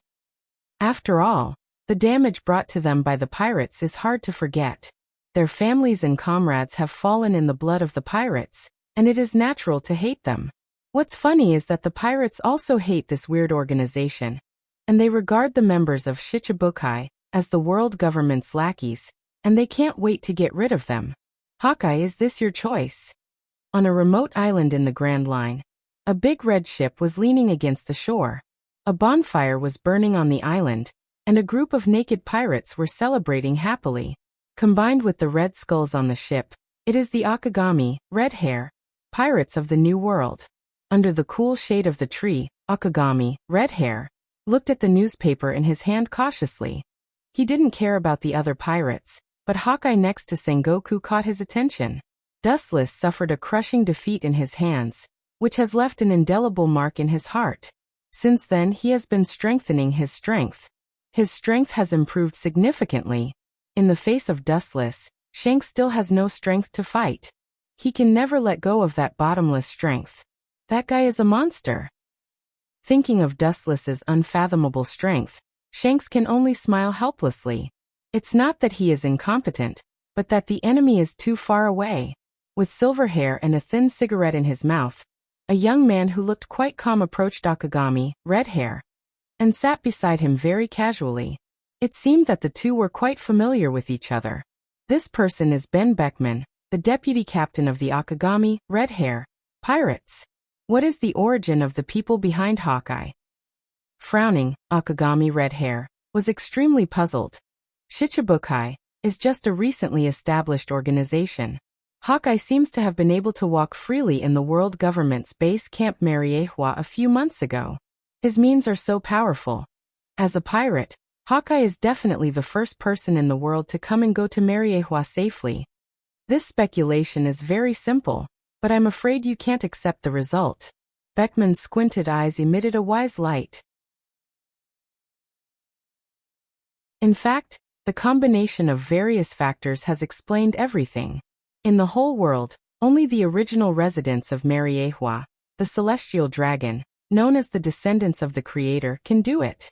A: After all, the damage brought to them by the pirates is hard to forget. Their families and comrades have fallen in the blood of the pirates, and it is natural to hate them. What's funny is that the pirates also hate this weird organization, and they regard the members of Shichibukai as the world government's lackeys, and they can't wait to get rid of them. Hawkeye, is this your choice? On a remote island in the Grand Line, a big red ship was leaning against the shore. A bonfire was burning on the island, and a group of naked pirates were celebrating happily. Combined with the red skulls on the ship, it is the Akagami, red hair, pirates of the New World. Under the cool shade of the tree, Akagami, red hair, looked at the newspaper in his hand cautiously. He didn't care about the other pirates, but Hawkeye next to Sengoku caught his attention. Dustless suffered a crushing defeat in his hands, which has left an indelible mark in his heart. Since then he has been strengthening his strength. His strength has improved significantly. In the face of Dustless, Shanks still has no strength to fight. He can never let go of that bottomless strength. That guy is a monster. Thinking of Dustless's unfathomable strength, Shanks can only smile helplessly. It's not that he is incompetent, but that the enemy is too far away. With silver hair and a thin cigarette in his mouth, a young man who looked quite calm approached Akagami, red hair, and sat beside him very casually. It seemed that the two were quite familiar with each other. This person is Ben Beckman, the deputy captain of the Akagami, red hair, pirates. What is the origin of the people behind Hawkeye? Frowning, Akagami, red hair, was extremely puzzled. Shichibukai is just a recently established organization. Hawkeye seems to have been able to walk freely in the world government's base camp Mariehua a few months ago. His means are so powerful. As a pirate, Hawkeye is definitely the first person in the world to come and go to Mariehua safely. This speculation is very simple, but I'm afraid you can't accept the result. Beckman's squinted eyes emitted a wise light. In fact, the combination of various factors has explained everything. In the whole world, only the original residents of Mariehua, the celestial dragon, known as the descendants of the Creator, can do it.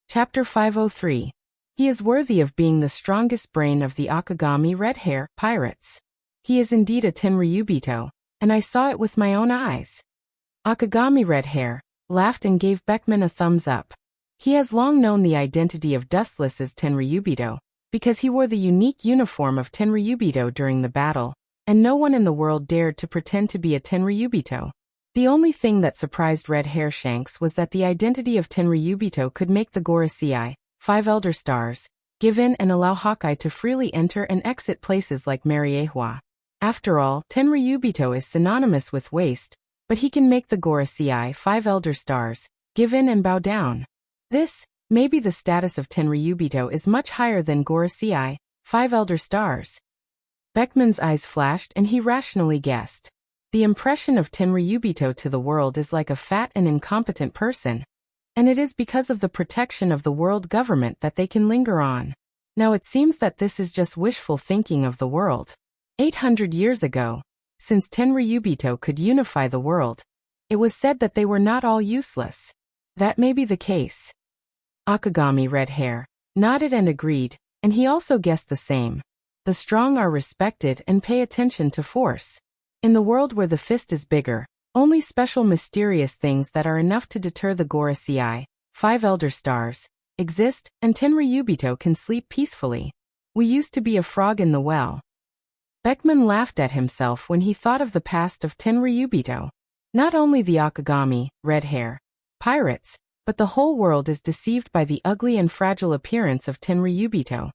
A: Chapter 503. He is worthy of being the strongest brain of the Akagami red hair pirates. He is indeed a Tenryubito, and I saw it with my own eyes. Akagami red hair laughed and gave Beckman a thumbs up. He has long known the identity of Dustless's Tenryubito, because he wore the unique uniform of Tenryubito during the battle, and no one in the world dared to pretend to be a Tenryubito. The only thing that surprised Red Hair Shanks was that the identity of Tenryubito could make the Gorosei, 5 Elder Stars, give in and allow Hawkeye to freely enter and exit places like Mariehua. After all, Tenryubito is synonymous with waste, but he can make the Gorosei, 5 Elder Stars, give in and bow down. This, maybe the status of Tenryubito is much higher than Gorosei, 5 Elder Stars. Beckman's eyes flashed and he rationally guessed. The impression of Tenryubito to the world is like a fat and incompetent person. And it is because of the protection of the world government that they can linger on. Now it seems that this is just wishful thinking of the world. 800 years ago, since Tenryubito could unify the world, it was said that they were not all useless. That may be the case. Akagami red hair nodded and agreed, and he also guessed the same. The strong are respected and pay attention to force. In the world where the fist is bigger, Only special mysterious things that are enough to deter the Gorosei, 5 elder stars, exist, and Tenryubito can sleep peacefully. We used to be a frog in the well. Beckman laughed at himself when he thought of the past of Tenryubito. Not only the Akagami, red hair, pirates, but the whole world is deceived by the ugly and fragile appearance of Tenryubito.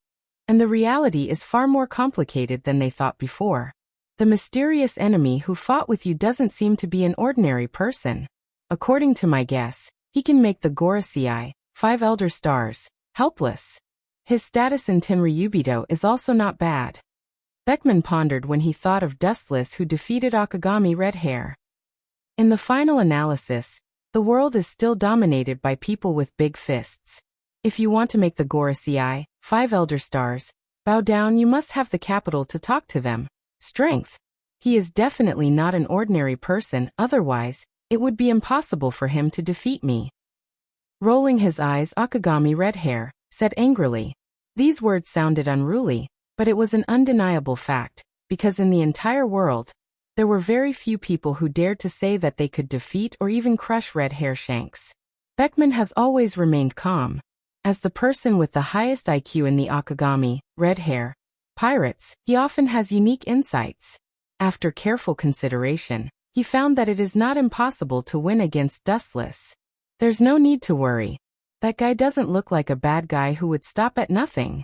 A: And the reality is far more complicated than they thought before. The mysterious enemy who fought with you doesn't seem to be an ordinary person. According to my guess, he can make the Gorosei, 5 elder stars, helpless. His status in Tenryubito is also not bad. Beckman pondered when he thought of Dustless who defeated Akagami Red Hair. In the final analysis, the world is still dominated by people with big fists. If you want to make the Gorosei, 5 elder stars, bow down, you must have the capital to talk to them. Strength. He is definitely not an ordinary person, otherwise, it would be impossible for him to defeat me. Rolling his eyes, Akagami Red Hair said angrily. These words sounded unruly, but it was an undeniable fact, because in the entire world, there were very few people who dared to say that they could defeat or even crush Red Hair Shanks. Beckman has always remained calm. As the person with the highest IQ in the Akagami, Red Hair, pirates, he often has unique insights. After careful consideration, he found that it is not impossible to win against Dustless. There's no need to worry. That guy doesn't look like a bad guy who would stop at nothing.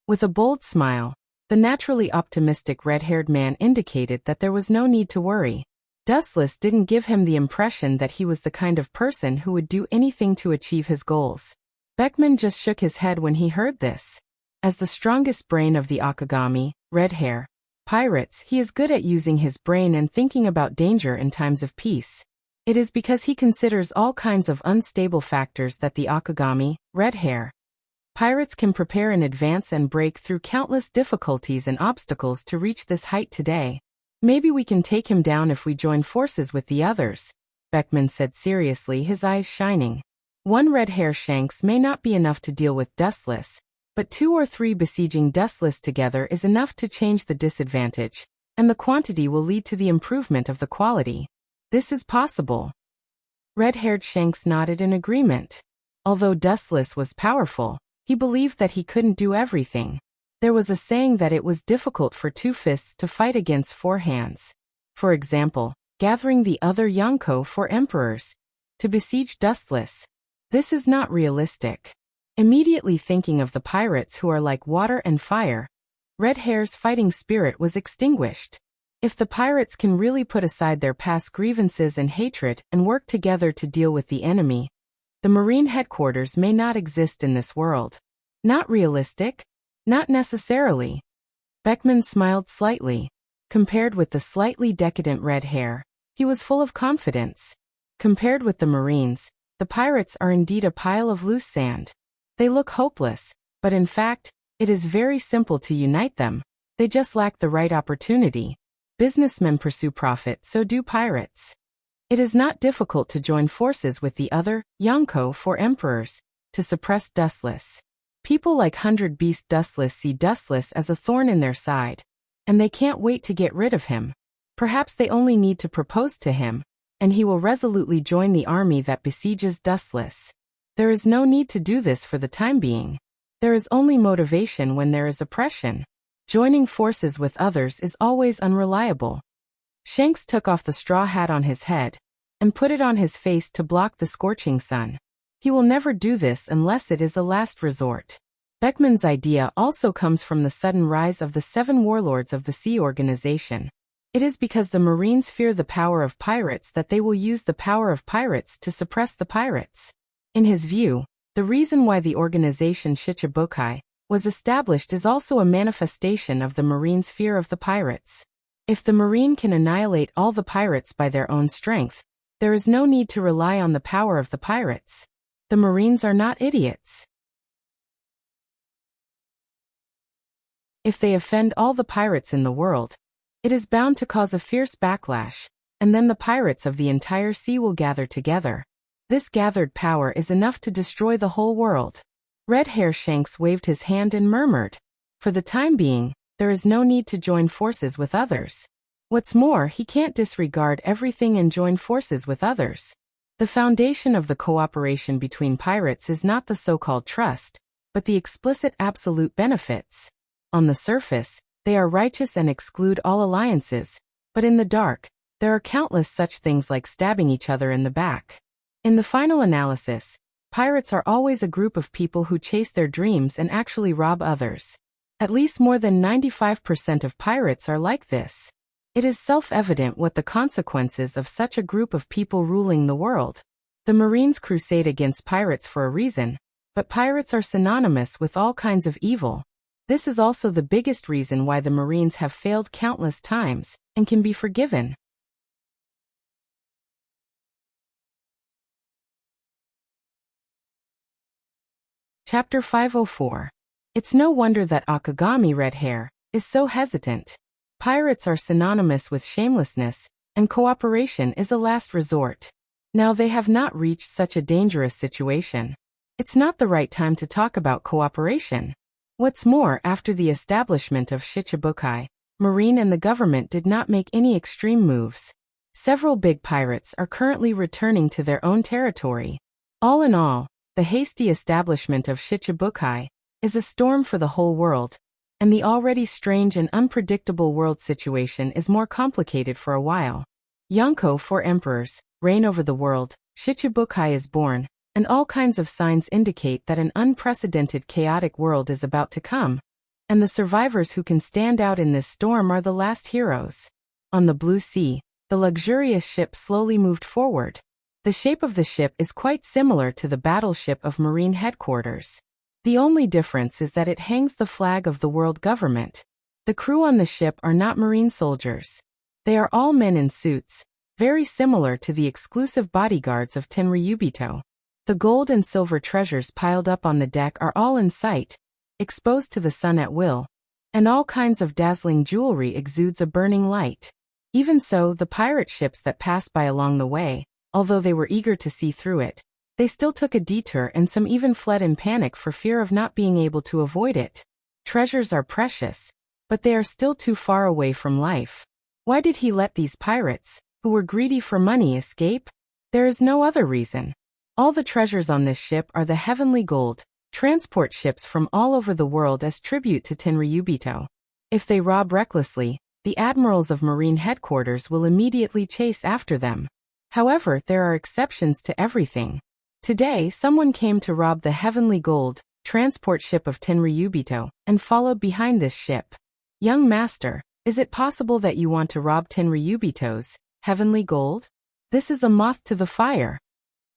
A: With a bold smile, the naturally optimistic red-haired man indicated that there was no need to worry. Dustless didn't give him the impression that he was the kind of person who would do anything to achieve his goals. Beckman just shook his head when he heard this. As the strongest brain of the Akagami, red hair, pirates, he is good at using his brain and thinking about danger in times of peace. It is because he considers all kinds of unstable factors that the Akagami, red hair, pirates can prepare in advance and break through countless difficulties and obstacles to reach this height today. Maybe we can take him down if we join forces with the others, Beckman said seriously, his eyes shining. 1 red hair Shanks may not be enough to deal with Dustless, but 2 or 3 besieging Dustless together is enough to change the disadvantage, and the quantity will lead to the improvement of the quality. This is possible. Red-haired Shanks nodded in agreement. Although Dustless was powerful, he believed that he couldn't do everything. There was a saying that it was difficult for 2 fists to fight against 4 hands. For example, gathering the other Yonko 4 emperors to besiege Dustless. This is not realistic. Immediately thinking of the pirates who are like water and fire, Red Hair's fighting spirit was extinguished. If the pirates can really put aside their past grievances and hatred and work together to deal with the enemy, the Marine headquarters may not exist in this world. Not realistic? Not necessarily. Beckman smiled slightly. Compared with the slightly decadent red hair, he was full of confidence. Compared with the Marines, the pirates are indeed a pile of loose sand. They look hopeless, but in fact, it is very simple to unite them. They just lack the right opportunity. Businessmen pursue profit, so do pirates. It is not difficult to join forces with the other Yonko 4 emperors to suppress Dustless. People like 100 Beast Dustless see Dustless as a thorn in their side, and they can't wait to get rid of him. Perhaps they only need to propose to him, and he will resolutely join the army that besieges Dustless. There is no need to do this for the time being. There is only motivation when there is oppression. Joining forces with others is always unreliable. Shanks took off the straw hat on his head and put it on his face to block the scorching sun. He will never do this unless it is a last resort. Beckman's idea also comes from the sudden rise of the 7 warlords of the sea organization. It is because the Marines fear the power of pirates that they will use the power of pirates to suppress the pirates. In his view, the reason why the organization Shichibukai was established is also a manifestation of the Marines' fear of the pirates. If the Marine can annihilate all the pirates by their own strength, there is no need to rely on the power of the pirates. The Marines are not idiots. If they offend all the pirates in the world, it is bound to cause a fierce backlash, and then the pirates of the entire sea will gather together. This gathered power is enough to destroy the whole world. Red Hair Shanks waved his hand and murmured, "For the time being, there is no need to join forces with others. What's more, he can't disregard everything and join forces with others. The foundation of the cooperation between pirates is not the so-called trust, but the explicit absolute benefits. On the surface, they are righteous and exclude all alliances, but in the dark, there are countless such things like stabbing each other in the back. In the final analysis, pirates are always a group of people who chase their dreams and actually rob others. At least more than 95% of pirates are like this. It is self-evident what the consequences of such a group of people ruling the world. The Marines crusade against pirates for a reason, but pirates are synonymous with all kinds of evil. This is also the biggest reason why the Marines have failed countless times, and can be forgiven. Chapter 504. It's no wonder that Akagami Red Hair is so hesitant. Pirates are synonymous with shamelessness, and cooperation is a last resort. Now they have not reached such a dangerous situation. It's not the right time to talk about cooperation. What's more, after the establishment of Shichibukai, Marine and the government did not make any extreme moves. Several big pirates are currently returning to their own territory. All in all, the hasty establishment of Shichibukai is a storm for the whole world, and the already strange and unpredictable world situation is more complicated for a while. Yonko, 4 emperors, reign over the world, Shichibukai is born, and all kinds of signs indicate that an unprecedented chaotic world is about to come. And the survivors who can stand out in this storm are the last heroes. On the blue sea, the luxurious ship slowly moved forward. The shape of the ship is quite similar to the battleship of Marine headquarters. The only difference is that it hangs the flag of the world government. The crew on the ship are not Marine soldiers. They are all men in suits, very similar to the exclusive bodyguards of Tenryubito. The gold and silver treasures piled up on the deck are all in sight, exposed to the sun at will, and all kinds of dazzling jewelry exudes a burning light. Even so, the pirate ships that passed by along the way, although they were eager to see through it, they still took a detour, and some even fled in panic for fear of not being able to avoid it. Treasures are precious, but they are still too far away from life. Why did he let these pirates, who were greedy for money, escape? There is no other reason. All the treasures on this ship are the heavenly gold, transport ships from all over the world as tribute to Tenryubito. If they rob recklessly, the admirals of Marine headquarters will immediately chase after them. However, there are exceptions to everything. Today, someone came to rob the heavenly gold transport ship of Tenryubito, and followed behind this ship. Young master, is it possible that you want to rob Tenryubito's heavenly gold? This is a moth to the fire.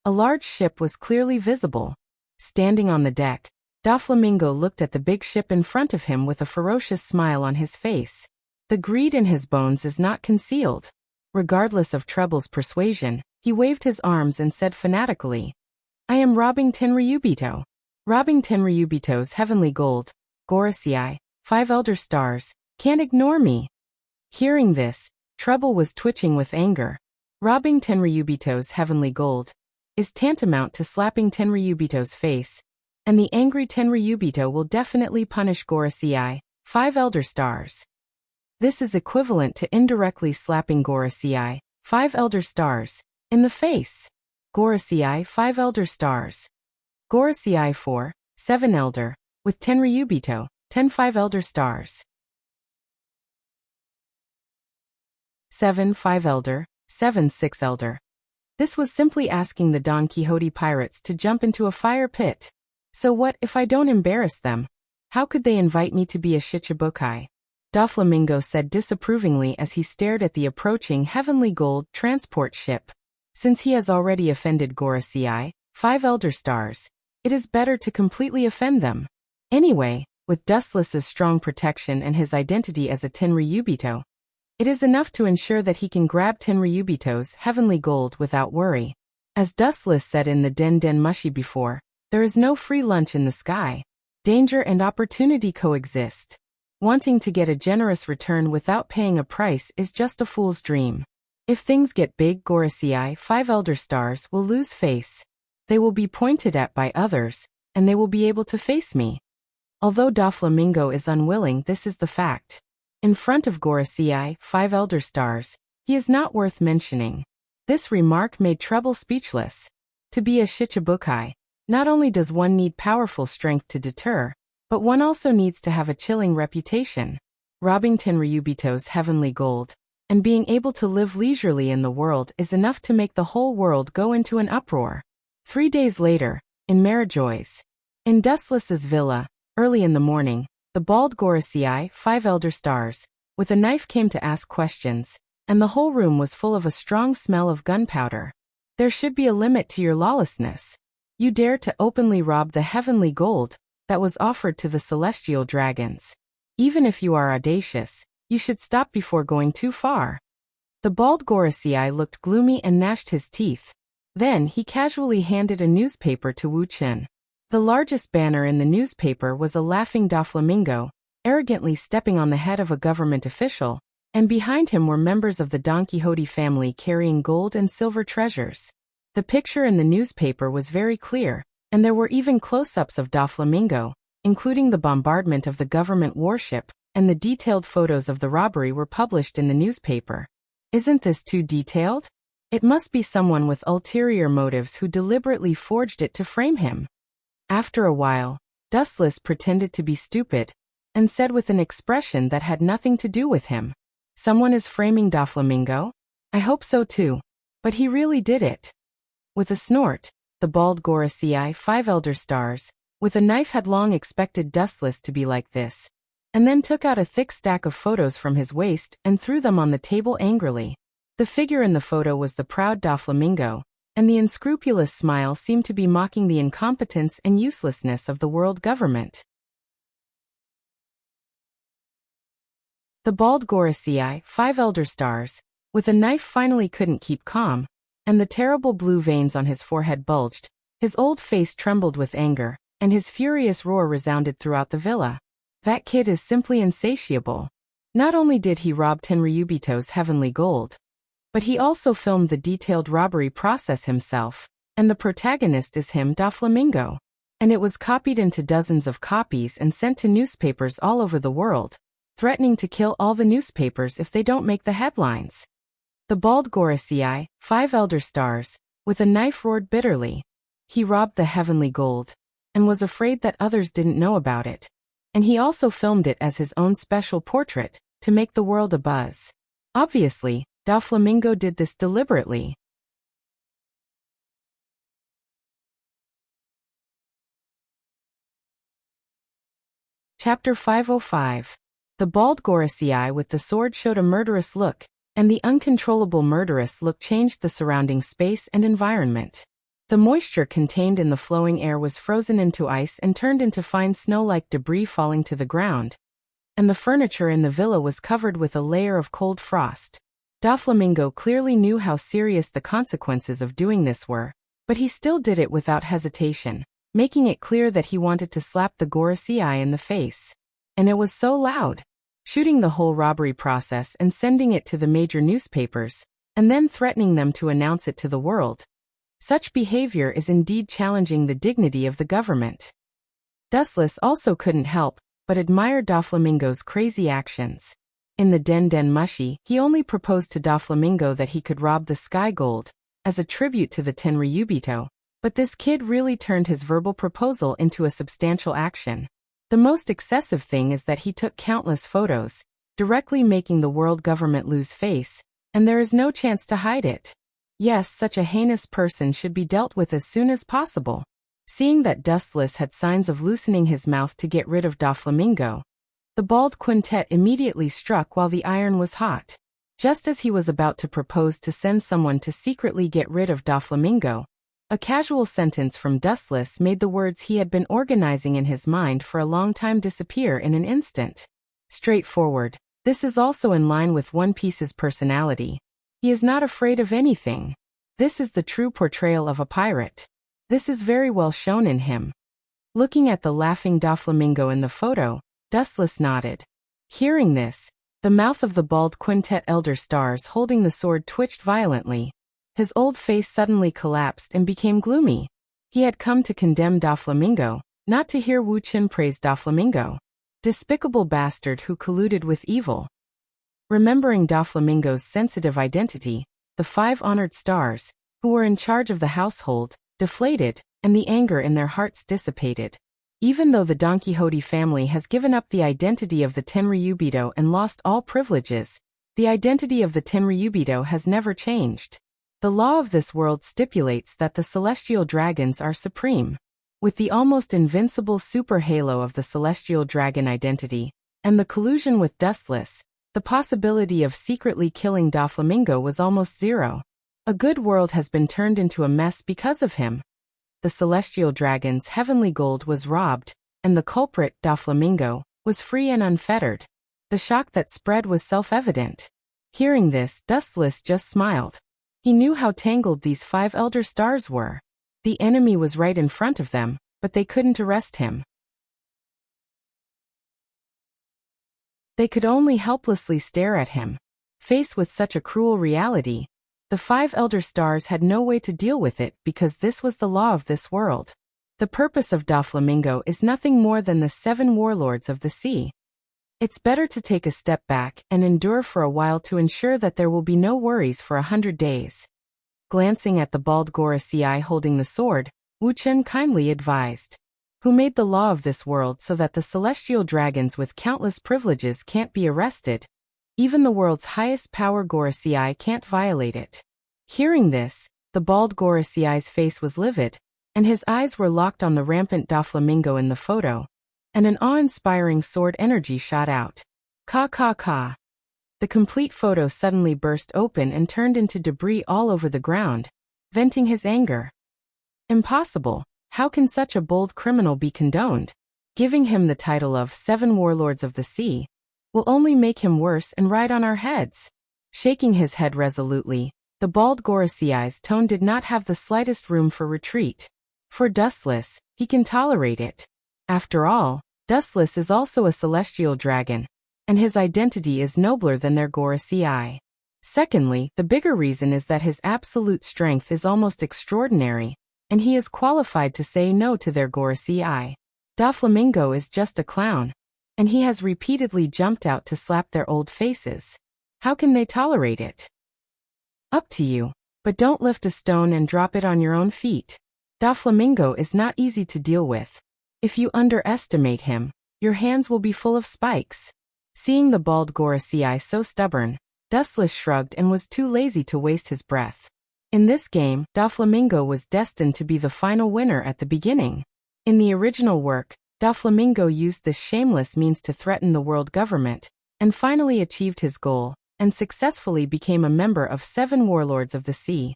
A: A large ship was clearly visible. Standing on the deck, Doflamingo looked at the big ship in front of him with a ferocious smile on his face. The greed in his bones is not concealed. Regardless of Treble's persuasion, he waved his arms and said fanatically, "I am robbing Tenryubito. Robbing Tenryubito's heavenly gold. Gorosei, 5 elder stars, can't ignore me." Hearing this, Treble was twitching with anger. Robbing Tenryubito's heavenly gold is tantamount to slapping Tenryubito's face, and the angry Tenryubito will definitely punish Gorosei, 5 elder stars. This is equivalent to indirectly slapping Gorosei, 5 elder stars, in the face. Gorosei, 5 elder stars. Gorosei 4, 7 elder, with Tenryubito, 10 5 elder stars. 7 5 elder, 7 6 elder. This was simply asking the Don Quixote pirates to jump into a fire pit. So what if I don't embarrass them? How could they invite me to be a Shichibukai? Doflamingo said disapprovingly as he stared at the approaching heavenly gold transport ship. Since he has already offended Gorosei, 5 elder stars, it is better to completely offend them. Anyway, with Dustless's strong protection and his identity as a Tenryubito, it is enough to ensure that he can grab Tenryubito's heavenly gold without worry. As Dustless said in the Den Den Mushi before, there is no free lunch in the sky. Danger and opportunity coexist. Wanting to get a generous return without paying a price is just a fool's dream. If things get big, Gorosei, 5 elder stars, will lose face. They will be pointed at by others, and they will be able to face me. Although Doflamingo is unwilling, this is the fact. In front of Gorosei, 5 elder stars, he is not worth mentioning. This remark made Treble speechless. To be a Shichibukai, not only does one need powerful strength to deter, but one also needs to have a chilling reputation. Robbing Tenryubito's heavenly gold and being able to live leisurely in the world is enough to make the whole world go into an uproar. 3 days later, in Marijoy's. In Dustless's villa, early in the morning, the bald Gorosei, 5 elder stars, with a knife came to ask questions, and the whole room was full of a strong smell of gunpowder. There should be a limit to your lawlessness. You dare to openly rob the heavenly gold that was offered to the celestial dragons. Even if you are audacious, you should stop before going too far. The bald Gorosei looked gloomy and gnashed his teeth. Then he casually handed a newspaper to Wu Chen. The largest banner in the newspaper was a laughing Doflamingo, arrogantly stepping on the head of a government official, and behind him were members of the Don Quixote family carrying gold and silver treasures. The picture in the newspaper was very clear, and there were even close-ups of Doflamingo, including the bombardment of the government warship, and the detailed photos of the robbery were published in the newspaper. Isn't this too detailed? It must be someone with ulterior motives who deliberately forged it to frame him. After a while, Dustless pretended to be stupid, and said with an expression that had nothing to do with him, "Someone is framing Doflamingo? I hope so too. But he really did it." With a snort, the bald Gorosei, 5 elder stars, with a knife had long expected Dustless to be like this, and then took out a thick stack of photos from his waist and threw them on the table angrily. The figure in the photo was the proud Doflamingo, and the unscrupulous smile seemed to be mocking the incompetence and uselessness of the world government. The bald Gorosei, 5 elder stars, with a knife finally couldn't keep calm, and the terrible blue veins on his forehead bulged. His old face trembled with anger, and his furious roar resounded throughout the villa. That kid is simply insatiable. Not only did he rob Tenryubito's heavenly gold, but he also filmed the detailed robbery process himself, and the protagonist is him, Doflamingo. And it was copied into dozens of copies and sent to newspapers all over the world, threatening to kill all the newspapers if they don't make the headlines. The bald Gorosei, 5 elder stars, with a knife roared bitterly. He robbed the heavenly gold, and was afraid that others didn't know about it. And he also filmed it as his own special portrait, to make the world abuzz. Obviously, Doflamingo did this deliberately. Chapter 505. The bald Gorosei with the sword showed a murderous look, and the uncontrollable murderous look changed the surrounding space and environment. The moisture contained in the flowing air was frozen into ice and turned into fine snow-like debris falling to the ground, and the furniture in the villa was covered with a layer of cold frost. Doflamingo clearly knew how serious the consequences of doing this were, but he still did it without hesitation, making it clear that he wanted to slap the Gorosei in the face. And it was so loud. Shooting the whole robbery process and sending it to the major newspapers, and then threatening them to announce it to the world. Such behavior is indeed challenging the dignity of the government. Dustless also couldn't help but admire Doflamingo's crazy actions. In the Den Den Mushi, he only proposed to Doflamingo that he could rob the sky gold, as a tribute to the Tenryubito, but this kid really turned his verbal proposal into a substantial action. The most excessive thing is that he took countless photos, directly making the world government lose face, and there is no chance to hide it. Yes, such a heinous person should be dealt with as soon as possible. Seeing that Dustless had signs of loosening his mouth to get rid of Doflamingo, the bald quintet immediately struck while the iron was hot. Just as he was about to propose to send someone to secretly get rid of Doflamingo, a casual sentence from Dustless made the words he had been organizing in his mind for a long time disappear in an instant. Straightforward. This is also in line with One Piece's personality. He is not afraid of anything. This is the true portrayal of a pirate. This is very well shown in him. Looking at the laughing Doflamingo in the photo, Dustless nodded. Hearing this, the mouth of the bald quintet elder stars holding the sword twitched violently. His old face suddenly collapsed and became gloomy. He had come to condemn Doflamingo, not to hear Wu Chen praise Doflamingo. Despicable bastard who colluded with evil. Remembering Doflamingo's sensitive identity, the 5 honored stars, who were in charge of the household, deflated, and the anger in their hearts dissipated. Even though the Don Quixote family has given up the identity of the Tenryubito and lost all privileges, the identity of the Tenryubito has never changed. The law of this world stipulates that the celestial dragons are supreme. With the almost invincible super halo of the celestial dragon identity, and the collusion with Dustless, the possibility of secretly killing Doflamingo was almost zero. A good world has been turned into a mess because of him. The celestial dragon's heavenly gold was robbed, and the culprit, Doflamingo, was free and unfettered. The shock that spread was self-evident. Hearing this, Dustless just smiled. He knew how tangled these 5 elder stars were. The enemy was right in front of them, but they couldn't arrest him. They could only helplessly stare at him. Faced with such a cruel reality, the 5 elder stars had no way to deal with it because this was the law of this world. The purpose of Doflamingo is nothing more than the 7 warlords of the sea. It's better to take a step back and endure for a while to ensure that there will be no worries for 100 days. Glancing at the bald Gorosei holding the sword, Wu Chen kindly advised. Who made the law of this world so that the celestial dragons with countless privileges can't be arrested? Even the world's highest power Gorosei can't violate it. Hearing this, the bald Gorosei's face was livid, and his eyes were locked on the rampant Doflamingo in the photo, and an awe-inspiring sword energy shot out. Ka ka ka. The complete photo suddenly burst open and turned into debris all over the ground, venting his anger. Impossible. How can such a bold criminal be condoned? Giving him the title of 7 Warlords of the Sea will only make him worse and ride on our heads. Shaking his head resolutely, the bald Gorosei's tone did not have the slightest room for retreat. For Dustless, he can tolerate it. After all, Dustless is also a celestial dragon, and his identity is nobler than their Gorosei. Secondly, the bigger reason is that his absolute strength is almost extraordinary, and he is qualified to say no to their Gorosei. Doflamingo is just a clown, and he has repeatedly jumped out to slap their old faces. How can they tolerate it? Up to you, but don't lift a stone and drop it on your own feet. Doflamingo is not easy to deal with. If you underestimate him, your hands will be full of spikes. Seeing the bald Gorosei so stubborn, Dustless shrugged and was too lazy to waste his breath. In this game, Doflamingo was destined to be the final winner at the beginning. In the original work, Doflamingo used this shameless means to threaten the world government, and finally achieved his goal, and successfully became a member of 7 Warlords of the Sea.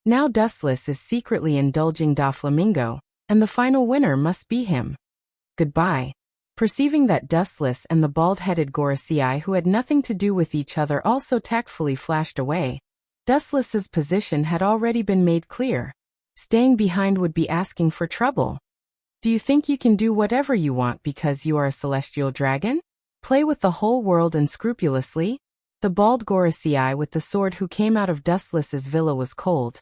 A: Now Dustless is secretly indulging Doflamingo, and the final winner must be him. Goodbye. Perceiving that Dustless and the bald-headed Gorosei who had nothing to do with each other also tactfully flashed away, Dustless's position had already been made clear. Staying behind would be asking for trouble. Do you think you can do whatever you want because you are a celestial dragon? Play with the whole world unscrupulously? The bald Gorosei with the sword who came out of Dustless's villa was cold,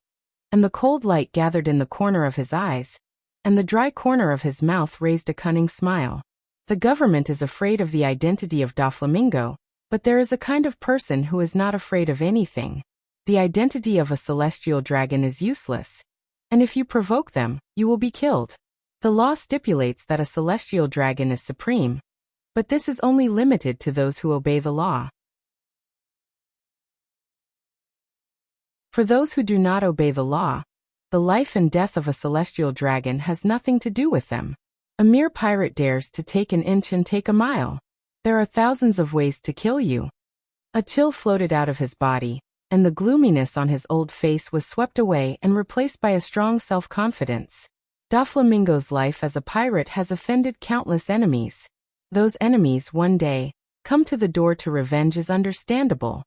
A: and the cold light gathered in the corner of his eyes, and the dry corner of his mouth raised a cunning smile. The government is afraid of the identity of Doflamingo, but there is a kind of person who is not afraid of anything. The identity of a celestial dragon is useless, and if you provoke them, you will be killed. The law stipulates that a celestial dragon is supreme, but this is only limited to those who obey the law. For those who do not obey the law, the life and death of a celestial dragon has nothing to do with them. A mere pirate dares to take an inch and take a mile. There are thousands of ways to kill you. A chill floated out of his body, and the gloominess on his old face was swept away and replaced by a strong self-confidence. Doflamingo's life as a pirate has offended countless enemies. Those enemies, one day, come to the door to revenge is understandable.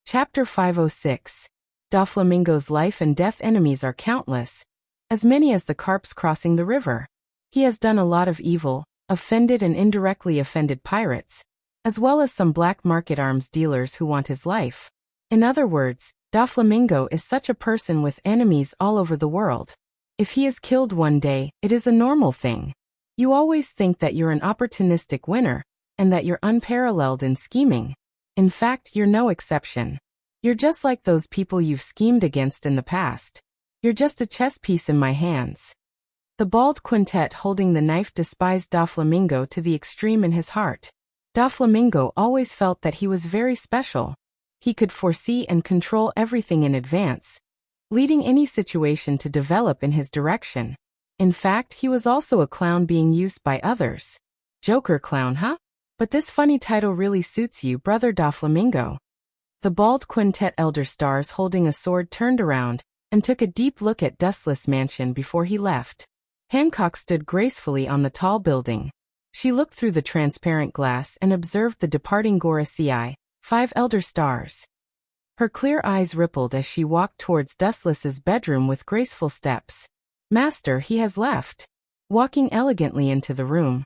A: Chapter 506. Doflamingo's life and death enemies are countless, as many as the carps crossing the river. He has done a lot of evil, offended and indirectly offended pirates, as well as some black market arms dealers who want his life. In other words, Doflamingo is such a person with enemies all over the world. If he is killed one day, it is a normal thing. You always think that you're an opportunistic winner, and that you're unparalleled in scheming. In fact, you're no exception. You're just like those people you've schemed against in the past. You're just a chess piece in my hands. The bald quintet holding the knife despised Doflamingo to the extreme in his heart. Doflamingo always felt that he was very special. He could foresee and control everything in advance, leading any situation to develop in his direction. In fact, he was also a clown being used by others. Joker clown, huh? But this funny title really suits you, brother Doflamingo. The bald quintet elder stars holding a sword turned around and took a deep look at Dustless Mansion before he left. Hancock stood gracefully on the tall building. She looked through the transparent glass and observed the departing Gorasii, 5 elder stars. Her clear eyes rippled as she walked towards Dustless's bedroom with graceful steps. Master, he has left. Walking elegantly into the room,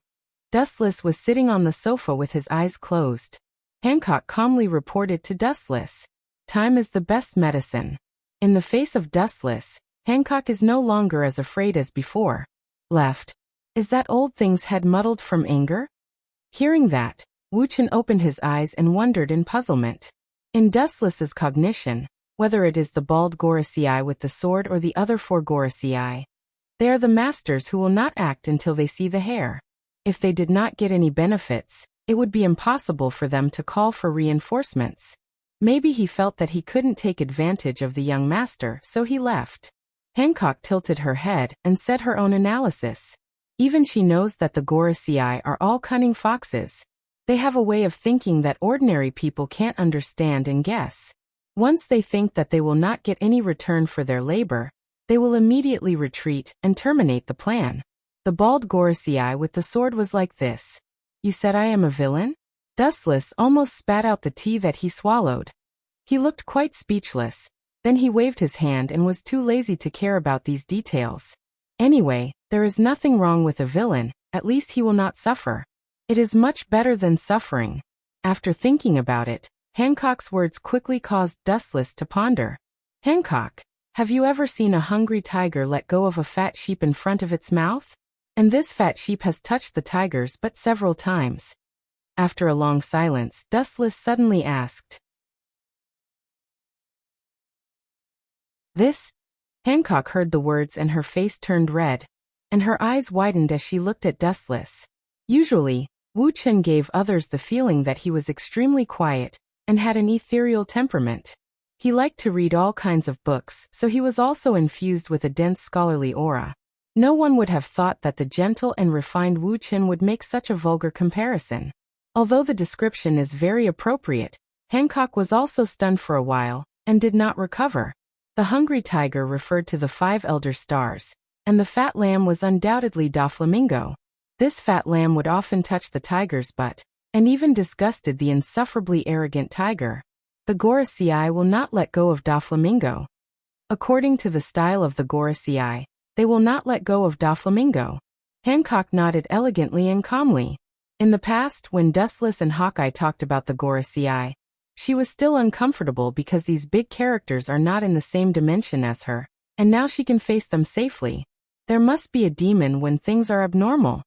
A: Dustless was sitting on the sofa with his eyes closed. Hancock calmly reported to Dustless. Time is the best medicine. In the face of Dustless, Hancock is no longer as afraid as before. Left. Is that old thing's head muddled from anger? Hearing that, Wuchen opened his eyes and wondered in puzzlement. In Dustless's cognition, whether it is the bald Gorasii with the sword or the other 4 Gorasii, they are the masters who will not act until they see the hair. If they did not get any benefits, it would be impossible for them to call for reinforcements. Maybe he felt that he couldn't take advantage of the young master, so he left. Hancock tilted her head and said her own analysis. Even she knows that the Gorasii are all cunning foxes. They have a way of thinking that ordinary people can't understand and guess. Once they think that they will not get any return for their labor, they will immediately retreat and terminate the plan. The bald Gorasii with the sword was like this. You said I am a villain? Dustless almost spat out the tea that he swallowed. He looked quite speechless. Then he waved his hand and was too lazy to care about these details. Anyway, there is nothing wrong with a villain, at least he will not suffer. It is much better than suffering. After thinking about it, Hancock's words quickly caused Dustless to ponder. Hancock, have you ever seen a hungry tiger let go of a fat sheep in front of its mouth? And this fat sheep has touched the tiger's butt several times. After a long silence, Dustless suddenly asked. This? Hancock heard the words and her face turned red, and her eyes widened as she looked at Dustless. Usually, Wu Chen gave others the feeling that he was extremely quiet and had an ethereal temperament. He liked to read all kinds of books, so he was also infused with a dense scholarly aura. No one would have thought that the gentle and refined Wu Chen would make such a vulgar comparison. Although the description is very appropriate, Hancock was also stunned for a while and did not recover. The hungry tiger referred to the 5 elder stars, and the fat lamb was undoubtedly Doflamingo. This fat lamb would often touch the tiger's butt, and even disgusted the insufferably arrogant tiger. The Gorasii will not let go of Doflamingo. According to the style of the Gorasii, they will not let go of Doflamingo. Hancock nodded elegantly and calmly. In the past, when Dustless and Hawkeye talked about the Gorasii, she was still uncomfortable because these big characters are not in the same dimension as her, and now she can face them safely. There must be a demon when things are abnormal.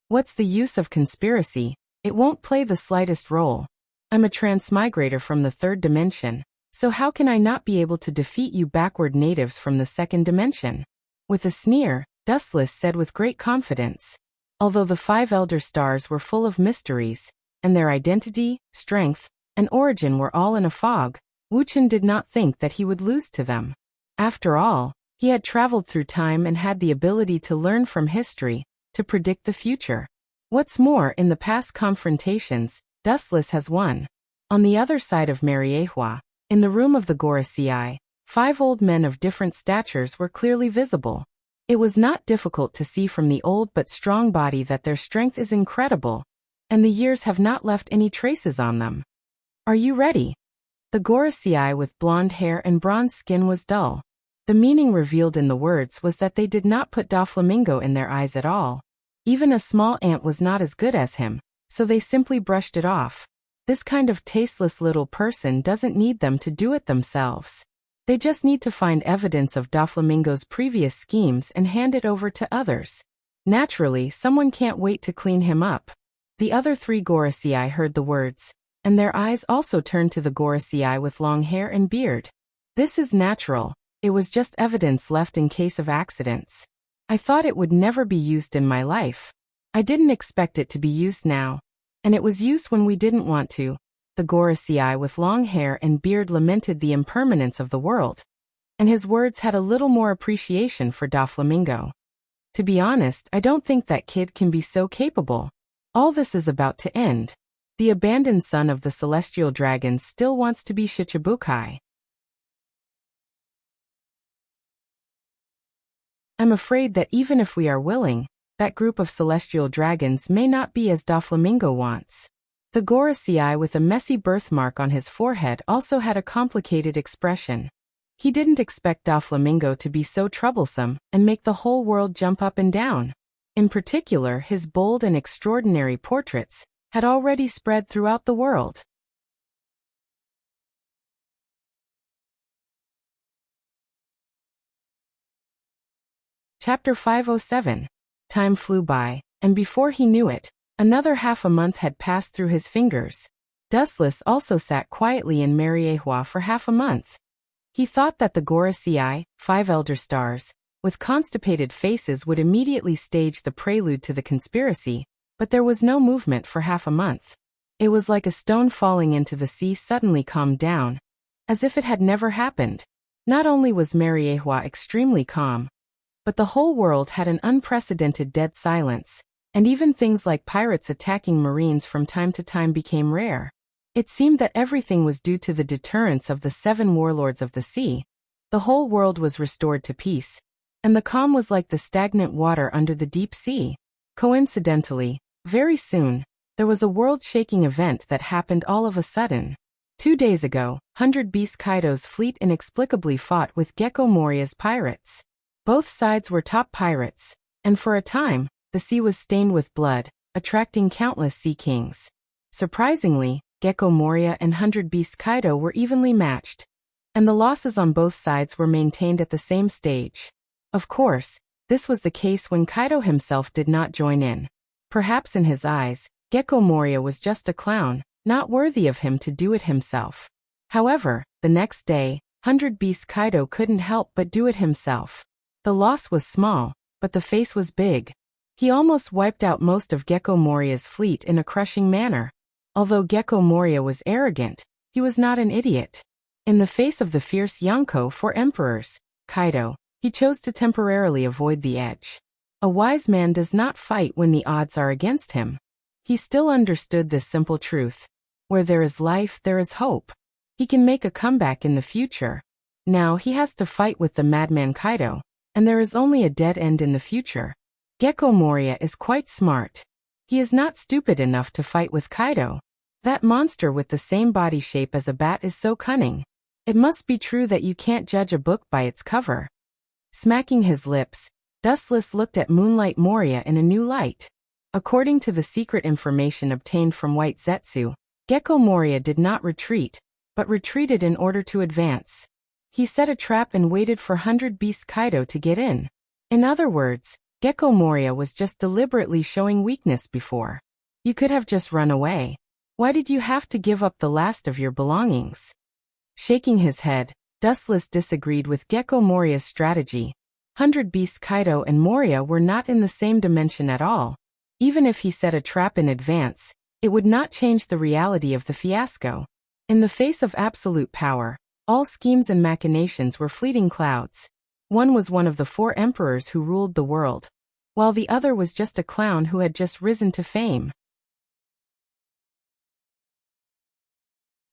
A: What's the use of conspiracy? It won't play the slightest role. I'm a transmigrator from the 3rd dimension, so how can I not be able to defeat you backward natives from the 2nd dimension? With a sneer, Dustless said with great confidence. Although the 5 elder stars were full of mysteries, and their identity, strength, and origin were all in a fog, Wu Chen did not think that he would lose to them. After all, he had traveled through time and had the ability to learn from history, to predict the future. What's more, in the past confrontations, Dustless has won. On the other side of Mariehua, in the room of the Gorasii, 5 old men of different statures were clearly visible. It was not difficult to see from the old but strong body that their strength is incredible, and the years have not left any traces on them. Are you ready? The Gorasii with blonde hair and bronze skin was dull. The meaning revealed in the words was that they did not put Doflamingo in their eyes at all. Even a small ant was not as good as him, so they simply brushed it off. This kind of tasteless little person doesn't need them to do it themselves. They just need to find evidence of Doflamingo's previous schemes and hand it over to others. Naturally, someone can't wait to clean him up. The other 3 Gorosei heard the words, and their eyes also turned to the Gorosei with long hair and beard. This is natural. It was just evidence left in case of accidents. I thought it would never be used in my life. I didn't expect it to be used now. And it was used when we didn't want to. The Gorosei with long hair and beard lamented the impermanence of the world. And his words had a little more appreciation for Doflamingo. To be honest, I don't think that kid can be so capable. All this is about to end. The abandoned son of the celestial dragons still wants to be Shichibukai. I'm afraid that even if we are willing, that group of celestial dragons may not be as Doflamingo wants. The Gorosei with a messy birthmark on his forehead also had a complicated expression. He didn't expect Doflamingo to be so troublesome and make the whole world jump up and down. In particular, his bold and extraordinary portraits had already spread throughout the world. Chapter 507. Time flew by, and before he knew it, another half a month had passed through his fingers. Dustless also sat quietly in Mariehua for half a month. He thought that the Gorosei, 5 elder stars, with constipated faces would immediately stage the prelude to the conspiracy, but there was no movement for half a month. It was like a stone falling into the sea suddenly calmed down, as if it had never happened. Not only was Mariehua extremely calm, but the whole world had an unprecedented dead silence, and even things like pirates attacking marines from time to time became rare. It seemed that everything was due to the deterrence of the 7 warlords of the sea. The whole world was restored to peace, and the calm was like the stagnant water under the deep sea. Coincidentally, very soon, there was a world-shaking event that happened all of a sudden. 2 days ago, 100 Beast Kaido's fleet inexplicably fought with Gecko Moria's pirates. Both sides were top pirates, and for a time, the sea was stained with blood, attracting countless sea kings. Surprisingly, Gecko Moria and 100 Beast Kaido were evenly matched, and the losses on both sides were maintained at the same stage. Of course, this was the case when Kaido himself did not join in. Perhaps in his eyes, Gecko Moria was just a clown, not worthy of him to do it himself. However, the next day, 100 Beast Kaido couldn't help but do it himself. The loss was small, but the face was big. He almost wiped out most of Gecko Moria's fleet in a crushing manner. Although Gecko Moria was arrogant, he was not an idiot. In the face of the fierce Yonko 4 emperors, Kaido, he chose to temporarily avoid the edge. A wise man does not fight when the odds are against him. He still understood this simple truth. Where there is life, there is hope. He can make a comeback in the future. Now he has to fight with the madman Kaido, and there is only a dead end in the future. Gecko Moria is quite smart. He is not stupid enough to fight with Kaido. That monster with the same body shape as a bat is so cunning. It must be true that you can't judge a book by its cover. Smacking his lips, Dustless looked at Moonlight Moria in a new light. According to the secret information obtained from White Zetsu, Gecko Moria did not retreat, but retreated in order to advance. He set a trap and waited for 100 Beast Kaido to get in. In other words, Gecko Moria was just deliberately showing weakness before. You could have just run away. Why did you have to give up the last of your belongings? Shaking his head, Dustless disagreed with Gecko Moria's strategy. 100 Beast Kaido and Moria were not in the same dimension at all. Even if he set a trap in advance, it would not change the reality of the fiasco. In the face of absolute power, all schemes and machinations were fleeting clouds. One was one of the 4 emperors who ruled the world, while the other was just a clown who had just risen to fame.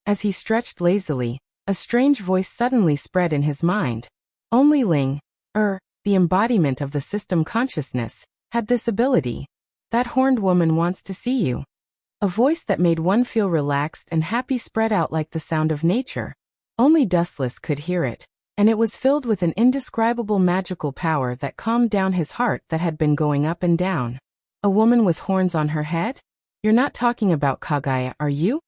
A: As he stretched lazily, a strange voice suddenly spread in his mind. Only Ling, the embodiment of the system consciousness, had this ability. That horned woman wants to see you. A voice that made one feel relaxed and happy spread out like the sound of nature. Only Dustless could hear it, and it was filled with an indescribable magical power that calmed down his heart that had been going up and down. A woman with horns on her head? You're not talking about Kagaya, are you?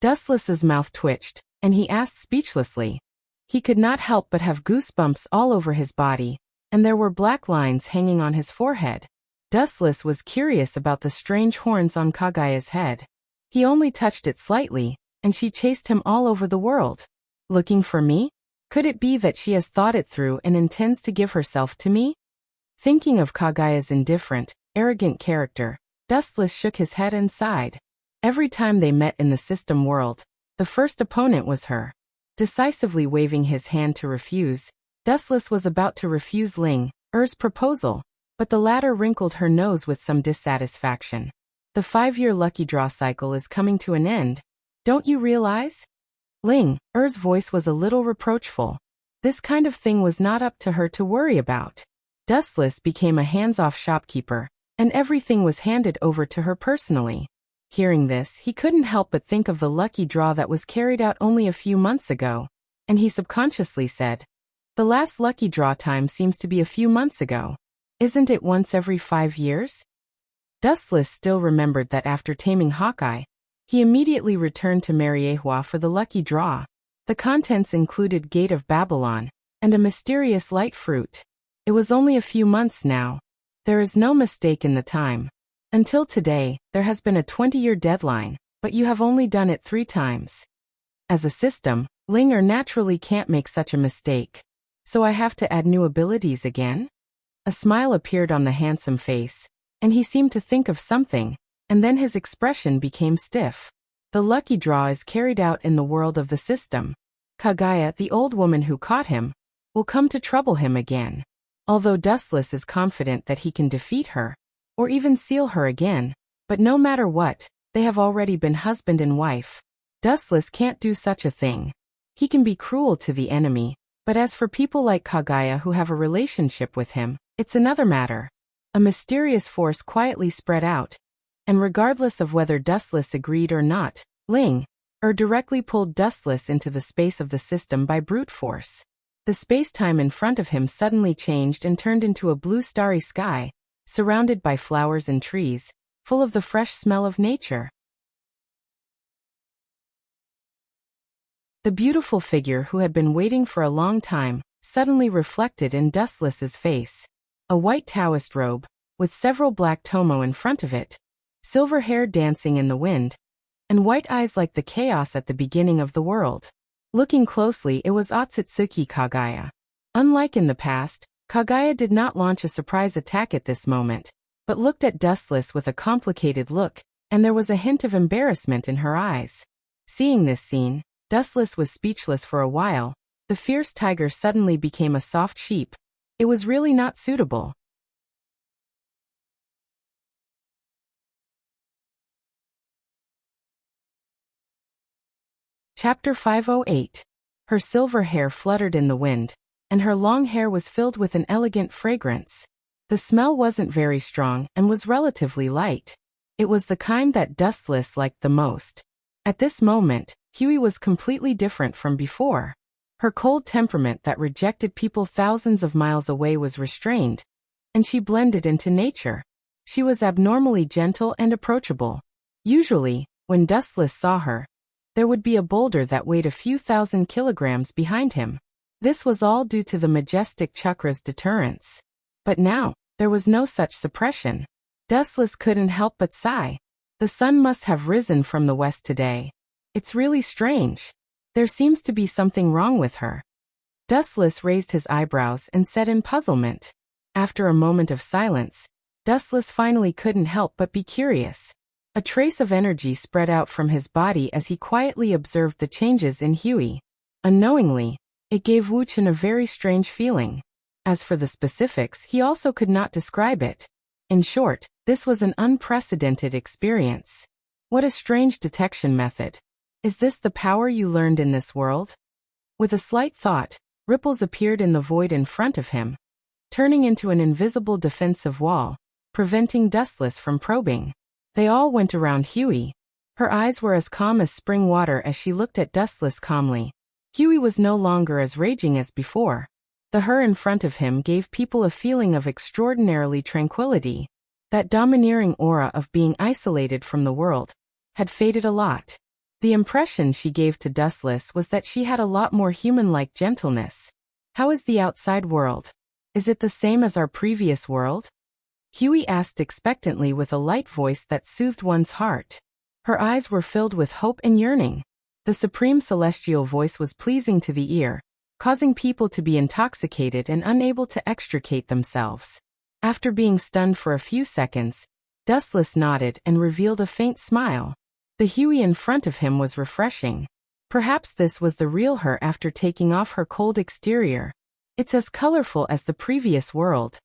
A: Dustless's mouth twitched, and he asked speechlessly. He could not help but have goosebumps all over his body, and there were black lines hanging on his forehead. Dustless was curious about the strange horns on Kagaya's head. He only touched it slightly, and she chased him all over the world. Looking for me? Could it be that she has thought it through and intends to give herself to me? Thinking of Kagaya's indifferent, arrogant character, Dustless shook his head and sighed. Every time they met in the system world, the first opponent was her. Decisively waving his hand to refuse, Dustless was about to refuse Ling Er's proposal, but the latter wrinkled her nose with some dissatisfaction. The 5-year lucky draw cycle is coming to an end, don't you realize? Ling Er's voice was a little reproachful. This kind of thing was not up to her to worry about. Dustless became a hands-off shopkeeper, and everything was handed over to her personally. Hearing this, he couldn't help but think of the lucky draw that was carried out only a few months ago, and he subconsciously said, "The last lucky draw time seems to be a few months ago. Isn't it once every 5 years?" Dustless still remembered that after taming Hawkeye, he immediately returned to Mariehua for the lucky draw. The contents included Gate of Babylon and a mysterious light fruit. It was only a few months now. There is no mistake in the time. Until today, there has been a 20-year deadline, but you have only done it 3 times. As a system, Ling Er naturally can't make such a mistake. So I have to add new abilities again? A smile appeared on the handsome face, and he seemed to think of something, and then his expression became stiff. The lucky draw is carried out in the world of the system. Kagaya, the old woman who caught him, will come to trouble him again. Although Dustless is confident that he can defeat her, or even seal her again, but no matter what, they have already been husband and wife. Dustless can't do such a thing. He can be cruel to the enemy, but as for people like Kagaya who have a relationship with him, it's another matter. A mysterious force quietly spread out, and regardless of whether Dustless agreed or not, Ling Er directly pulled Dustless into the space of the system by brute force. The space-time in front of him suddenly changed and turned into a blue starry sky, surrounded by flowers and trees, full of the fresh smell of nature. The beautiful figure who had been waiting for a long time suddenly reflected in Dustless's face. A white Taoist robe, with several black tomo in front of it, silver hair dancing in the wind, and white eyes like the chaos at the beginning of the world. Looking closely, it was Otsutsuki Kagaya. Unlike in the past, Kagaya did not launch a surprise attack at this moment, but looked at Dustless with a complicated look, and there was a hint of embarrassment in her eyes. Seeing this scene, Dustless was speechless for a while. The fierce tiger suddenly became a soft sheep. It was really not suitable. Chapter 508. Her silver hair fluttered in the wind, and her long hair was filled with an elegant fragrance. The smell wasn't very strong and was relatively light. It was the kind that Dustless liked the most. At this moment, Huey was completely different from before. Her cold temperament that rejected people thousands of miles away was restrained, and she blended into nature. She was abnormally gentle and approachable. Usually, when Dustless saw her, there would be a boulder that weighed a few thousand kilograms behind him. This was all due to the majestic chakra's deterrence. But now, there was no such suppression. Dustless couldn't help but sigh. The sun must have risen from the west today. It's really strange. There seems to be something wrong with her. Dustless raised his eyebrows and said in puzzlement. After a moment of silence, Dustless finally couldn't help but be curious. A trace of energy spread out from his body as he quietly observed the changes in Huey. Unknowingly, it gave Wu Chen a very strange feeling. As for the specifics, he also could not describe it. In short, this was an unprecedented experience. What a strange detection method. Is this the power you learned in this world? With a slight thought, ripples appeared in the void in front of him, turning into an invisible defensive wall, preventing Dustless from probing. They all went around Huey. Her eyes were as calm as spring water as she looked at Dustless calmly. Huey was no longer as raging as before. The her in front of him gave people a feeling of extraordinarily tranquility. That domineering aura of being isolated from the world had faded a lot. The impression she gave to Dustless was that she had a lot more human-like gentleness. How is the outside world? Is it the same as our previous world? Huey asked expectantly with a light voice that soothed one's heart. Her eyes were filled with hope and yearning. The supreme celestial voice was pleasing to the ear, causing people to be intoxicated and unable to extricate themselves. After being stunned for a few seconds, Dustless nodded and revealed a faint smile. The Huey in front of him was refreshing. Perhaps this was the real her after taking off her cold exterior. It's as colorful as the previous world,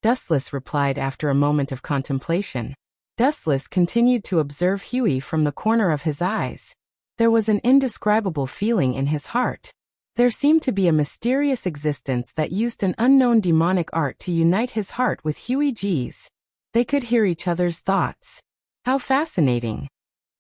A: Dustless replied after a moment of contemplation. Dustless continued to observe Huey from the corner of his eyes. There was an indescribable feeling in his heart. There seemed to be a mysterious existence that used an unknown demonic art to unite his heart with Huey G's. They could hear each other's thoughts. How fascinating.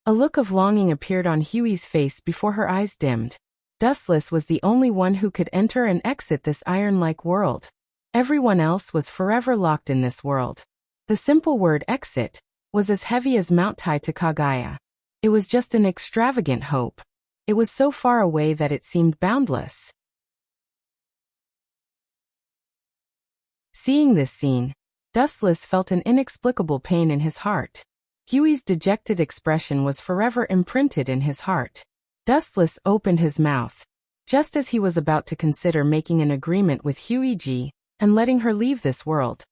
A: A look of longing appeared on Huey's face before her eyes dimmed. Dustless was the only one who could enter and exit this iron-like world. Everyone else was forever locked in this world. The simple word exit was as heavy as Mount Titacagaya. It was just an extravagant hope. It was so far away that it seemed boundless. Seeing this scene, Dustless felt an inexplicable pain in his heart. Huey's dejected expression was forever imprinted in his heart. Dustless opened his mouth, just as he was about to consider making an agreement with Huey G and letting her leave this world.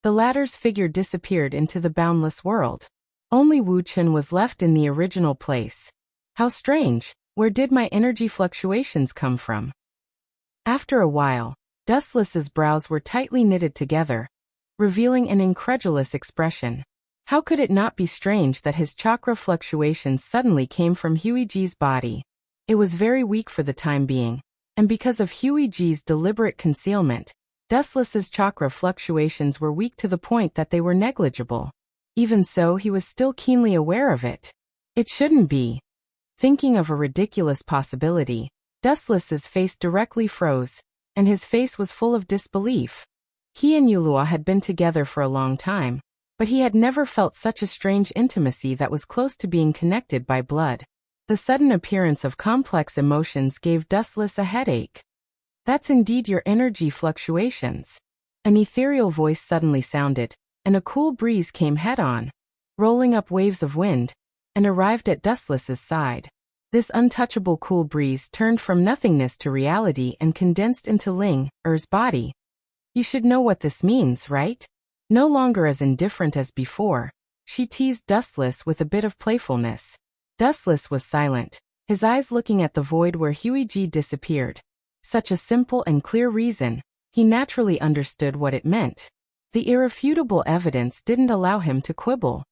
A: The latter's figure disappeared into the boundless world. Only Wu Chen was left in the original place. How strange, where did my energy fluctuations come from? After a while, Dustless's brows were tightly knitted together, revealing an incredulous expression. How could it not be strange that his chakra fluctuations suddenly came from Huey G's body? It was very weak for the time being, and because of Huey G's deliberate concealment, Dustless's chakra fluctuations were weak to the point that they were negligible. Even so, he was still keenly aware of it. It shouldn't be. Thinking of a ridiculous possibility, Dustless's face directly froze, and his face was full of disbelief. He and Yulua had been together for a long time, but he had never felt such a strange intimacy that was close to being connected by blood. The sudden appearance of complex emotions gave Dustless a headache. That's indeed your energy fluctuations. An ethereal voice suddenly sounded, and a cool breeze came head-on, rolling up waves of wind, and arrived at Dustless's side. This untouchable cool breeze turned from nothingness to reality and condensed into Ling Er's body. You should know what this means, right? No longer as indifferent as before, she teased Dustless with a bit of playfulness. Dustless was silent, his eyes looking at the void where Huey G disappeared. Such a simple and clear reason, he naturally understood what it meant. The irrefutable evidence didn't allow him to quibble.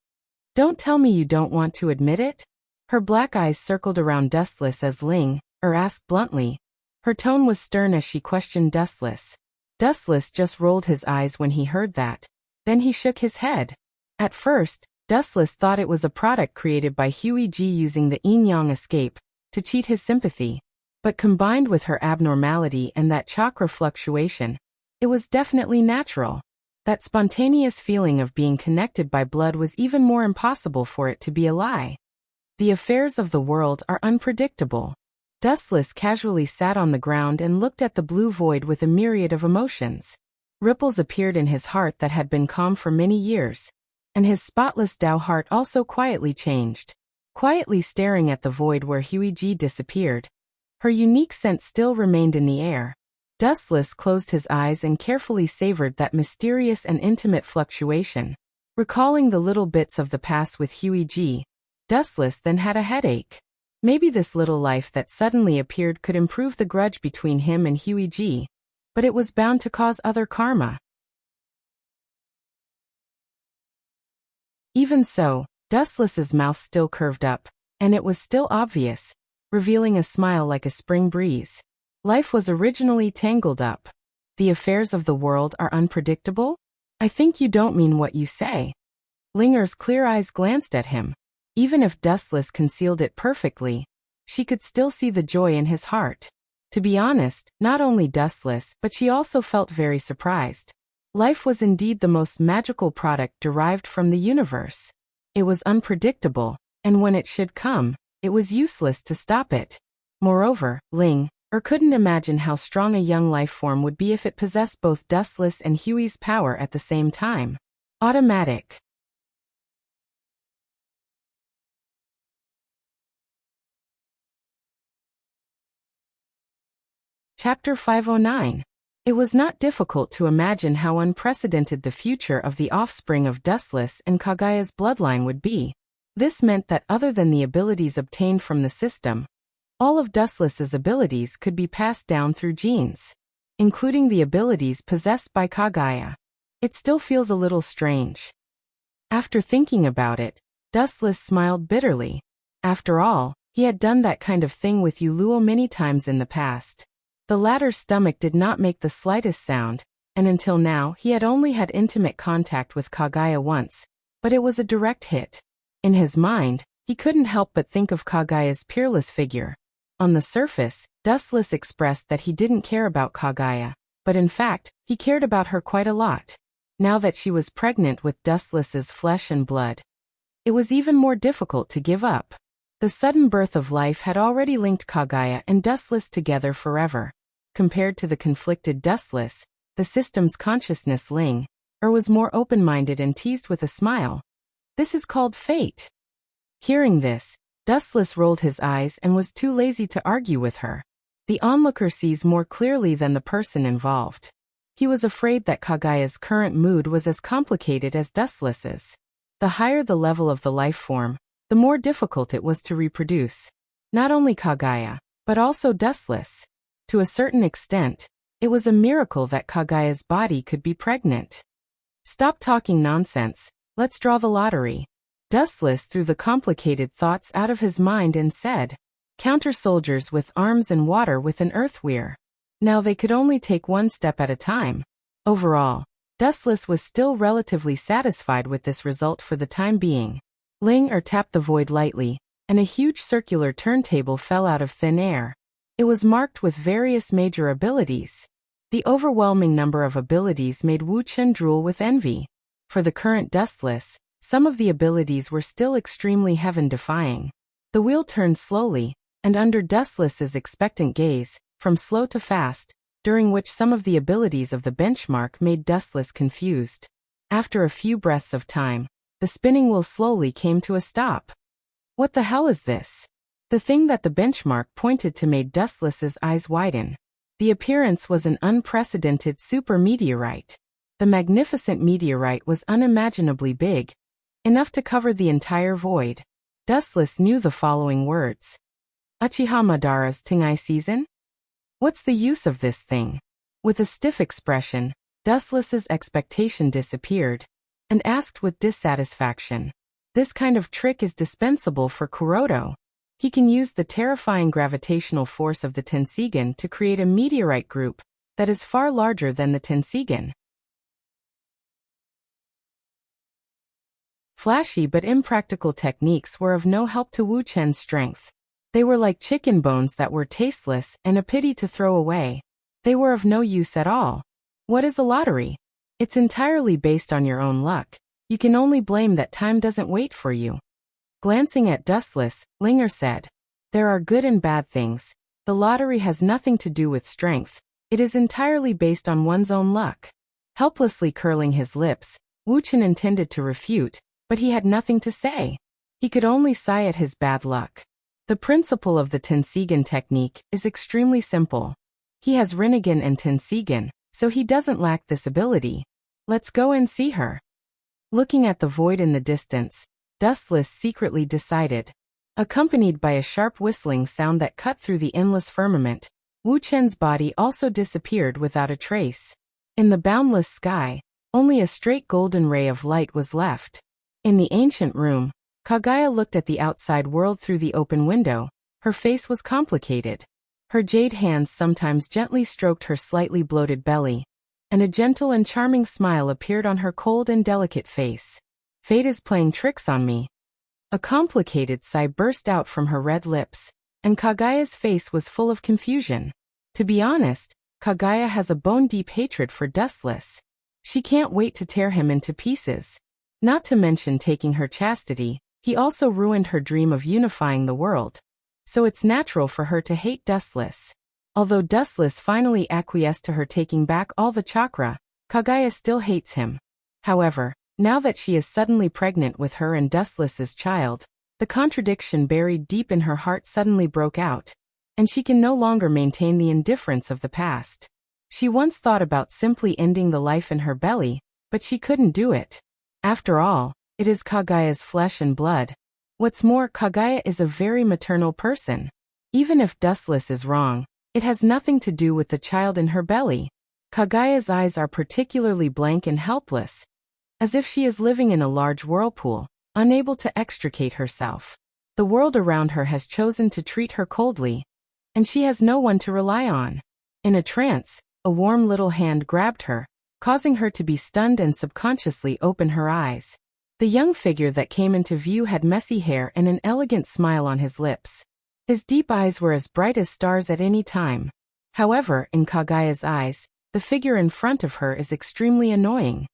A: Don't tell me you don't want to admit it? Her black eyes circled around Dustless as Ling Er asked bluntly. Her tone was stern as she questioned Dustless. Dustless just rolled his eyes when he heard that. Then he shook his head. At first, Dustless thought it was a product created by Huey G using the yin-yang escape to cheat his sympathy. But combined with her abnormality and that chakra fluctuation, it was definitely natural. That spontaneous feeling of being connected by blood was even more impossible for it to be a lie. The affairs of the world are unpredictable. Dustless casually sat on the ground and looked at the blue void with a myriad of emotions. Ripples appeared in his heart that had been calm for many years, and his spotless Tao heart also quietly changed. Quietly staring at the void where Huey G disappeared, her unique scent still remained in the air. Dustless closed his eyes and carefully savored that mysterious and intimate fluctuation. Recalling the little bits of the past with Huey G, Dustless then had a headache. Maybe this little life that suddenly appeared could improve the grudge between him and Huey G, but it was bound to cause other karma. Even so, Dustless's mouth still curved up, and it was still obvious, revealing a smile like a spring breeze. Life was originally tangled up. The affairs of the world are unpredictable? I think you don't mean what you say. Linger's clear eyes glanced at him. Even if Dustless concealed it perfectly, she could still see the joy in his heart. To be honest, not only Dustless, but she also felt very surprised. Life was indeed the most magical product derived from the universe. It was unpredictable, and when it should come, It was useless to stop it. Moreover, Ling couldn't imagine how strong a young life form would be if it possessed both Dustless and Huey's power at the same time. Automatic. Chapter 509. It was not difficult to imagine how unprecedented the future of the offspring of Dustless and Kagaya's bloodline would be. This meant that other than the abilities obtained from the system, all of Dustless's abilities could be passed down through genes, including the abilities possessed by Kagaya. It still feels a little strange. After thinking about it, Dustless smiled bitterly. After all, he had done that kind of thing with Yuluo many times in the past. The latter's stomach did not make the slightest sound, and until now he had only had intimate contact with Kagaya once, but it was a direct hit. In his mind, he couldn't help but think of Kagaya's peerless figure. On the surface, Dustless expressed that he didn't care about Kagaya, but in fact, he cared about her quite a lot. Now that she was pregnant with Dustless's flesh and blood, it was even more difficult to give up. The sudden birth of life had already linked Kagaya and Dustless together forever. Compared to the conflicted Dustless, the system's consciousness Ling was more open-minded and teased with a smile. This is called fate. Hearing this, Dustless rolled his eyes and was too lazy to argue with her. The onlooker sees more clearly than the person involved. He was afraid that Kagaya's current mood was as complicated as Dustless's. The higher the level of the life form, the more difficult it was to reproduce. Not only Kagaya, but also Dustless. To a certain extent, it was a miracle that Kagaya's body could be pregnant. Stop talking nonsense, let's draw the lottery. Dustless threw the complicated thoughts out of his mind and said, "Counter soldiers with arms and water with an earthweir." Now they could only take one step at a time. Overall, Dustless was still relatively satisfied with this result for the time being. Ling tapped the void lightly, and a huge circular turntable fell out of thin air. It was marked with various major abilities. The overwhelming number of abilities made Wu Chen drool with envy. For the current Dustless, some of the abilities were still extremely heaven-defying. The wheel turned slowly, and under Dustless's expectant gaze, from slow to fast, during which some of the abilities of the benchmark made Dustless confused. After a few breaths of time, the spinning wheel slowly came to a stop. What the hell is this? The thing that the benchmark pointed to made Dustless's eyes widen. The appearance was an unprecedented super meteorite. The magnificent meteorite was unimaginably big, enough to cover the entire void. Dustless knew the following words. Uchiha Madara's Tengai season? What's the use of this thing? With a stiff expression, Dustless's expectation disappeared, and asked with dissatisfaction. This kind of trick is dispensable for Kuroto. He can use the terrifying gravitational force of the Tensigen to create a meteorite group that is far larger than the Tensigen. Flashy but impractical techniques were of no help to Wu Chen's strength. They were like chicken bones that were tasteless and a pity to throw away. They were of no use at all. What is a lottery? It's entirely based on your own luck. You can only blame that time doesn't wait for you. Glancing at Dustless, Linger said, "There are good and bad things. The lottery has nothing to do with strength. It is entirely based on one's own luck." Helplessly curling his lips, Wu Chen intended to refute, but he had nothing to say. He could only sigh at his bad luck. The principle of the Tensigen technique is extremely simple. He has Rinnegan and Tensigen, so he doesn't lack this ability. Let's go and see her. Looking at the void in the distance, Dustless secretly decided. Accompanied by a sharp whistling sound that cut through the endless firmament, Wu Chen's body also disappeared without a trace. In the boundless sky, only a straight golden ray of light was left. In the ancient room, Kagaya looked at the outside world through the open window. Her face was complicated. Her jade hands sometimes gently stroked her slightly bloated belly, and a gentle and charming smile appeared on her cold and delicate face. Fate is playing tricks on me. A complicated sigh burst out from her red lips, and Kagaya's face was full of confusion. To be honest, Kagaya has a bone-deep hatred for Dustless. She can't wait to tear him into pieces. Not to mention taking her chastity, He also ruined her dream of unifying the world. So it's natural for her to hate Dustless. Although Dustless finally acquiesced to her taking back all the chakra, Kaguya still hates him. However, now that she is suddenly pregnant with her and Dustless's child, the contradiction buried deep in her heart suddenly broke out, and she can no longer maintain the indifference of the past. She once thought about simply ending the life in her belly, but she couldn't do it. After all, it is Kaguya's flesh and blood. What's more, Kaguya is a very maternal person. Even if Dustless is wrong, it has nothing to do with the child in her belly. Kaguya's eyes are particularly blank and helpless, as if she is living in a large whirlpool, unable to extricate herself. The world around her has chosen to treat her coldly, and she has no one to rely on. In a trance, a warm little hand grabbed her, causing her to be stunned and subconsciously open her eyes. The young figure that came into view had messy hair and an elegant smile on his lips. His deep eyes were as bright as stars at any time. However, in Kaguya's eyes, the figure in front of her is extremely annoying.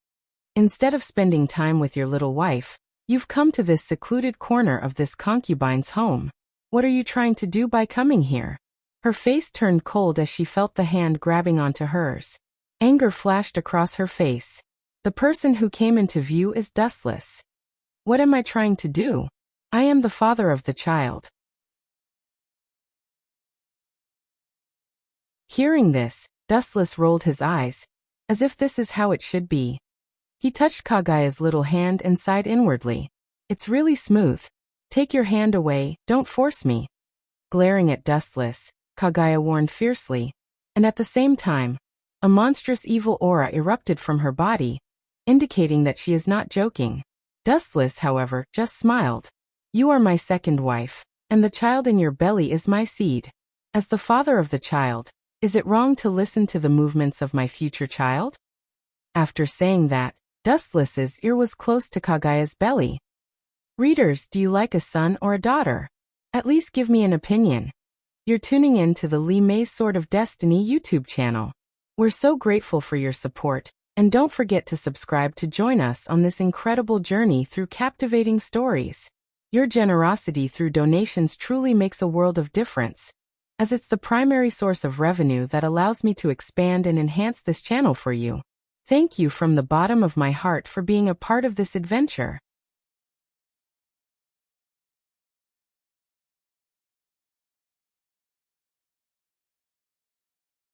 A: Instead of spending time with your little wife, you've come to this secluded corner of this concubine's home. What are you trying to do by coming here? Her face turned cold as she felt the hand grabbing onto hers. Anger flashed across her face. The person who came into view is Dustless. What am I trying to do? I am the father of the child. Hearing this, Dustless rolled his eyes, as if this is how it should be. He touched Kaguya's little hand and sighed inwardly. It's really smooth. Take your hand away, don't force me. Glaring at Dustless, Kaguya warned fiercely, and at the same time, a monstrous evil aura erupted from her body, indicating that she is not joking. Dustless, however, just smiled. You are my second wife, and the child in your belly is my seed. As the father of the child, is it wrong to listen to the movements of my future child? After saying that, Dustless's ear was close to Kaguya's belly. Readers, do you like a son or a daughter? At least give me an opinion. You're tuning in to the Lee May's Sword of Destiny YouTube channel. We're so grateful for your support, and don't forget to subscribe to join us on this incredible journey through captivating stories. Your generosity through donations truly makes a world of difference, as it's the primary source of revenue that allows me to expand and enhance this channel for you. Thank you from the bottom of my heart for being a part of this adventure.